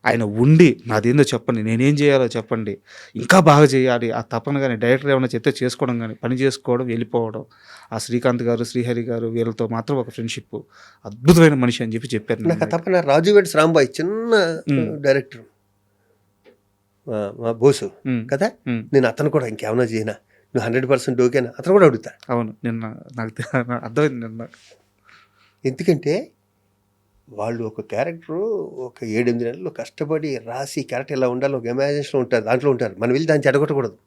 ఆయన ఉండి నాదేందో చెప్పండి, నేనేం చేయాలో చెప్పండి, ఇంకా బాగా చేయాలి ఆ తపన. కానీ డైరెక్టర్ ఏమైనా చెప్తే చేసుకోవడం, కానీ పని చేసుకోవడం, వెళ్ళిపోవడం. ఆ శ్రీకాంత్ గారు, శ్రీహరి గారు వీళ్ళతో మాత్రం ఒక ఫ్రెండ్షిప్, అద్భుతమైన మనిషి అని చెప్పారు. నాకు ఆ తపన. రాజు వెడ్స్ రాంబాయ్ చిన్న డైరెక్టర్, మా బోసు కదా, నేను అతను కూడా ఇంకేమైనా చేయనా, నువ్వు 100% ఓకేనా, అతను కూడా అడుగుతా. అవును, నిన్న నాకు అర్థమైంది నిన్న. ఎందుకంటే వాళ్ళు ఒక క్యారెక్టరు ఒక 7-8 నెలలు కష్టపడి రాసి క్యారెక్టర్ ఎలా ఉండాలో ఒక ఇమాజినేషన్లో ఉంటారు, దాంట్లో ఉంటారు. మనం వెళ్ళి దాన్ని చెడగొట్టకూడదు.